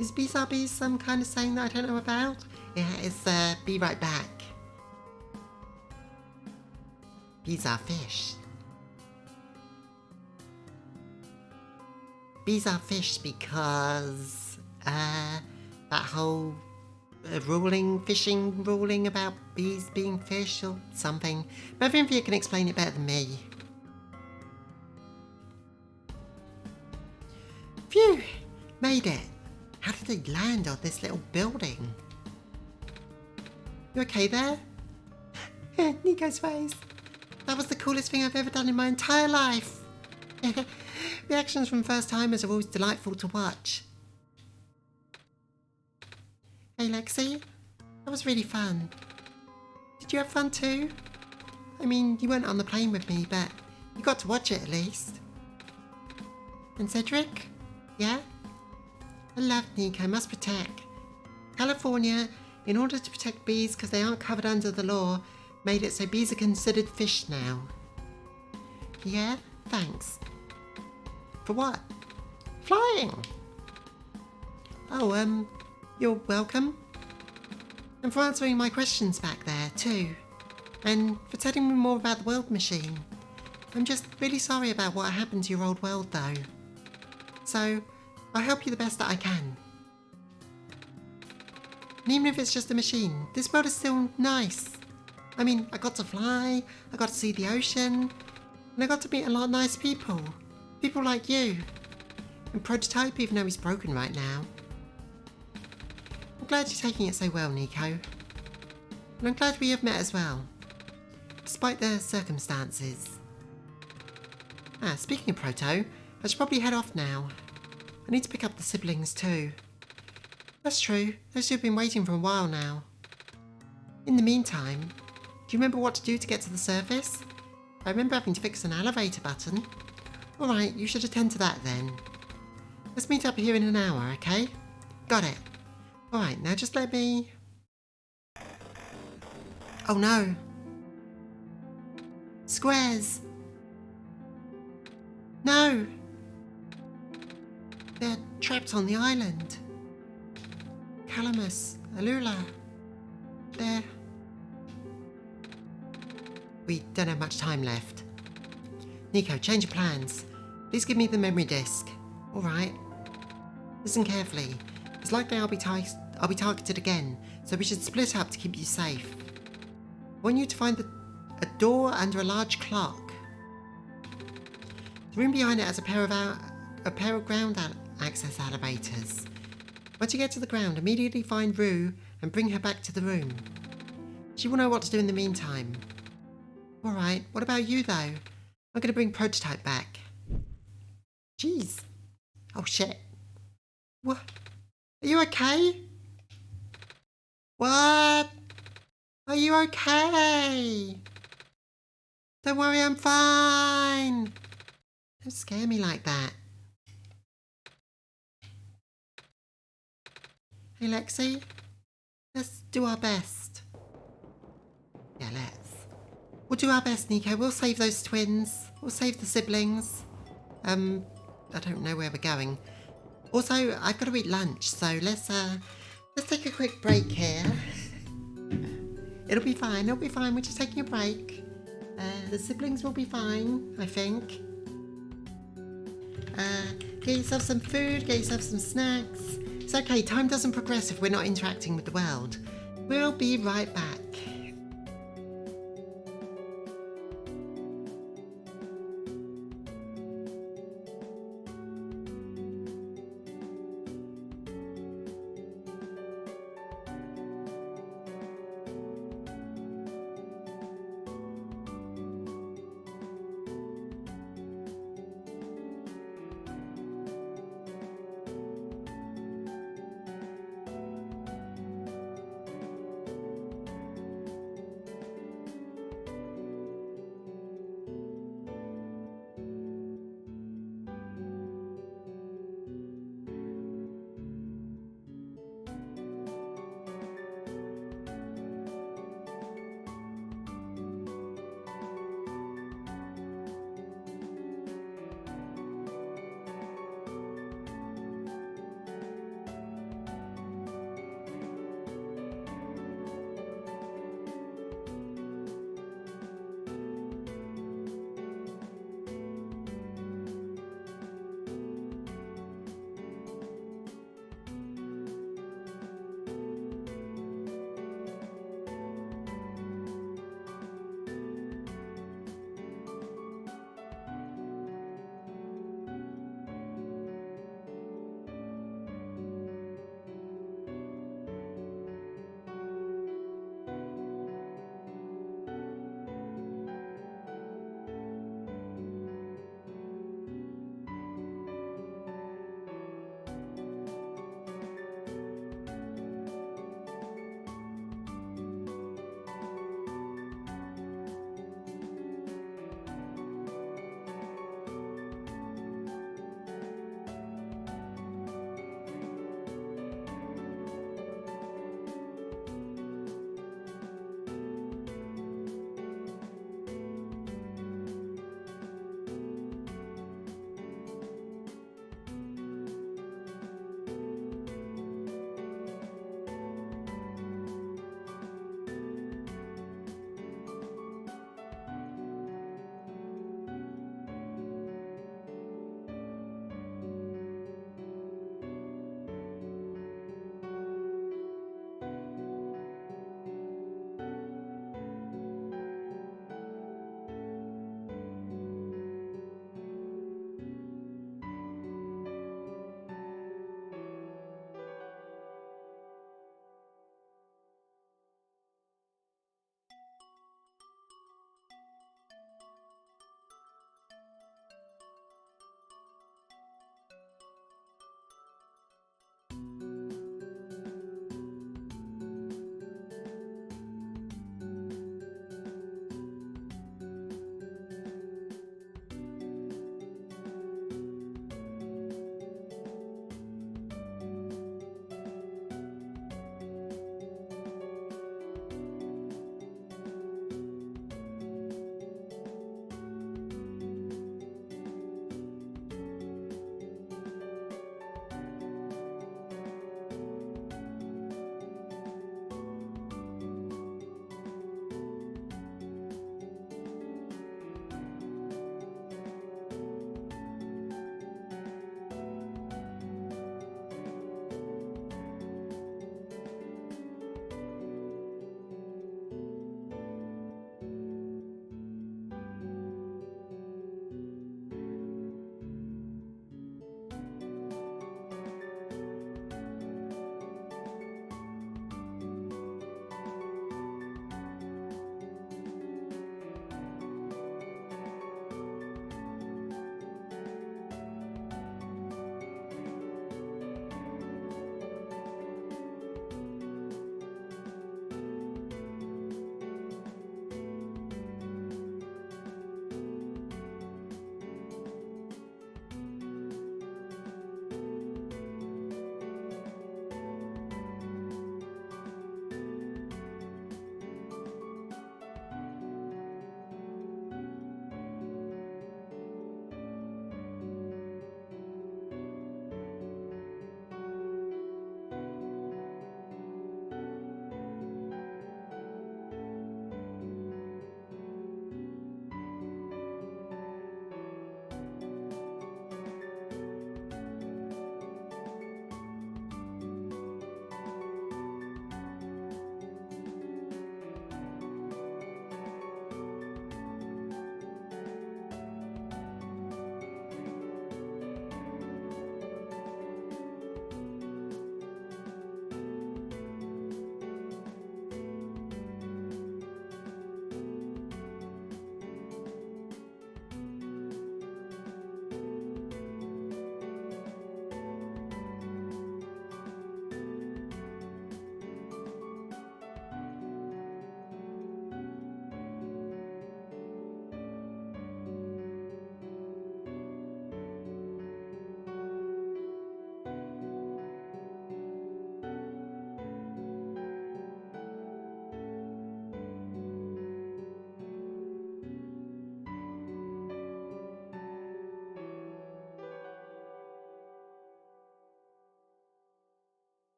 Is BZRB some kind of saying that I don't know about? Yeah, it's be right back. Bees are fish. Bees are fish because that whole fishing ruling about bees being fish or something. Maybe you can explain it better than me. Phew! Made it! How did they land on this little building? You okay there? Niko's face. That was the coolest thing I've ever done in my entire life. Reactions from first timers are always delightful to watch. Hey Lexi, that was really fun. Did you have fun too? I mean, you weren't on the plane with me, but you got to watch it at least. And Cedric? Yeah? I love Niko, must protect. California, in order to protect bees because they aren't covered under the law, made it so bees are considered fish now. Yeah? Thanks. For what? Flying! Oh, you're welcome. And for answering my questions back there, too. And for telling me more about the world machine. I'm just really sorry about what happened to your old world, though. So, I'll help you the best that I can. And even if it's just a machine, this world is still nice. I mean, I got to fly, I got to see the ocean, and I got to meet a lot of nice people. People like you. And Prototype, even though he's broken right now. I'm glad you're taking it so well, Niko. And I'm glad we have met as well. Despite the circumstances. Speaking of Proto, I should probably head off now. I need to pick up the siblings too. That's true, those two have been waiting for a while now. In the meantime, do you remember what to do to get to the surface? I remember having to fix an elevator button. Alright, you should attend to that then. Let's meet up here in an hour, okay? Got it. Alright, now just let me... Oh no. Squares. No. They're trapped on the island. Calamus, Alula. They're... We don't have much time left. Niko, change of plans. Please give me the memory disk. Alright. Listen carefully. It's likely I'll be targeted again, so we should split up to keep you safe. I want you to find a door under a large clock. The room behind it has a pair of ground access elevators. Once you get to the ground, immediately find Rue and bring her back to the room. She will know what to do in the meantime. Alright, what about you though? I'm gonna bring Prototype back. Jeez. Oh shit. What? Are you okay? What? Are you okay? Don't worry, I'm fine. Don't scare me like that. Hey Lexi, let's do our best. Yeah, let's. We'll do our best, Niko. We'll save those twins. We'll save the siblings. I don't know where we're going. Also, I've got to eat lunch, so let's take a quick break here. It'll be fine. It'll be fine. We're just taking a break. The siblings will be fine, I think. Get yourself some food. Get yourself some snacks. It's okay. Time doesn't progress if we're not interacting with the world. We'll be right back.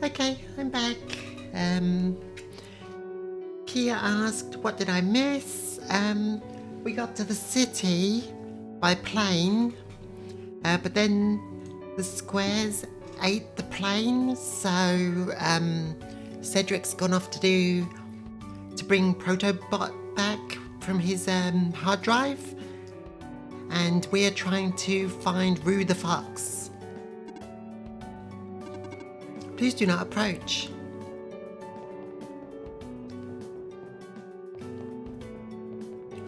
Okay, I'm back. Kia asked, what did I miss? We got to the city by plane, but then the squares ate the plane, so Cedric's gone off to bring Protobot back from his hard drive, and we're trying to find Roo the Fox. Please do not approach.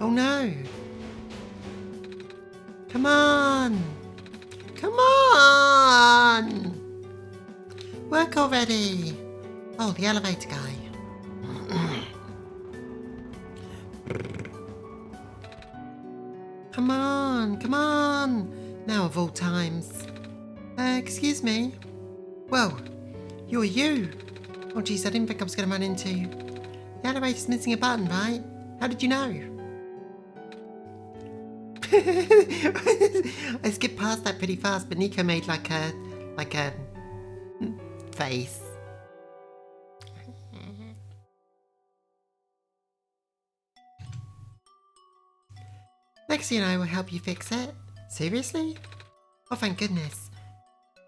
Oh no! Come on! Come on! Work already! Oh, the elevator guy. Come on, come on! Now of all times. Excuse me? Whoa, you're you! Oh geez, I didn't think I was going to run into you. The elevator's missing a button, right? How did you know? I skipped past that pretty fast, but Niko made like a face. Lexi and I will help you fix it. Seriously? Oh, thank goodness.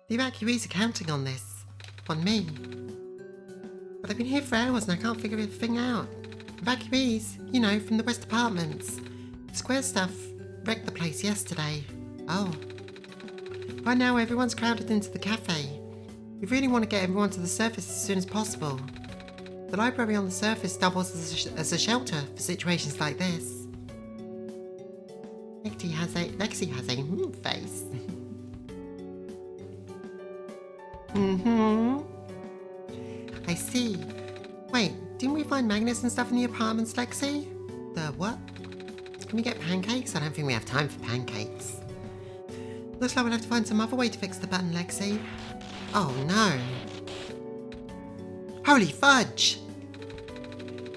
The evacuees are counting on this. On me. But I've been here for hours and I can't figure a thing out. Evacuees, you know, from the West Apartments. The square stuff wrecked the place yesterday. Oh. Right now everyone's crowded into the cafe. We really want to get everyone to the surface as soon as possible. The library on the surface doubles as a shelter for situations like this. Lexi has a face. I see. Wait, didn't we find magnets and stuff in the apartments, Lexi? The what? Can we get pancakes? I don't think we have time for pancakes. Looks like we'll have to find some other way to fix the button, Lexi. Oh no. Holy fudge!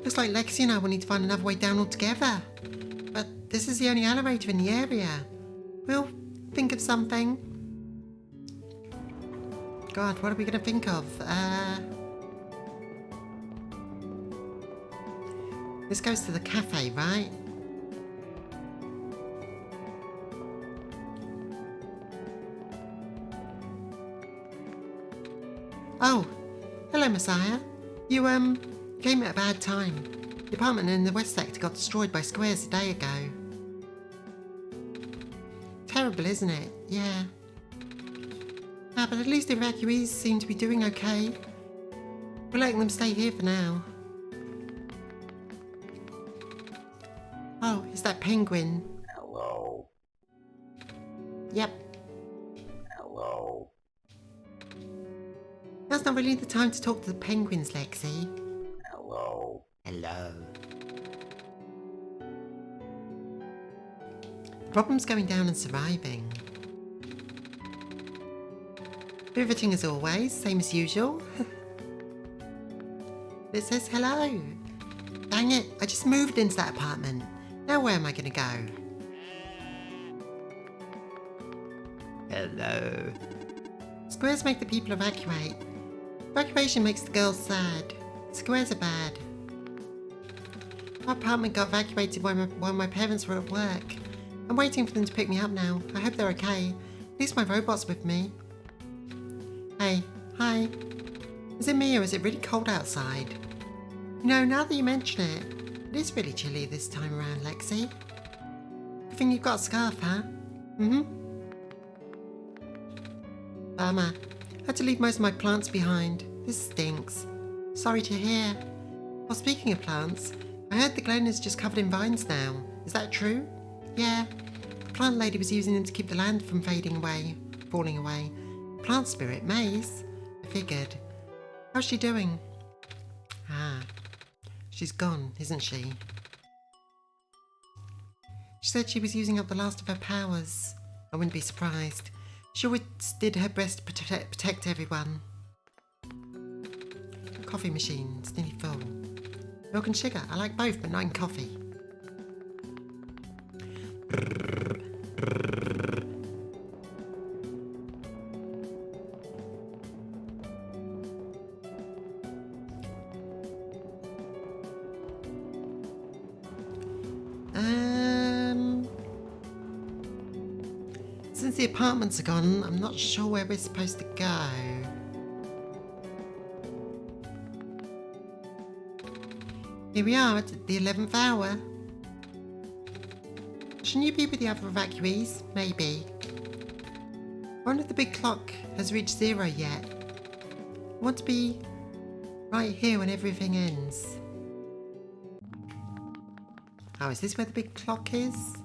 Looks like Lexi and I will need to find another way down altogether. But this is the only elevator in the area. We'll think of something. God, what are we going to think of? This goes to the cafe, right? Oh, hello, Messiah. You, came at a bad time. The apartment in the west sector got destroyed by squares a day ago. Terrible, isn't it? Yeah. Ah, but at least the evacuees seem to be doing okay. We're letting them stay here for now. Oh, it's that penguin. Hello. Yep. Hello. Now's not really the time to talk to the penguins, Lexi. Hello. Hello. The problem's going down and surviving. Riveting as always, same as usual. It says hello. Dang it, I just moved into that apartment. Now where am I going to go? Hello. Squares make the people evacuate. Evacuation makes the girls sad. Squares are bad. Our apartment got evacuated while my parents were at work. I'm waiting for them to pick me up now. I hope they're okay. At least my robot's with me. Hey, hi. Is it me or is it really cold outside? You know, now that you mention it, it is really chilly this time around, Lexi. Good thing you've got a scarf, huh? Bummer. I had to leave most of my plants behind. This stinks. Sorry to hear. Well, speaking of plants, I heard the Glen is just covered in vines now. Is that true? Yeah. The plant lady was using them to keep the land from falling away. Plant spirit, Maze. I figured. How's she doing? Ah. She's gone, isn't she? She said she was using up the last of her powers. I wouldn't be surprised. She always did her best to protect everyone. Coffee machine, it's nearly full. Milk and sugar, I like both, but not in coffee. Since the apartments are gone, I'm not sure where we're supposed to go. Here we are at the 11th hour. Shouldn't you be with the other evacuees? Maybe. I wonder if the big clock has reached 0 yet. I want to be right here when everything ends. Oh, is this where the big clock is?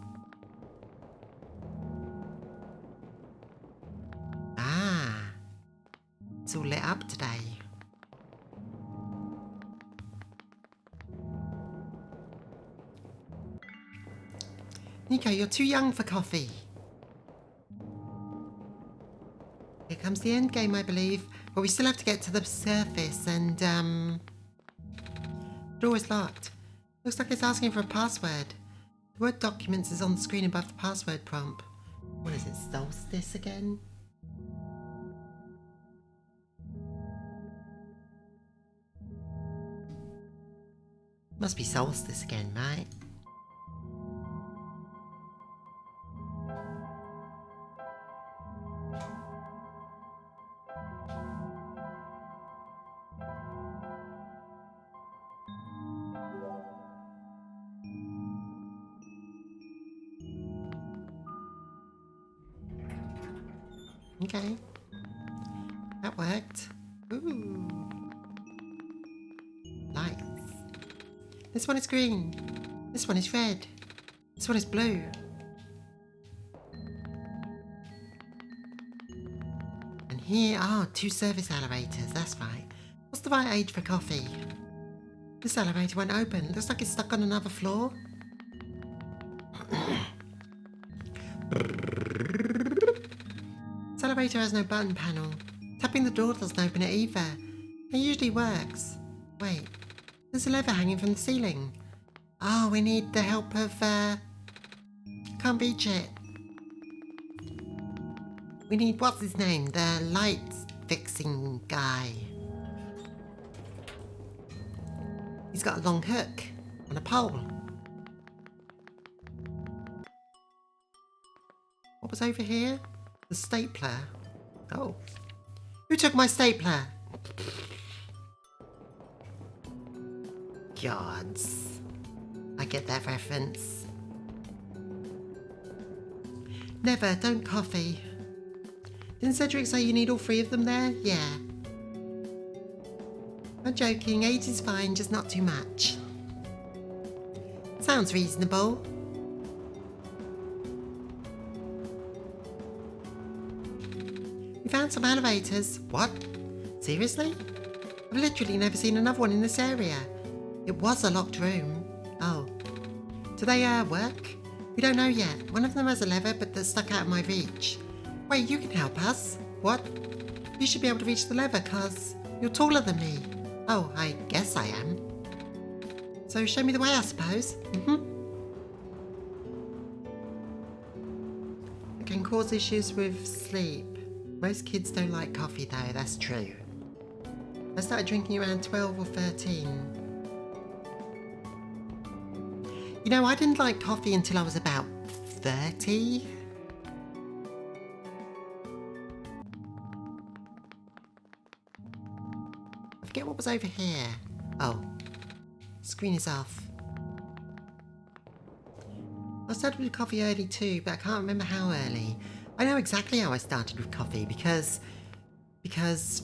Ah, it's all lit up today. Niko, you're too young for coffee. Here comes the end game, I believe. But we still have to get to the surface and, the door is locked. Looks like it's asking for a password. The word documents is on the screen above the password prompt. What is it, solstice again? Must be solstice again, right? Okay. That worked. Ooh. Lights. This one is green. This one is red. This one is blue. And here are 2 service elevators, that's right. What's the right age for coffee? This elevator won't open. Looks like it's stuck on another floor. This elevator has no button panel. Tapping the door doesn't open it either. It usually works. Wait, there's a lever hanging from the ceiling. Oh, we need the help of, can't reach it. We need, what's his name? The light fixing guy. He's got a long hook on a pole. What was over here? The stapler. Oh. Who took my stapler? Gods. I get that reference. Never, don't coffee. Didn't Cedric say you need all 3 of them there? Yeah. I'm joking, 8 is fine, just not too much. Sounds reasonable. We found some elevators. What? Seriously? I've literally never seen another one in this area. It was a locked room. Oh. Do they, work? We don't know yet. One of them has a lever, but they're stuck out of my reach. Wait, you can help us. What? You should be able to reach the lever, cuz you're taller than me. Oh, I guess I am. So show me the way, I suppose. It can cause issues with sleep. Most kids don't like coffee though, that's true. I started drinking around 12 or 13. You know, I didn't like coffee until I was about 30. I forget what was over here. Oh, screen is off. I started with coffee early too, but I can't remember how early. I know exactly how I started with coffee because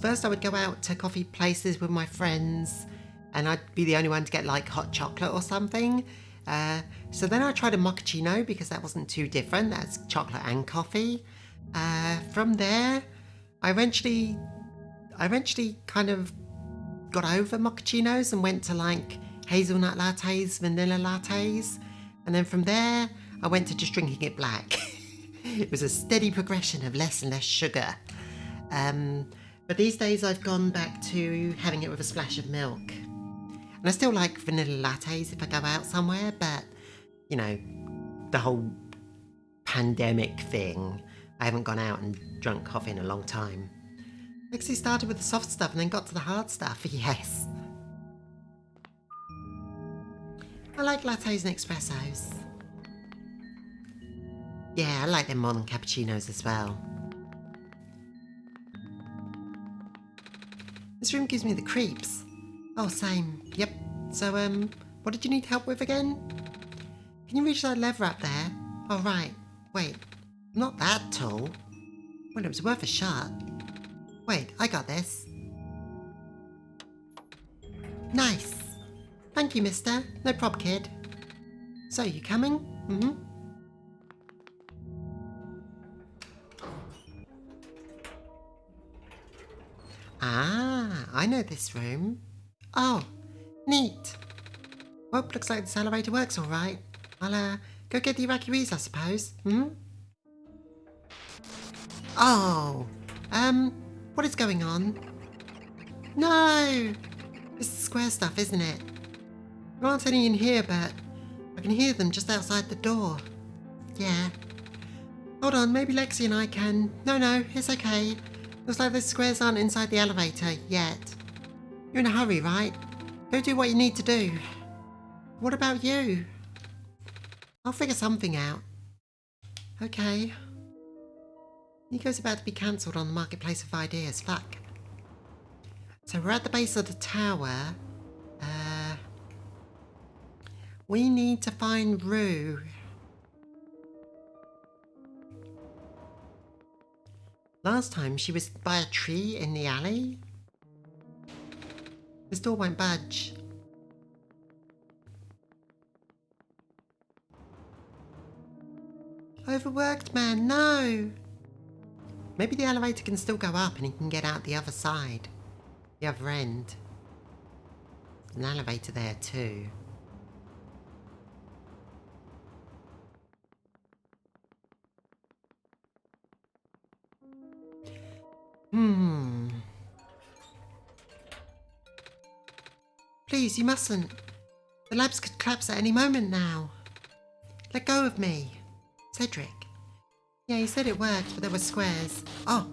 first I would go out to coffee places with my friends and I'd be the only one to get like hot chocolate or something. So then I tried a mochaccino because that wasn't too different. That's chocolate and coffee. From there, I eventually kind of got over mochachinos and went to like hazelnut lattes, vanilla lattes. And then from there, I went to just drinking it black. It was a steady progression of less and less sugar. But these days I've gone back to having it with a splash of milk. And I still like vanilla lattes if I go out somewhere, but, you know, the whole pandemic thing, I haven't gone out and drunk coffee in a long time. Lexi started with the soft stuff and then got to the hard stuff, yes. I like lattes and espressos. Yeah, I like them more than cappuccinos as well. This room gives me the creeps. Oh, same. Yep. So, what did you need help with again? Can you reach that lever up there? Oh, right. Wait. Not that tall. Well, it was worth a shot. Wait, I got this. Nice. Thank you, mister. No prob, kid. So, you coming? Mm-hmm. Ah, I know this room. Oh, neat. Well, looks like this elevator works all right. I'll, go get the evacuees, I suppose. Hmm? Oh, what is going on? No! It's the square stuff, isn't it? There aren't any in here, but I can hear them just outside the door. Yeah. Hold on, maybe Lexi and I can... No, it's okay. Looks like those squares aren't inside the elevator yet. You're in a hurry, right? Go do what you need to do. What about you? I'll figure something out. Okay. Niko's about to be cancelled on the Marketplace of Ideas. Fuck. So we're at the base of the tower. We need to find Rue. Last time she was by a tree in the alley. This door won't budge. Overworked man, no! Maybe the elevator can still go up and he can get out the other side. The other end. An elevator there too. Please, you mustn't. The labs could collapse at any moment now. Let go of me. Cedric. Yeah, he said it worked, but there were squares. Oh.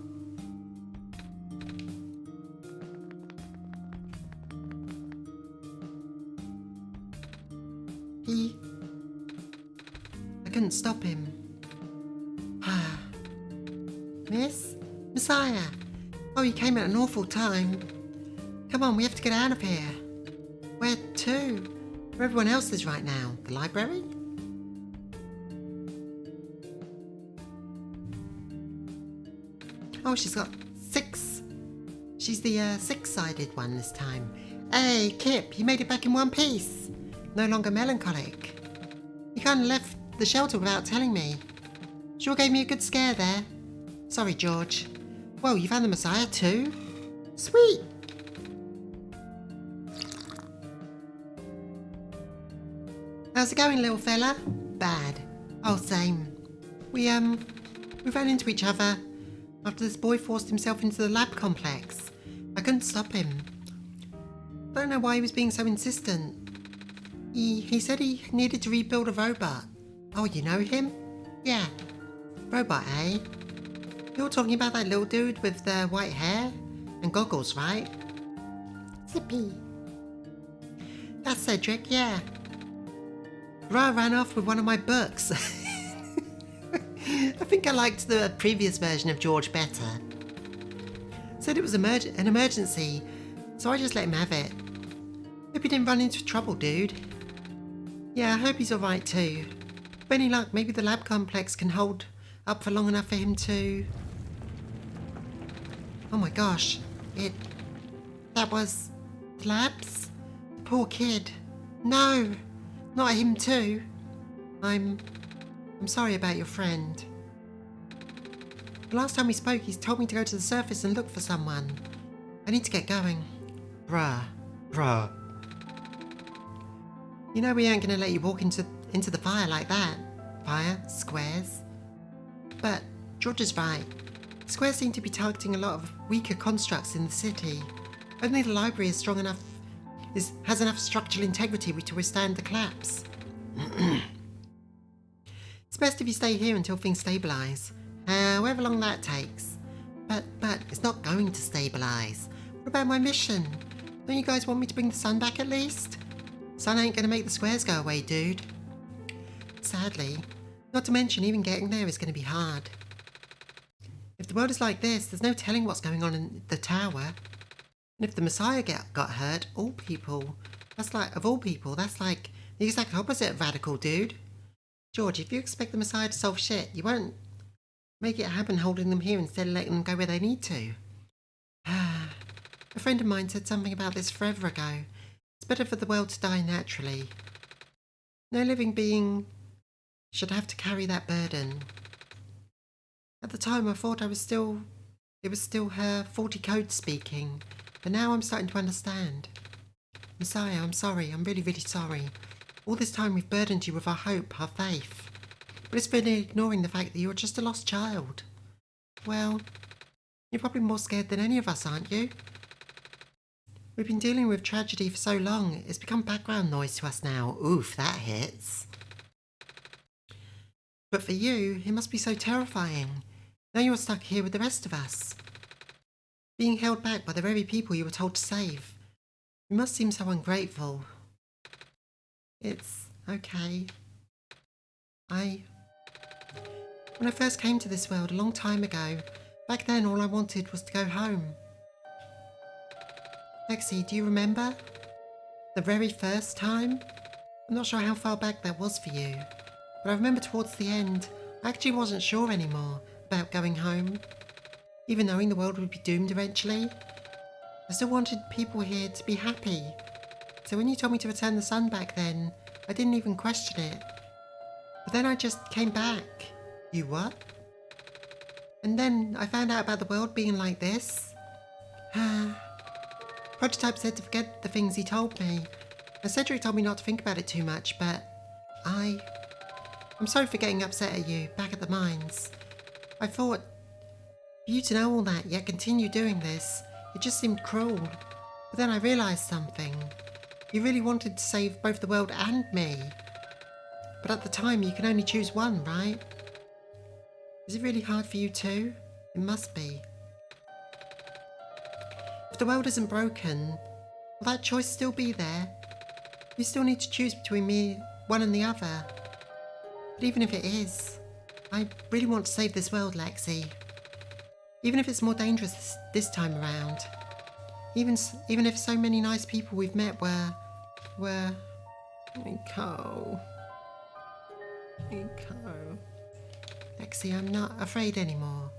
I couldn't stop him. Miss? Messiah! Oh, you came at an awful time. Come on, we have to get out of here. Where to? Where everyone else is right now. The library? Oh, she's got 6. She's the 6-sided one this time. Hey, Kip, you made it back in one piece. No longer melancholic. You kind of left the shelter without telling me. Sure gave me a good scare there. Sorry, George. Well, you found the Messiah too? Sweet! How's it going, little fella? Bad. Oh, same. We ran into each other after this boy forced himself into the lab complex. I couldn't stop him. Don't know why he was being so insistent. He said he needed to rebuild a robot. Oh, you know him? Yeah. Robot, eh? You're talking about that little dude with the white hair and goggles, right? Zippy. That's Cedric, yeah. Ra ran off with one of my books. I think I liked the previous version of George better. Said it was an emergency, so I just let him have it. Hope you didn't run into trouble, dude. Yeah, I hope he's alright too. With any luck, maybe the lab complex can hold up for long enough for him to... Oh my gosh, that was... the labs? The poor kid. No, not him too. I'm sorry about your friend. The last time we spoke, he's told me to go to the surface and look for someone. I need to get going. Bruh. You know we ain't gonna let you walk into the fire like that. Fire, squares. But George is right. Squares seem to be targeting a lot of weaker constructs in the city. Only the library is strong enough, has enough structural integrity to withstand the collapse. It's best if you stay here until things stabilise, however long that takes. But it's not going to stabilise. What about my mission? Don't you guys want me to bring the sun back at least? Sun ain't gonna make the squares go away, dude. Sadly, Not to mention, even getting there is going to be hard. If the world is like this, there's no telling what's going on in the tower. And if the Messiah got hurt, of all people, that's like the exact opposite of radical, dude. George, if you expect the Messiah to solve shit, you won't make it happen holding them here instead of letting them go where they need to. A friend of mine said something about this forever ago. It's better for the world to die naturally. No living being should have to carry that burden. At the time I thought it was still her faulty code speaking, but now I'm starting to understand. Messiah, I'm sorry, I'm really, really sorry. All this time we've burdened you with our hope, our faith. But it's been ignoring the fact that you're just a lost child. Well, you're probably more scared than any of us, aren't you? We've been dealing with tragedy for so long, it's become background noise to us now. Oof, that hits. But for you, it must be so terrifying. Now you're stuck here with the rest of us. Being held back by the very people you were told to save. You must seem so ungrateful. It's okay. When I first came to this world a long time ago, back then all I wanted was to go home. Lexi, do you remember? The very first time? I'm not sure how far back that was for you, but I remember towards the end, I actually wasn't sure anymore about going home. Even knowing the world would be doomed eventually, I still wanted people here to be happy. So when you told me to return the sun back then, I didn't even question it. But then I just came back. You what? And then I found out about the world being like this. Prototype said to forget the things he told me. And Cedric told me not to think about it too much, but I'm sorry for getting upset at you back at the mines. I thought, for you to know all that yet continue doing this, it just seemed cruel. But then I realised something. You really wanted to save both the world and me. But at the time you can only choose one, right? Is it really hard for you too? It must be. If the world isn't broken, will that choice still be there? You still need to choose between one and the other. But even if it is, I really want to save this world, Lexi. Even if it's more dangerous this time around. Even if so many nice people we've met were... Niko. Lexi, I'm not afraid anymore.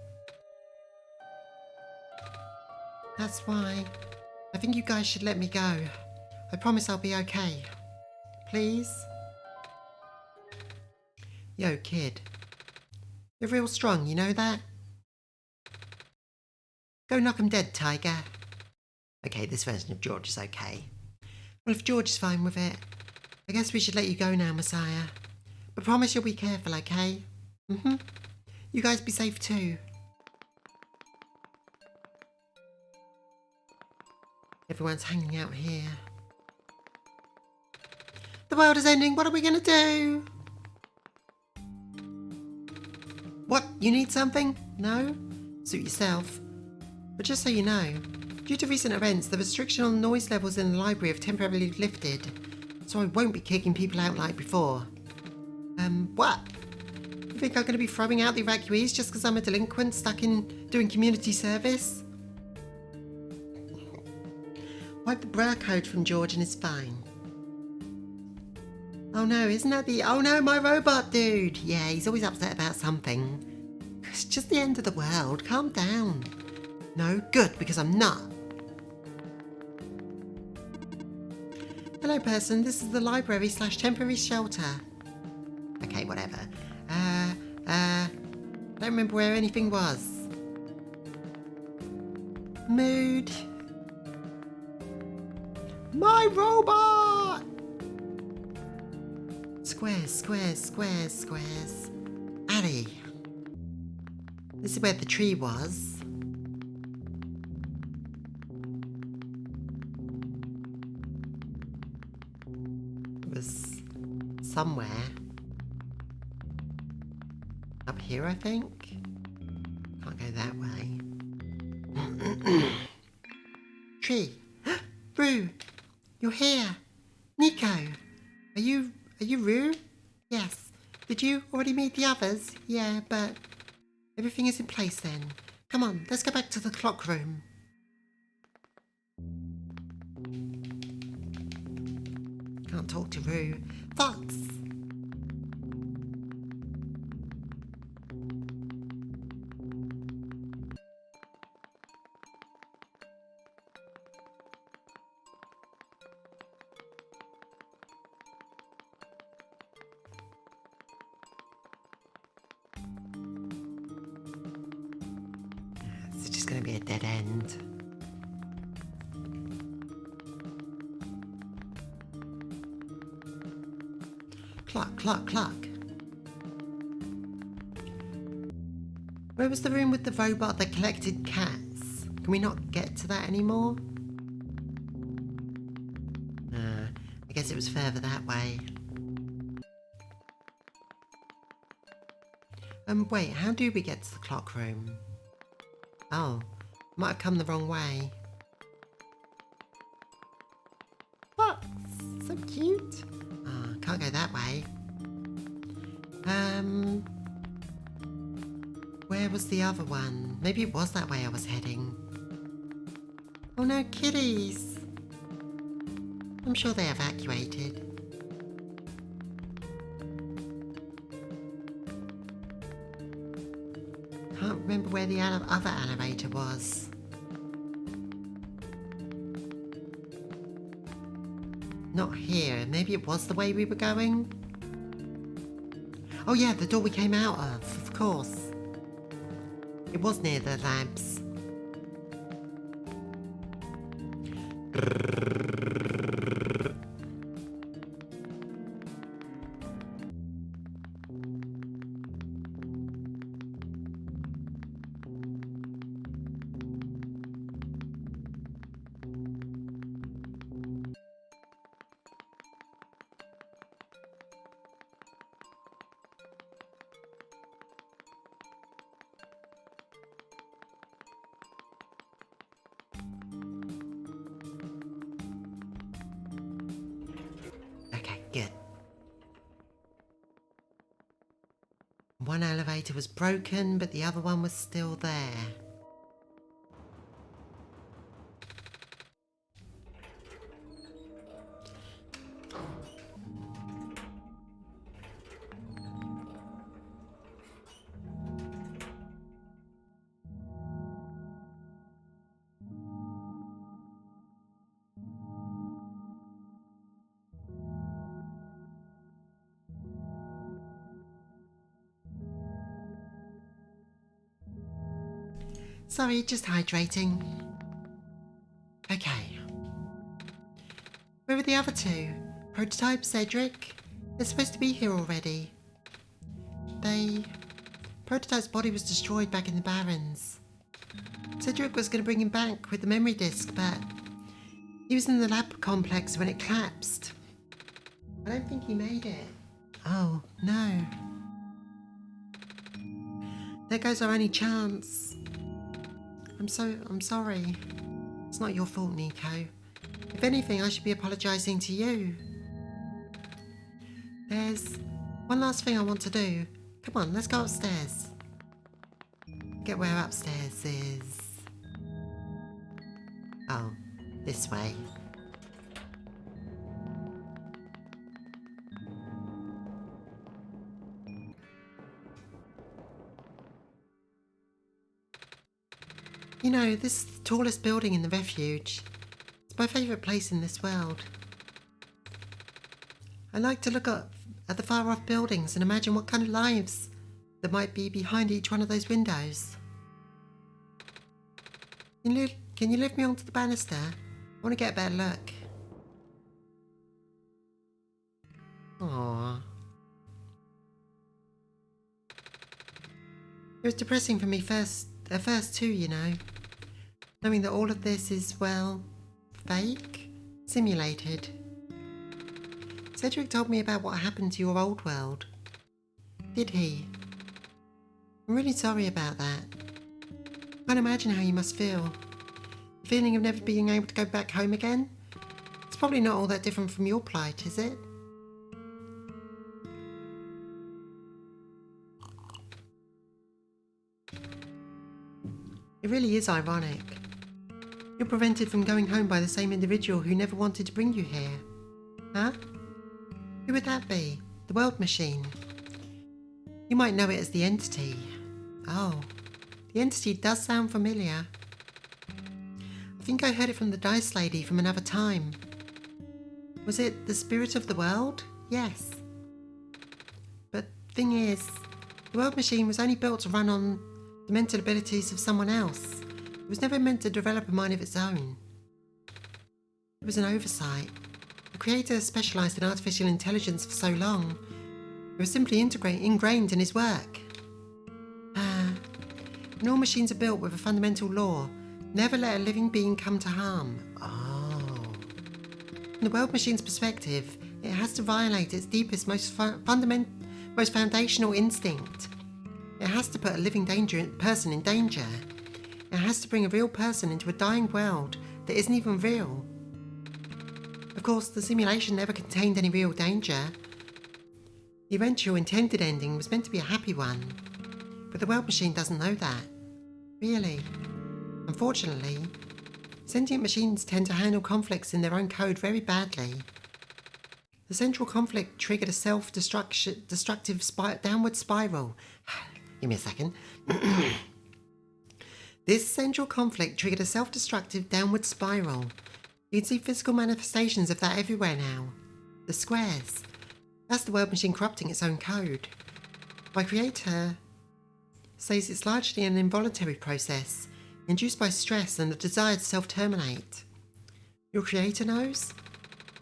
That's why I think you guys should let me go. I promise I'll be okay. Please? Yo, kid. You're real strong, you know that? Go knock 'em dead, Tiger. Okay, this version of George is okay. Well, if George is fine with it, I guess we should let you go now, Messiah. But promise you'll be careful, okay? You guys be safe too. Everyone's hanging out here. The world is ending, what are we gonna do? What, you need something? No? Suit yourself. But just so you know, due to recent events, the restriction on noise levels in the library have temporarily lifted, so I won't be kicking people out like before. What? You think I'm going to be throwing out the evacuees just because I'm a delinquent stuck in doing community service? Wipe the bra code from George and it's fine. Oh no, isn't that oh no, my robot dude! Yeah, he's always upset about something. It's just the end of the world, calm down. No, good, because I'm not. Hello person, this is the library / temporary shelter. Okay, whatever. Don't remember where anything was. Mood. My robot! Squares, squares, squares, squares. Alley. This is where the tree was. It was somewhere. Up here, I think? Can't go that way. Tree. Rue! You're here! Niko! Are you Rue? Yes. Did you already meet the others? Yeah, but everything is in place then. Come on, let's go back to the clock room. Can't talk to Roo. Thoughts? It's just going to be a dead end. Clock, clock, clock. Where was the room with the robot that collected cats? Can we not get to that anymore? I guess it was further that way. Wait, how do we get to the clock room? Oh, might have come the wrong way. What? So cute. Oh, can't go that way. Where was the other one? Maybe it was that way I was heading. Oh no, kitties! I'm sure they evacuated. Can't remember where the other elevator was. Not here. Maybe it was the way we were going? Oh yeah, the door we came out of course. It was near the labs. Okay, good. One elevator was broken, but the other one was still there. Sorry, just hydrating. Okay. Where are the other two? Prototype, Cedric? They're supposed to be here already. Prototype's body was destroyed back in the Barrens. Cedric was going to bring him back with the memory disk, but he was in the lab complex when it collapsed. I don't think he made it. Oh, no. There goes our only chance. I'm sorry. It's not your fault, Niko. If anything, I should be apologising to you. There's one last thing I want to do. Come on, let's go upstairs. Get where upstairs is. Oh, this way. You know, this is the tallest building in the refuge. It's my favourite place in this world. I like to look up at the far off buildings and imagine what kind of lives there might be behind each one of those windows. Can you lift me onto the banister? I want to get a better look. Aww. It was depressing for me at first too, you know. Knowing that all of this is, well, fake? Simulated. Cedric told me about what happened to your old world. Did he? I'm really sorry about that. I can't imagine how you must feel. The feeling of never being able to go back home again? It's probably not all that different from your plight, is it? It really is ironic. You're prevented from going home by the same individual who never wanted to bring you here. Huh? Who would that be? The world machine. You might know it as the entity. Oh, the entity does sound familiar. I think I heard it from the dice lady from another time. Was it the spirit of the world? Yes. But thing is, the world machine was only built to run on the mental abilities of someone else. It was never meant to develop a mind of its own. It was an oversight. The creator specialised in artificial intelligence for so long. It was simply ingrained in his work. And all machines are built with a fundamental law: never let a living being come to harm. Oh. From the world machine's perspective, it has to violate its deepest, most foundational instinct. It has to put a living person in danger. It has to bring a real person into a dying world that isn't even real. Of course, the simulation never contained any real danger. The eventual intended ending was meant to be a happy one, but the world machine doesn't know that. Really. Unfortunately, sentient machines tend to handle conflicts in their own code very badly. The central conflict triggered a self-destructive downward spiral. Give me a second. This central conflict triggered a self-destructive downward spiral. You can see physical manifestations of that everywhere now. The squares. That's the world machine corrupting its own code. My creator says it's largely an involuntary process, induced by stress and the desire to self-terminate. Your creator knows?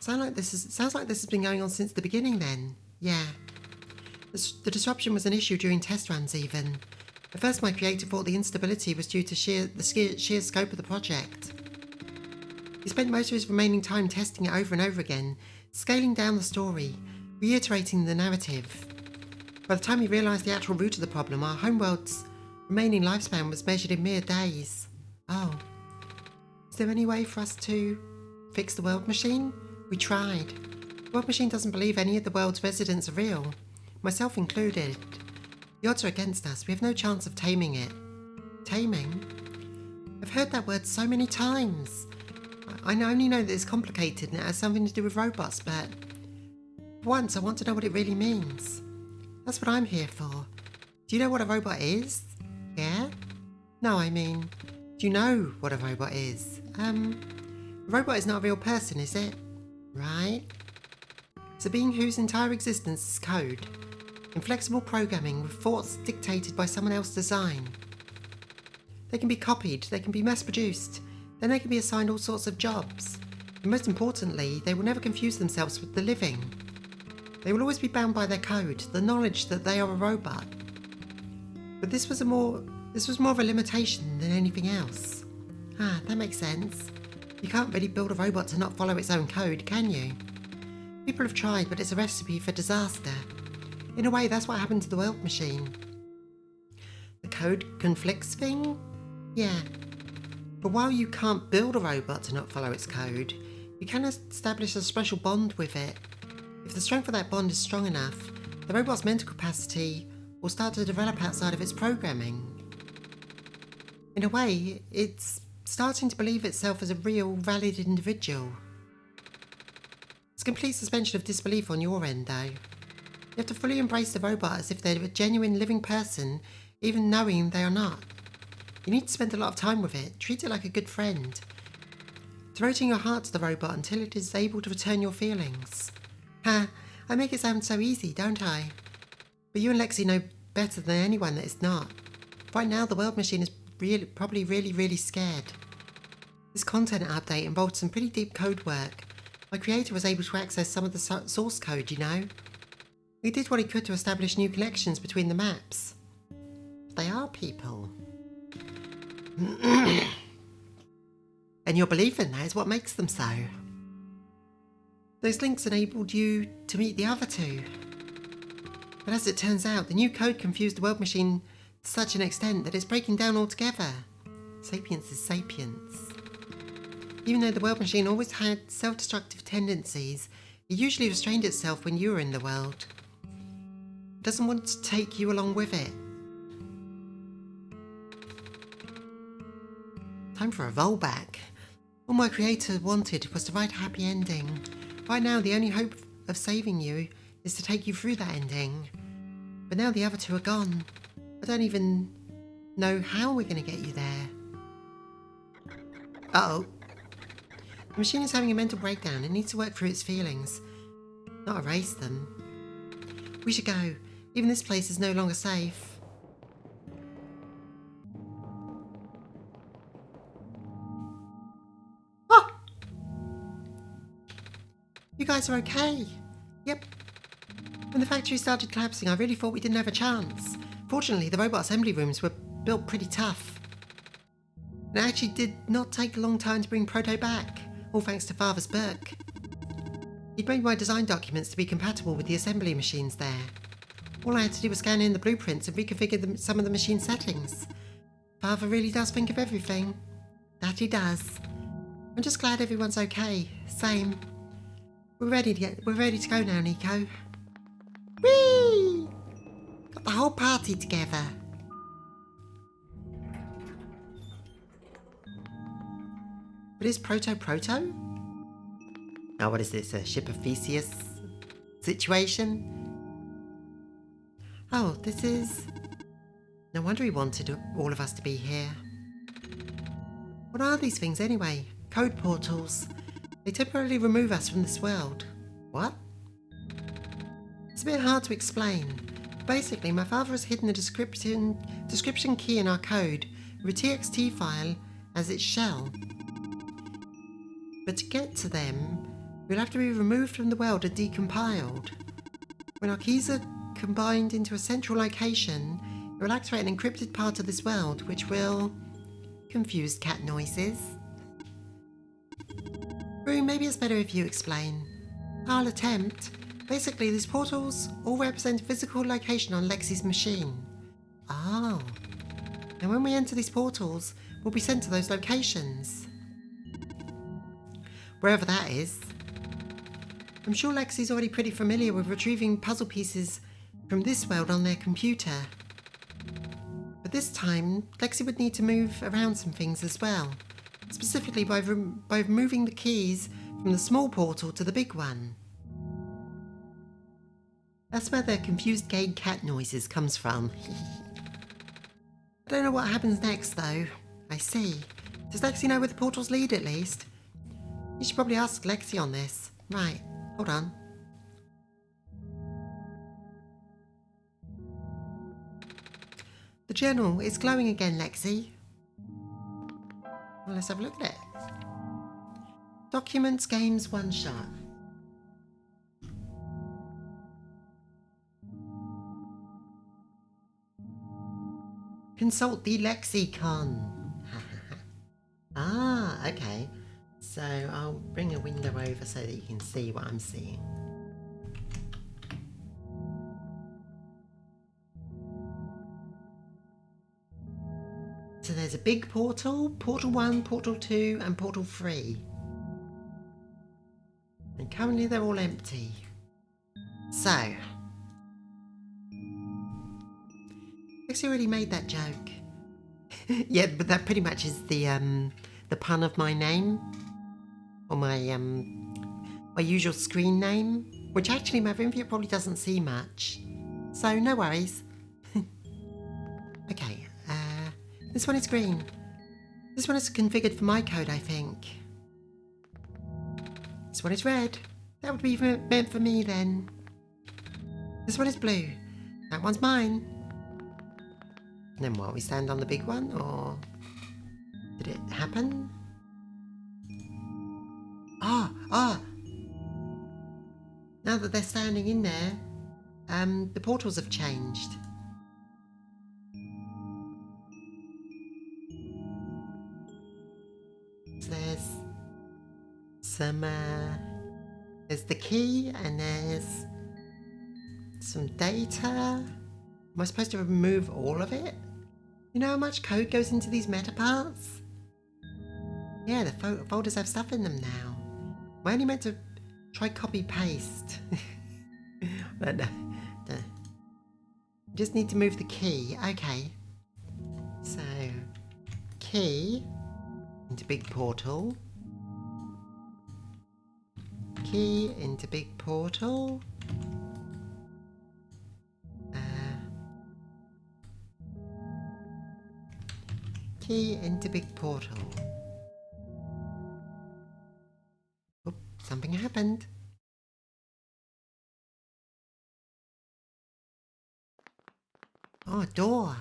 Sounds like this has been going on since the beginning then. Yeah. The disruption was an issue during test runs even. At first my creator thought the instability was due to the sheer scope of the project. He spent most of his remaining time testing it over and over again, scaling down the story, reiterating the narrative. By the time he realised the actual root of the problem, our homeworld's remaining lifespan was measured in mere days. Oh. Is there any way for us to fix the world machine? We tried. The world machine doesn't believe any of the world's residents are real, myself included. The odds are against us. We have no chance of taming it. Taming? I've heard that word so many times. I only know that it's complicated and it has something to do with robots, but for once I want to know what it really means. That's what I'm here for. Do you know what a robot is? Yeah? No, I mean, do you know what a robot is? A robot is not a real person, is it? Right? It's a being whose entire existence is code. Inflexible programming with thoughts dictated by someone else's design. They can be copied, they can be mass-produced, then they can be assigned all sorts of jobs. And most importantly, they will never confuse themselves with the living. They will always be bound by their code, the knowledge that they are a robot. But this was more of a limitation than anything else. Ah, that makes sense. You can't really build a robot to not follow its own code, can you? People have tried, but it's a recipe for disaster. In a way, that's what happened to the world machine. The code conflicts thing? Yeah. But while you can't build a robot to not follow its code, you can establish a special bond with it. If the strength of that bond is strong enough, the robot's mental capacity will start to develop outside of its programming. In a way, it's starting to believe itself as a real, valid individual. It's a complete suspension of disbelief on your end, though. You have to fully embrace the robot as if they're a genuine living person, even knowing they are not. You need to spend a lot of time with it, treat it like a good friend. Devoting your heart to the robot until it is able to return your feelings. Ha, I make it sound so easy, don't I? But you and Lexi know better than anyone that it's not. Right now, the world machine is probably really scared. This content update involved some pretty deep code work. My creator was able to access some of the source code, you know. He did what he could to establish new connections between the maps. They are people. And your belief in that is what makes them so. Those links enabled you to meet the other two. But as it turns out, the new code confused the world machine to such an extent that it's breaking down altogether. Sapience is sapience. Even though the world machine always had self-destructive tendencies, it usually restrained itself when you were in the world. It doesn't want to take you along with it. Time for a rollback. All my creator wanted was to write a happy ending. Right now, the only hope of saving you is to take you through that ending. But now the other two are gone. I don't even know how we're going to get you there. Uh-oh. The machine is having a mental breakdown. It needs to work through its feelings, not erase them. We should go. Even this place is no longer safe. Oh! You guys are okay. Yep. When the factory started collapsing, I really thought we didn't have a chance. Fortunately, the robot assembly rooms were built pretty tough. And it actually did not take a long time to bring Proto back, all thanks to Father's book. He'd made my design documents to be compatible with the assembly machines there. All I had to do was scan in the blueprints and reconfigure some of the machine settings. Father really does think of everything. That he does. I'm just glad everyone's okay. Same. We're ready to go now, Niko. Whee! Got the whole party together. But is Proto? Oh, what is this? A ship of Theseus situation? Oh, this is... No wonder he wanted all of us to be here. What are these things anyway? Code portals. They temporarily remove us from this world. What? It's a bit hard to explain. Basically, my father has hidden a description key in our code with a TXT file as its shell. But to get to them, we'll have to be removed from the world and decompiled. When our keys are combined into a central location, it will activate an encrypted part of this world, which will... confuse cat noises. Roo, maybe it's better if you explain. I'll attempt. Basically, these portals all represent a physical location on Lexi's machine. Oh. And when we enter these portals, we'll be sent to those locations. Wherever that is. I'm sure Lexi's already pretty familiar with retrieving puzzle pieces from this world on their computer. But this time, Lexi would need to move around some things as well. Specifically by removing the keys from the small portal to the big one. That's where the confused gay cat noises comes from. I don't know what happens next though. I see. Does Lexi know where the portals lead at least? You should probably ask Lexi on this. Right, hold on. The journal is glowing again, Lexi. Well, let's have a look at it. Documents, games, OneShot. Consult the lexicon. Ah, okay. So I'll bring a window over so that you can see what I'm seeing. So there's a big portal, portal 1, portal 2 and portal 3. And currently they're all empty. So, Lexi already made that joke. Yeah, but that pretty much is the pun of my name. Or my usual screen name. Which actually my room view probably doesn't see much. So no worries. Okay, this one is green. This one is configured for my code, I think. This one is red. That would be meant for me then. This one is blue. That one's mine. And then what, we stand on the big one, or did it happen? Ah! Now that they're standing in there, the portals have changed. So there's some, there's the key and there's some data. Am I supposed to remove all of it? You know how much code goes into these meta parts? Yeah, the folders have stuff in them now. Am I only meant to try copy paste? But no. Just need to move the key. Okay. So, key. into big portal. Key into big portal. Key into big portal. Oh, something happened. Oh, a door.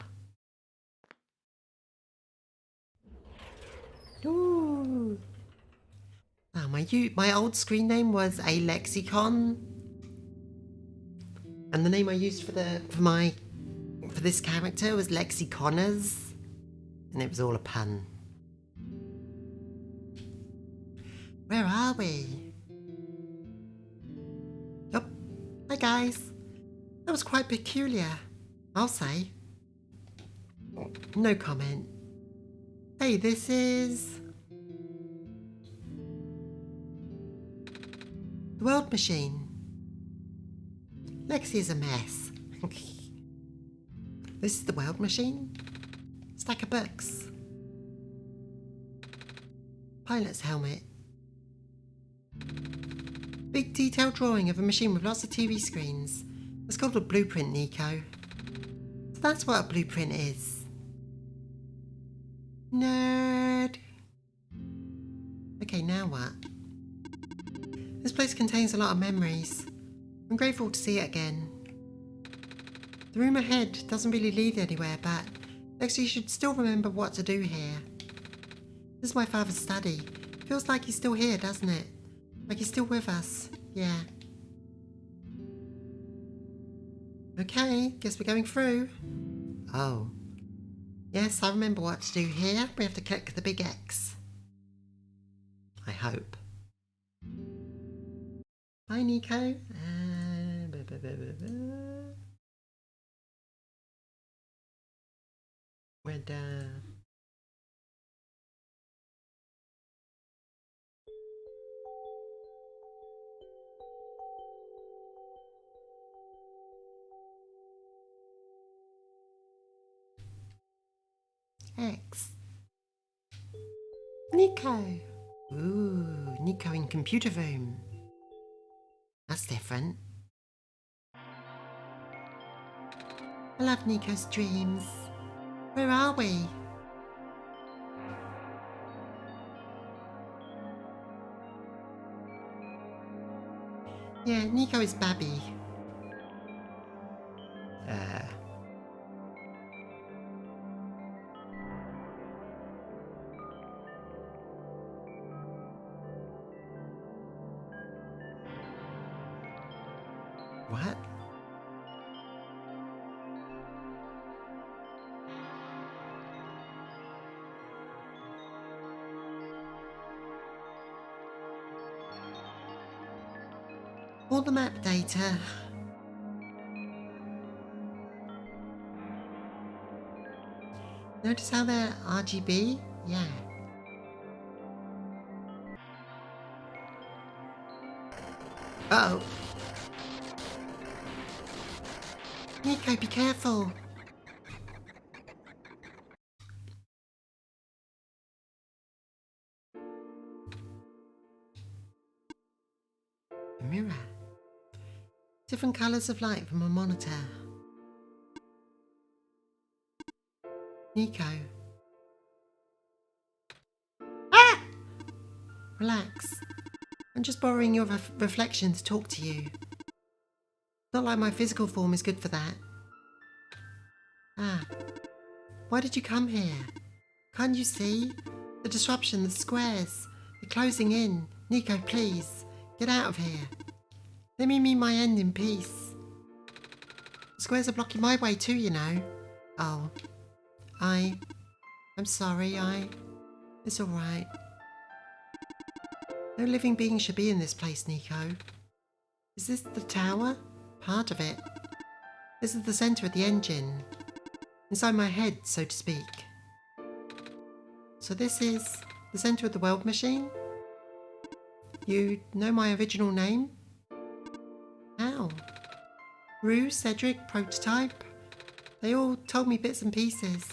Ooh. Oh, my old screen name was a lexicon, and the name I used for this character was Lexiconners, and it was all a pun. Where are we? Oh, hi guys. That was quite peculiar, I'll say. No comment. Hey, this is the World Machine. Lexi is a mess. This is the World Machine. Stack of books. Pilot's helmet. Big detailed drawing of a machine with lots of TV screens. It's called a blueprint, Niko. So that's what a blueprint is. Nerd. Okay, now what? This place contains a lot of memories. I'm grateful to see it again. The room ahead doesn't really lead anywhere, but Lexi should still remember what to do here. This is my father's study. Feels like he's still here, doesn't it? Like he's still with us. Yeah. Okay, guess we're going through. Oh. Yes, I remember what to do here. We have to click the big X. I hope. Bye, Niko. We're done. X. Niko. Ooh, Niko in computer room. That's different. I love Niko's dreams. Where are we? Yeah, Niko is Babby. What? All the map data. Notice how they're RGB? Yeah. Uh-oh. Niko, be careful. A mirror. Different colours of light from a monitor. Niko. Ah! Relax. I'm just borrowing your reflection to talk to you. Not like my physical form is good for that. Ah. Why did you come here? Can't you see? The disruption, the squares. They're closing in. Niko, please. Get out of here. Let me meet my end in peace. The squares are blocking my way too, you know. Oh. I'm sorry, It's alright. No living being should be in this place, Niko. Is this the tower? Part of it. This is the centre of the engine. Inside my head, so to speak. So this is the centre of the world machine? You know my original name? How? Rue, Cedric, Prototype? They all told me bits and pieces.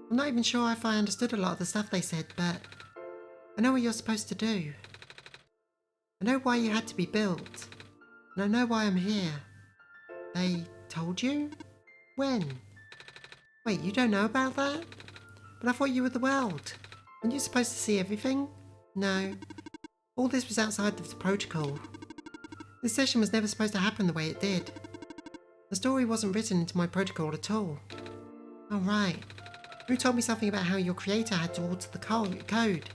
I'm not even sure if I understood a lot of the stuff they said, but I know what you're supposed to do. I know why you had to be built, and I know why I'm here. They told you? When? Wait, you don't know about that? But I thought you were the world. Weren't you supposed to see everything? No. All this was outside of the protocol. This session was never supposed to happen the way it did. The story wasn't written into my protocol at all. Oh right. Who told me something about how your creator had to alter the code?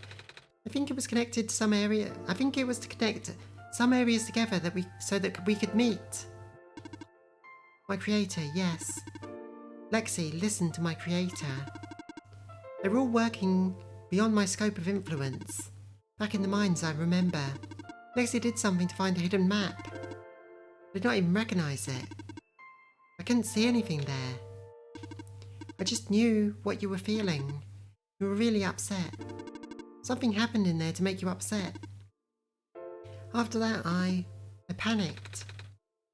I think it was connected to some area. I think it was to connect some areas together so that we could meet. My creator, yes. Lexi, listen to my creator. They were all working beyond my scope of influence. Back in the mines, I remember. Lexi did something to find a hidden map. I did not even recognise it. I couldn't see anything there. I just knew what you were feeling. You were really upset. Something happened in there to make you upset. After that, I panicked.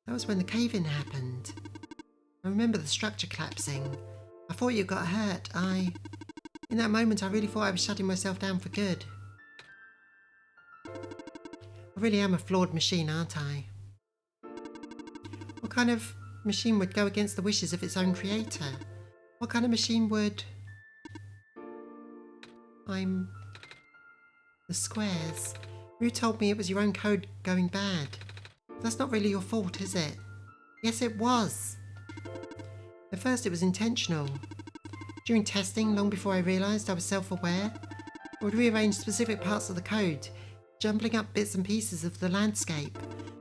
That was when the cave-in happened. I remember the structure collapsing. I thought you got hurt. In that moment, I really thought I was shutting myself down for good. I really am a flawed machine, aren't I? What kind of machine would go against the wishes of its own creator? What kind of machine would... I'm... The squares. You told me it was your own code going bad. That's not really your fault, is it? Yes, it was. At first it was intentional. During testing, long before I realised I was self-aware, I would rearrange specific parts of the code, jumbling up bits and pieces of the landscape,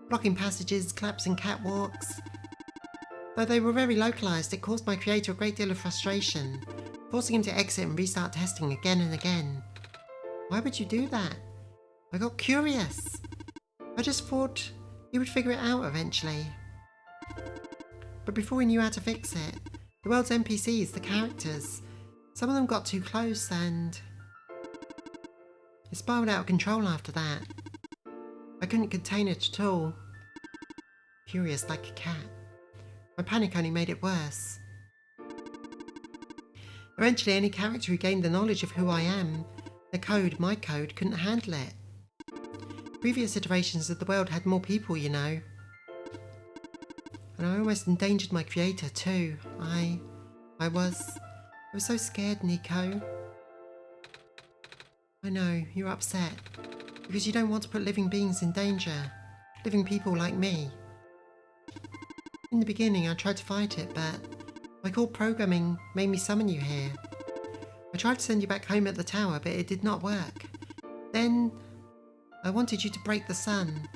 blocking passages, collapsing catwalks. Though they were very localised, it caused my creator a great deal of frustration, forcing him to exit and restart testing again and again. Why would you do that? I got curious. I just thought he would figure it out eventually. But before we knew how to fix it, the world's NPCs, the characters, some of them got too close and... It spiraled out of control after that. I couldn't contain it at all. Curious like a cat. My panic only made it worse. Eventually, any character who gained the knowledge of who I am, my code, couldn't handle it. Previous iterations of the world had more people, you know. And I almost endangered my creator too. I was so scared, Niko. I know, you're upset. Because you don't want to put living beings in danger. Living people like me. In the beginning, I tried to fight it, but my core programming made me summon you here. I tried to send you back home at the tower, but it did not work. Then, I wanted you to break the sun.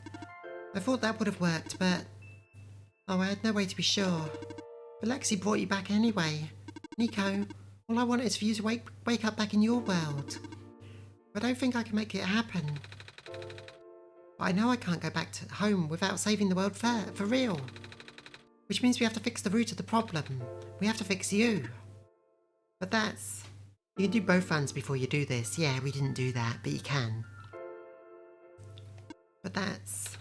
I thought that would have worked, but... Oh, I had no way to be sure. But Lexi brought you back anyway. Niko, all I want is for you to wake up back in your world. I don't think I can make it happen. But I know I can't go back to home without saving the world for real. Which means we have to fix the root of the problem. We have to fix you. But that's... You can do both runs before you do this. Yeah, we didn't do that, but you can. But that's...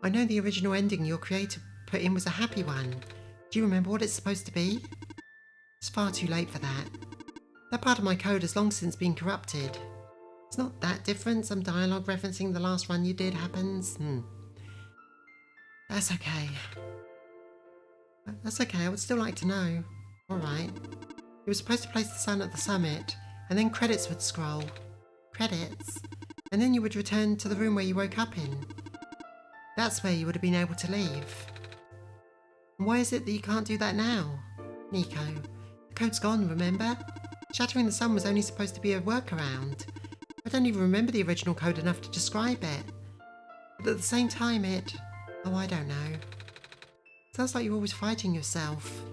I know the original ending your creator put in was a happy one. Do you remember what it's supposed to be? It's far too late for that. That part of my code has long since been corrupted. It's not that different. Some dialogue referencing the last run you did happens. That's okay. That's okay, I would still like to know. Alright. You were supposed to place the sun at the summit, and then credits would scroll. Credits? And then you would return to the room where you woke up in. That's where you would have been able to leave. And why is it that you can't do that now? Niko, the code's gone, remember? Shattering the sun was only supposed to be a workaround. I don't even remember the original code enough to describe it. But at the same time it... Oh, I don't know. Sounds like you're always fighting yourself.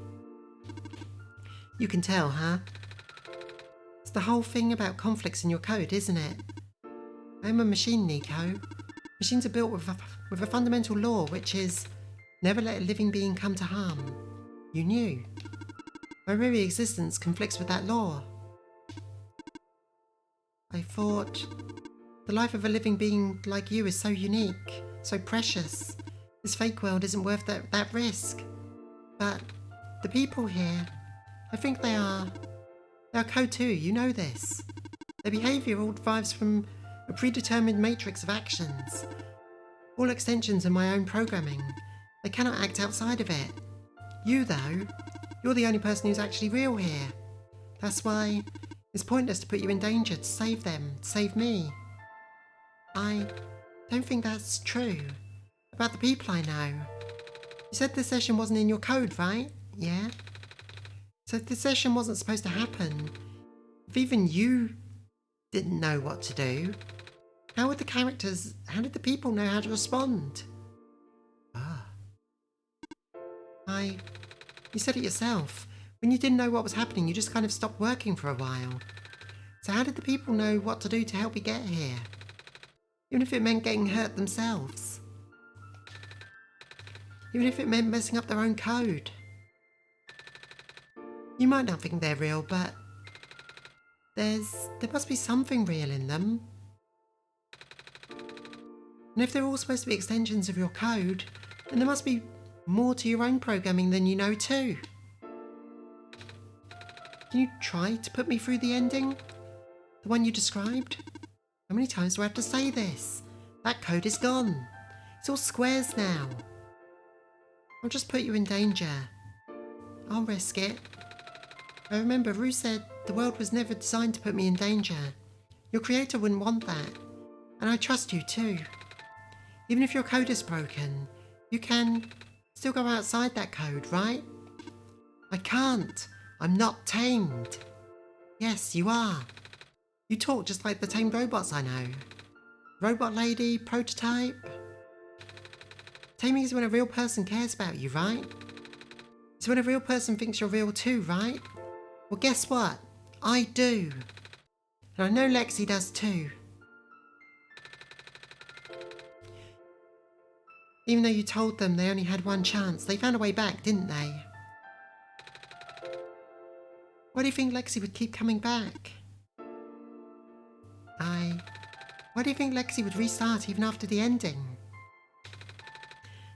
You can tell, huh? It's the whole thing about conflicts in your code, isn't it? I'm a machine, Niko. Machines are built with a fundamental law, which is never let a living being come to harm. You knew. My very existence conflicts with that law. I thought... The life of a living being like you is so unique, so precious. This fake world isn't worth that risk. But the people here... I think they are code too, you know this. Their behaviour all derives from a predetermined matrix of actions. All extensions are my own programming. They cannot act outside of it. You, though, you're the only person who's actually real here. That's why it's pointless to put you in danger to save them, to save me. I don't think that's true. About the people I know. You said the session wasn't in your code, right? Yeah? So if the session wasn't supposed to happen, if even you didn't know what to do, how did the people know how to respond? You said it yourself. When you didn't know what was happening, you just kind of stopped working for a while. So how did the people know what to do to help you get here? Even if it meant getting hurt themselves. Even if it meant messing up their own code. You might not think they're real, but there must be something real in them. And if they're all supposed to be extensions of your code, then there must be more to your own programming than you know too. Can you try to put me through the ending? The one you described? How many times do I have to say this? That code is gone. It's all squares now. I'll just put you in danger. I'll risk it. I remember Rue said the world was never designed to put me in danger. Your creator wouldn't want that. And I trust you too. Even if your code is broken, you can still go outside that code, right? I can't. I'm not tamed. Yes, you are. You talk just like the tamed robots I know. Robot lady, prototype. Taming is when a real person cares about you, right? It's when a real person thinks you're real too, right? Well, guess what? I do. And I know Lexi does too. Even though you told them they only had one chance, they found a way back, didn't they? Why do you think Lexi would keep coming back? Why do you think Lexi would restart even after the ending?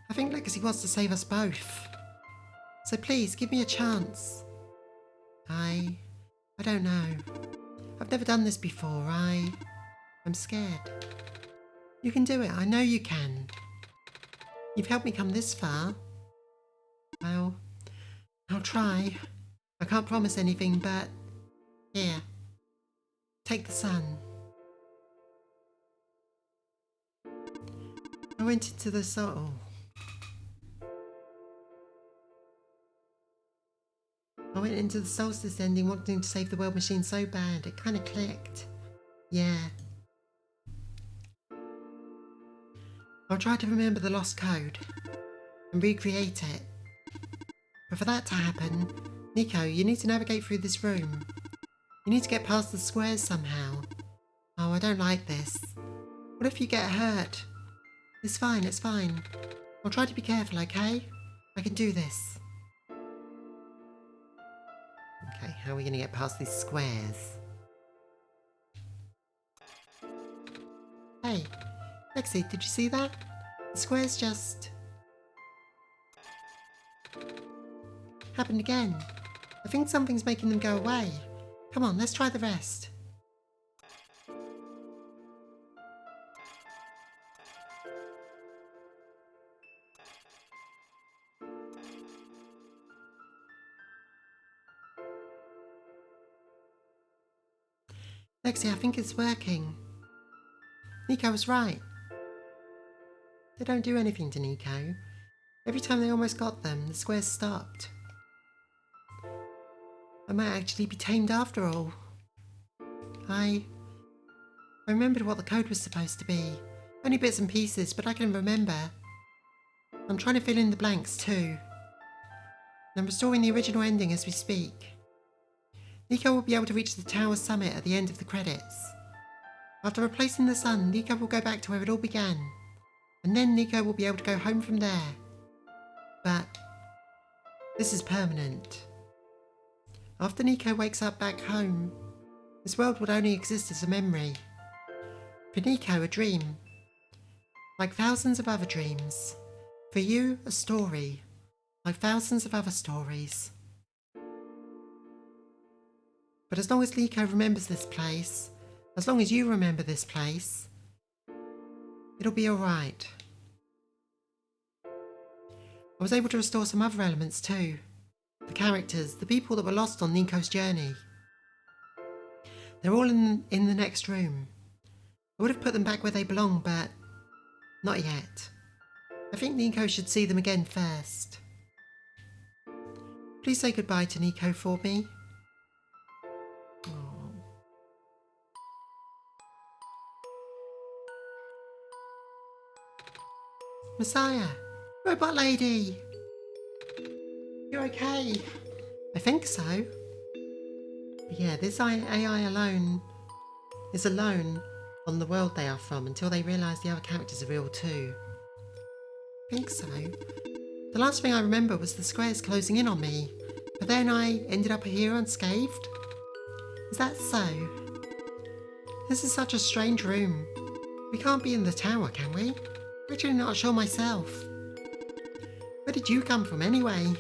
I think Lexi wants to save us both. So please, give me a chance. I don't know. I've never done this before. I'm scared. You can do it. I know you can. You've helped me come this far. Well, I'll try. I can't promise anything, but here, take the sun. I went into the soul. I went into the solstice ending wanting to save the world machine so bad, it kind of clicked. Yeah. I'll try to remember the lost code and recreate it. But for that to happen, Niko, you need to navigate through this room. You need to get past the squares somehow. Oh, I don't like this. What if you get hurt? It's fine, it's fine. I'll try to be careful, okay? I can do this. Okay, how are we going to get past these squares? Hey, Lexi, did you see that? The squares just happened again. I think something's making them go away. Come on, let's try the rest. Lexi, I think it's working. Niko was right. They don't do anything to Niko. Every time they almost got them, the squares stopped. I might actually be tamed after all. I remembered what the code was supposed to be. Only bits and pieces, but I can remember. I'm trying to fill in the blanks too. And I'm restoring the original ending as we speak. Niko will be able to reach the tower summit at the end of the credits. After replacing the sun, Niko will go back to where it all began. And then Niko will be able to go home from there. But this is permanent. After Niko wakes up back home, this world would only exist as a memory. For Niko, a dream. Like thousands of other dreams. For you, a story. Like thousands of other stories. But as long as Niko remembers this place, as long as you remember this place, it'll be alright. I was able to restore some other elements too. The characters, the people that were lost on Niko's journey. They're all in the next room. I would have put them back where they belong, but not yet. I think Niko should see them again first. Please say goodbye to Niko for me. Aww. Messiah! Robot lady! You're okay? I think so. But yeah, this AI alone is alone on the world they are from until they realise the other characters are real too. I think so. The last thing I remember was the squares closing in on me, but then I ended up here unscathed. Is that so? This is such a strange room. We can't be in the tower, can we? I'm actually not sure myself. Where did you come from anyway?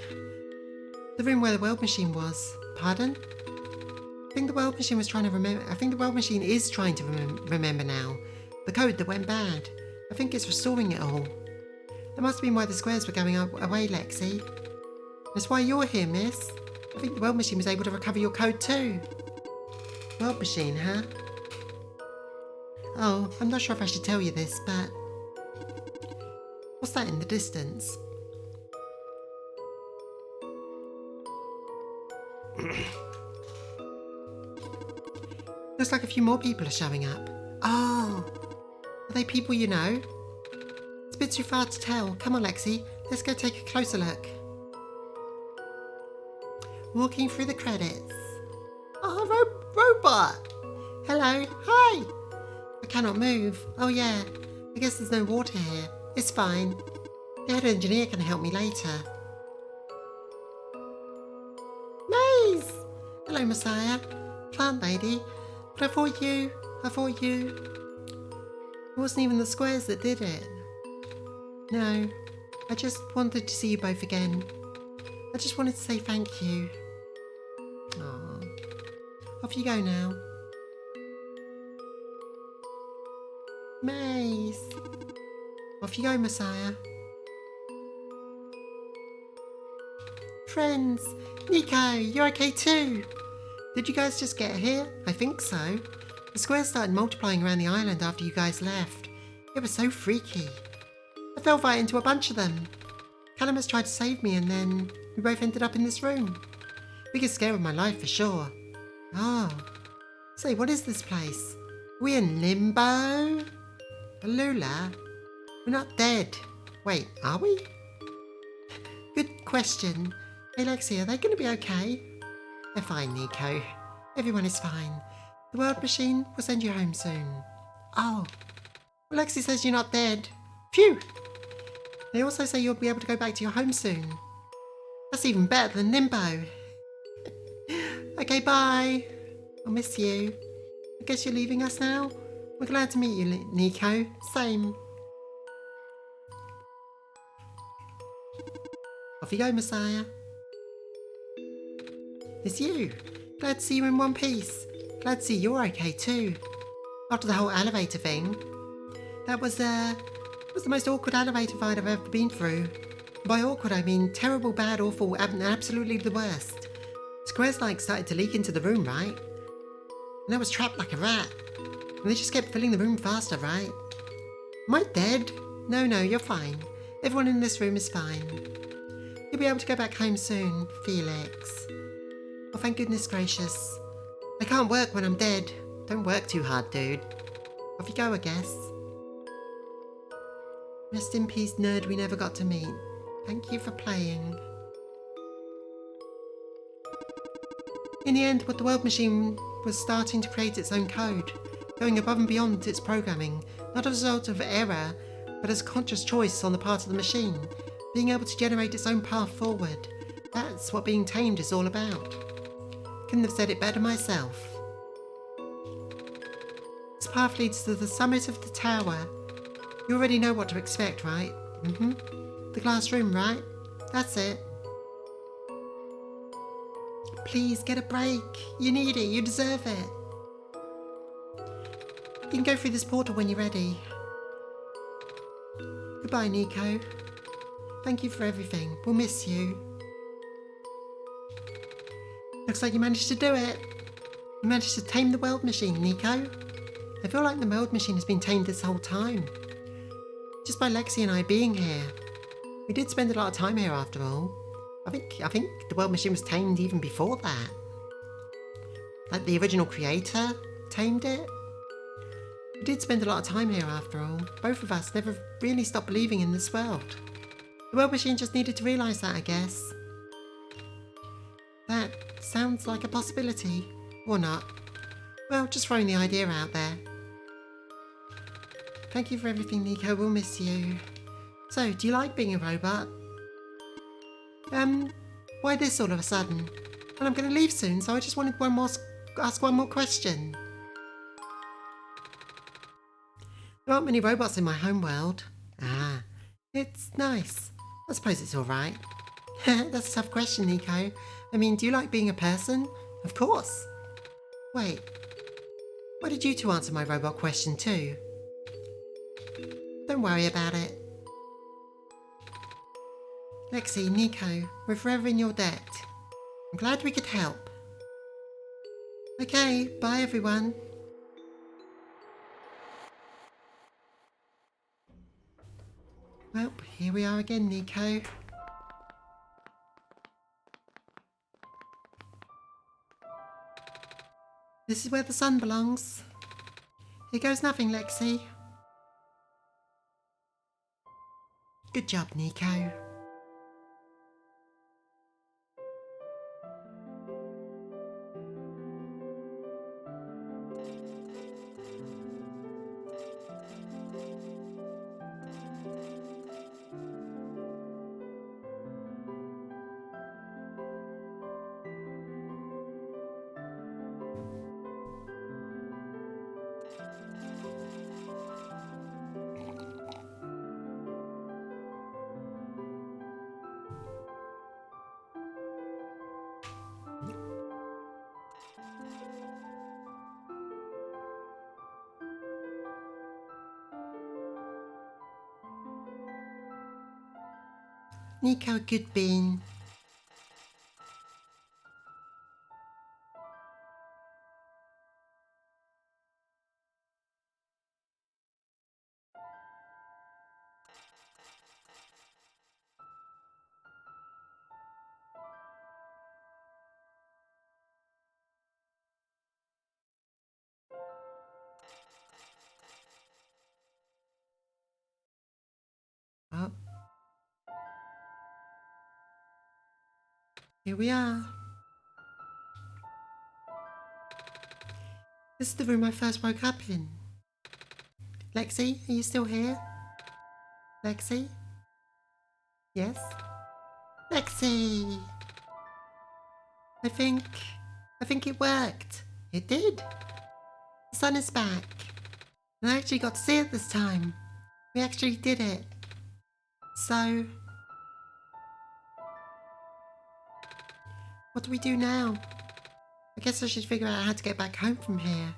The room where the world machine was. Pardon? I think the world machine was trying to remember. I think the world machine is trying to remember now. The code that went bad. I think it's restoring it all. That must have been why the squares were going away, Lexi. That's why you're here, miss. I think the world machine was able to recover your code too. World machine, huh? Oh, I'm not sure if I should tell you this, but... what's that in the distance? Looks like a few more people are showing up. Oh, are they people you know? It's a bit too far to tell. Come on, Lexi. Let's go take a closer look. Walking through the credits. Oh, robot! Hello. Hi! I cannot move. Oh yeah. I guess there's no water here. It's fine. The head engineer can help me later. Maze! Hello, Messiah. Plant lady. But I thought you... It wasn't even the squares that did it. No. I just wanted to see you both again. I just wanted to say thank you. Aww. Off you go now. Maze. Off you go, Messiah. Friends. Niko, you're okay too. Did you guys just get here? I think so. The squares started multiplying around the island after you guys left. It was so freaky. I fell right into a bunch of them. Calamus tried to save me and then we both ended up in this room. Biggest scare of my life for sure. Oh. Say, what is this place? Are we in limbo? Lula? We're not dead. Wait, are we? Good question. Hey Lexi, are they going to be okay? They're fine, Niko. Everyone is fine. The world machine will send you home soon. Oh. Well, Lexi says you're not dead. Phew! They also say you'll be able to go back to your home soon. That's even better than limbo. Okay, bye. I'll miss you. I guess you're leaving us now? We're glad to meet you, Niko. Same. Off you go, Messiah. It's you. Glad to see you in one piece. Glad to see you're okay too. After the whole elevator thing. That was the most awkward elevator ride I've ever been through. By awkward I mean terrible, bad, awful, and absolutely the worst. Squares started to leak into the room, right? And I was trapped like a rat. And they just kept filling the room faster, right? Am I dead? No, you're fine. Everyone in this room is fine. You'll be able to go back home soon, Felix. Oh, thank goodness gracious. I can't work when I'm dead. Don't work too hard, dude. Off you go, I guess. Rest in peace, nerd we never got to meet. Thank you for playing. In the end, what the world machine was starting to create its own code, going above and beyond its programming, not as a result of error, but as a conscious choice on the part of the machine, being able to generate its own path forward. That's what being tamed is all about. Couldn't have said it better myself. This path leads to the summit of the tower. You already know what to expect, right? The glass room, right? That's it. please get a break. You need it. You deserve it. You can go through this portal when you're ready. Goodbye, Niko. Thank you for everything. We'll miss you. Looks like you managed to do it. You managed to tame the world machine, Niko. I feel like the world machine has been tamed this whole time. Just by Lexi and I being here. We did spend a lot of time here after all. I think the world machine was tamed even before that. Like the original creator tamed it. We did spend a lot of time here after all. Both of us never really stopped believing in this world. The world machine just needed to realise that, I guess. That sounds like a possibility. Or not. Well, just throwing the idea out there. Thank you for everything, Niko. We'll miss you. So, do you like being a robot? Why this all of a sudden? Well, I'm going to leave soon, so I just wanted ask one more question. There aren't many robots in my home world. Ah, it's nice. I suppose it's alright. That's a tough question, Niko. I mean, do you like being a person? Of course. Wait, why did you two answer my robot question too? Don't worry about it. Lexi, Niko, we're forever in your debt. I'm glad we could help. Okay, bye everyone. Well, here we are again, Niko. This is where the sun belongs. Here goes nothing, Lexi. Good job, Niko. Niko, good bean. Oh. Here we are. This is the room I first woke up in. Lexi, are you still here? Lexi? Yes? Lexi! I think it worked. It did. The sun is back. And I actually got to see it this time. We actually did it. So, what do we do now? I guess I should figure out how to get back home from here.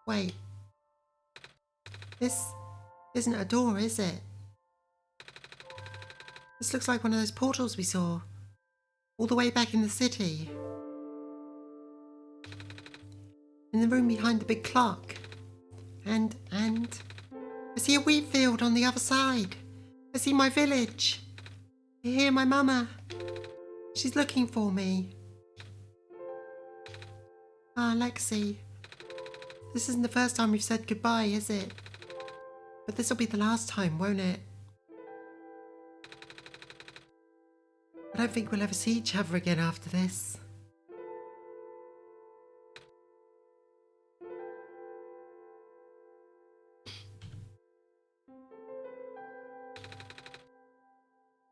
Wait. This isn't a door, is it? This looks like one of those portals we saw. All the way back in the city. In the room behind the big clock. And I see a wheat field on the other side. I see my village. I hear my mama. She's looking for me. Ah, Lexi. This isn't the first time we've said goodbye, is it? But this'll be the last time, won't it? I don't think we'll ever see each other again after this.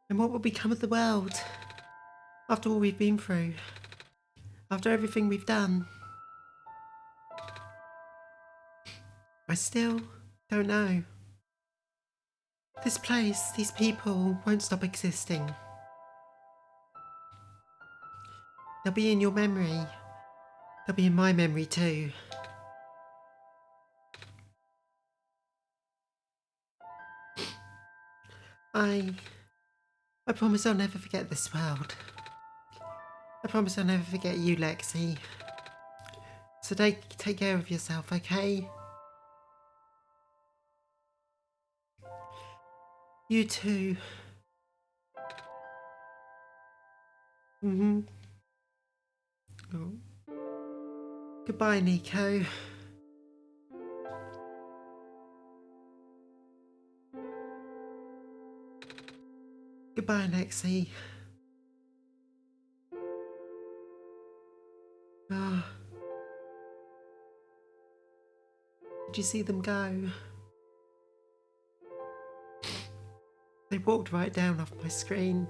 And what will become of the world? After all we've been through? After everything we've done? I still don't know. This place, these people, won't stop existing. They'll be in your memory. They'll be in my memory too. I promise I'll never forget this world. I promise I'll never forget you, Lexi. So take care of yourself, okay? You too. Oh. Goodbye, Niko. Goodbye, Lexi. Ah. Did you see them go? They walked right down off my screen.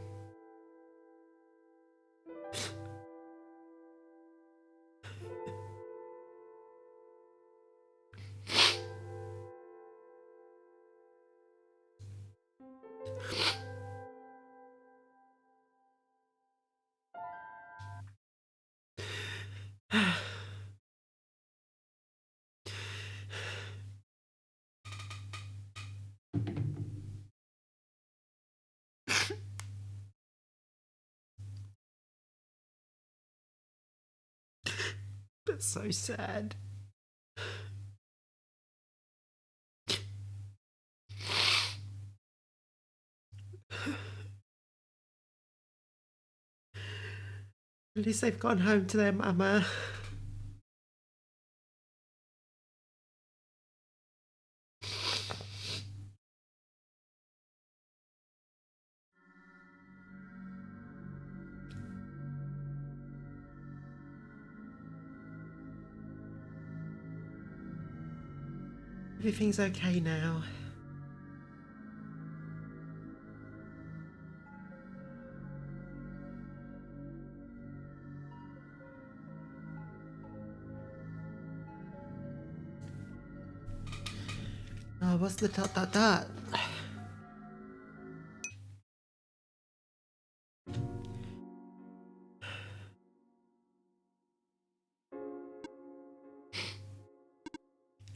That's so sad. At least they've gone home to their mama. Everything's okay now. Oh, what's the ...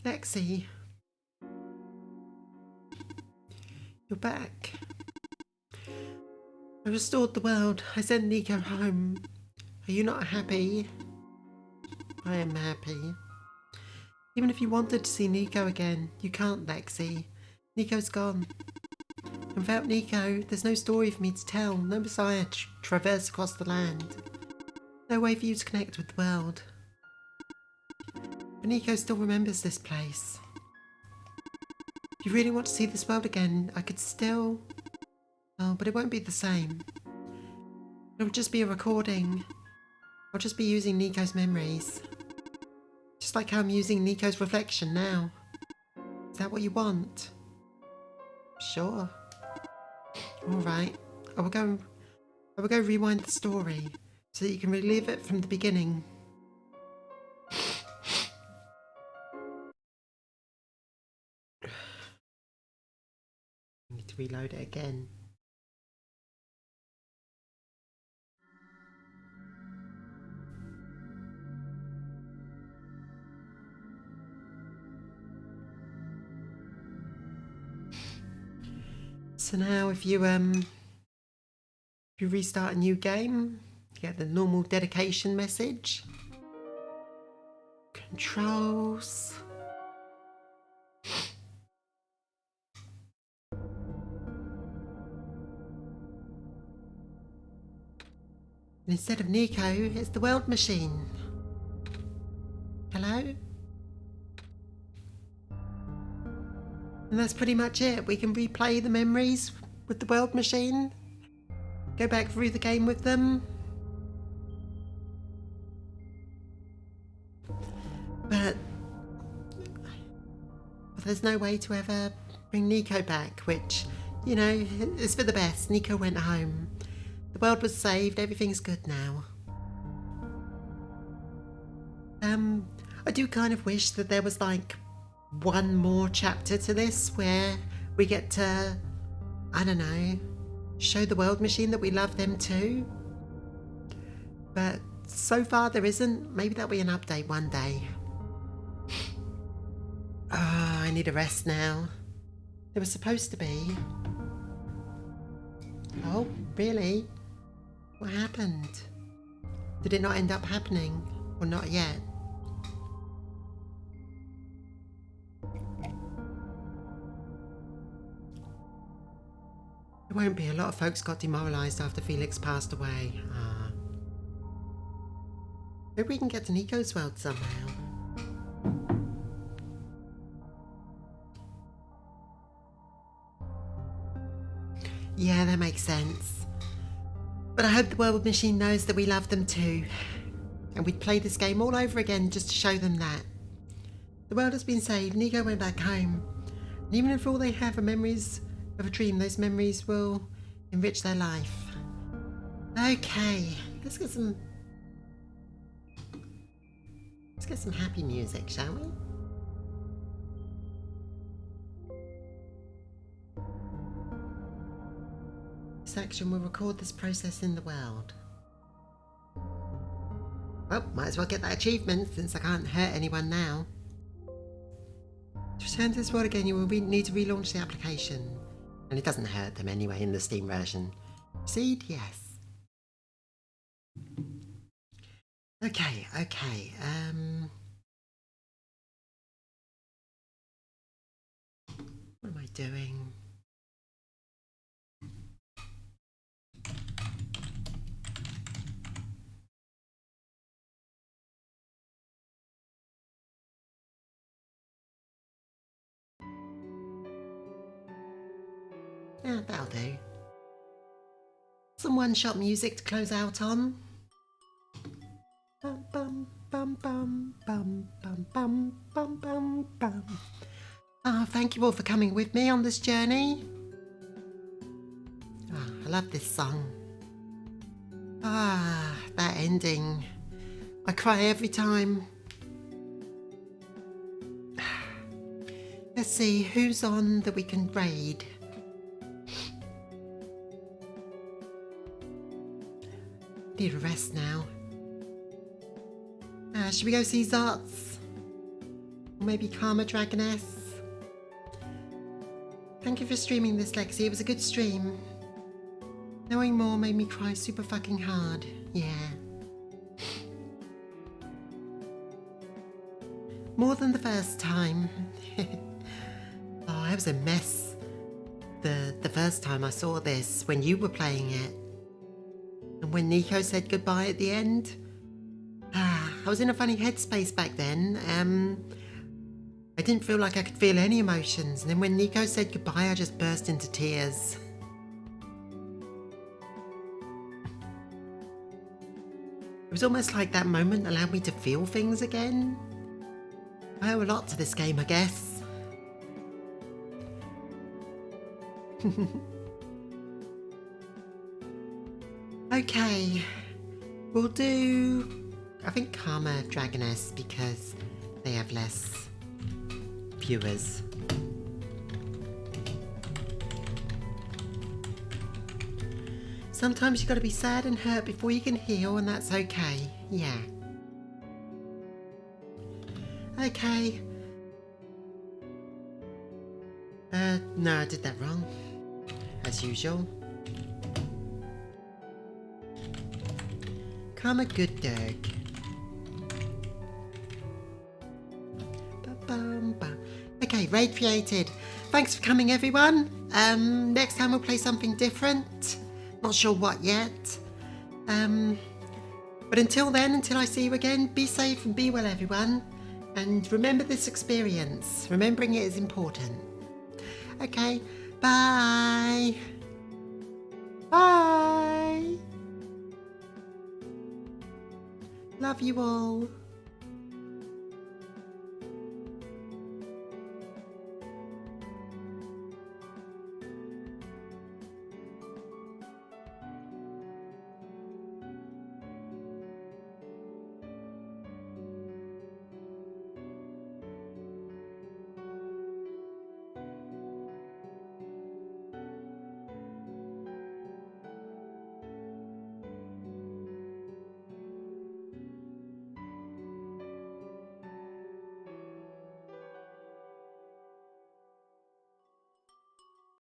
Lexi. You're back. I restored the world. I sent Niko home. Are you not happy? I am happy. Even if you wanted to see Niko again, you can't, Lexi. Niko's gone. And without Niko, there's no story for me to tell, no Messiah to traverse across the land. No way for you to connect with the world. But Niko still remembers this place. If you really want to see this world again, I could still... Oh, but it won't be the same. It'll just be a recording. I'll just be using Niko's memories. Just like how I'm using Niko's reflection now. Is that what you want? Sure. Alright. I will go rewind the story so that you can relive it from the beginning. I need to reload it again. So now if you restart a new game, you get the normal dedication message. Controls. And instead of Niko, it's the world machine. Hello? And that's pretty much it. We can replay the memories with the world machine. Go back through the game with them. But there's no way to ever bring Niko back, which, you know, is for the best. Niko went home. The world was saved. Everything's good now. I do kind of wish that there was like one more chapter to this where we get to, I don't know, show the world machine that we love them too. But so far there isn't. Maybe there'll be an update one day. Oh, I need a rest now. There was supposed to be. Oh, really? What happened? Did it not end up happening? Or not yet? It won't be. A lot of folks got demoralised after Felix passed away. Ah. Maybe we can get to Niko's world somehow. Yeah, that makes sense. But I hope the World Machine knows that we love them too. And we'd play this game all over again just to show them that. The world has been saved, Niko went back home. And even if all they have are memories of a dream, those memories will enrich their life. Okay, let's get some happy music, shall we? This action will record this process in the world. Well, might as well get that achievement since I can't hurt anyone now. To return to this world again, you will need to relaunch the application. And it doesn't hurt them anyway in the Steam version. Proceed? Yes. Okay. What am I doing? Yeah, that'll do. Some one-shot music to close out on. Bum bum bum bum bum bum bum bum bum bum. Ah, thank you all for coming with me on this journey. Ah, I love this song. Ah, that ending. I cry every time. Let's see who's on that we can raid. Need a rest now. Should we go see Zarts? Or maybe Karma Dragoness? Thank you for streaming this, Lexi. It was a good stream. Knowing more made me cry super fucking hard. Yeah. More than the first time. Oh, I was a mess the first time I saw this, when you were playing it. And when Niko said goodbye at the end. I was in a funny headspace back then. I didn't feel like I could feel any emotions. And then when Niko said goodbye, I just burst into tears. It was almost like that moment allowed me to feel things again. I owe a lot to this game, I guess. Okay, we'll do, I think, Karma Dragoness because they have less viewers. Sometimes you gotta be sad and hurt before you can heal, and that's okay. Yeah. Okay. No, I did that wrong. As usual. Karma Good Dog. Okay, raid created. Thanks for coming, everyone. Next time we'll play something different. Not sure what yet. But until then, until I see you again, be safe and be well, everyone. And remember this experience. Remembering it is important. Okay, bye. Bye. Love you all.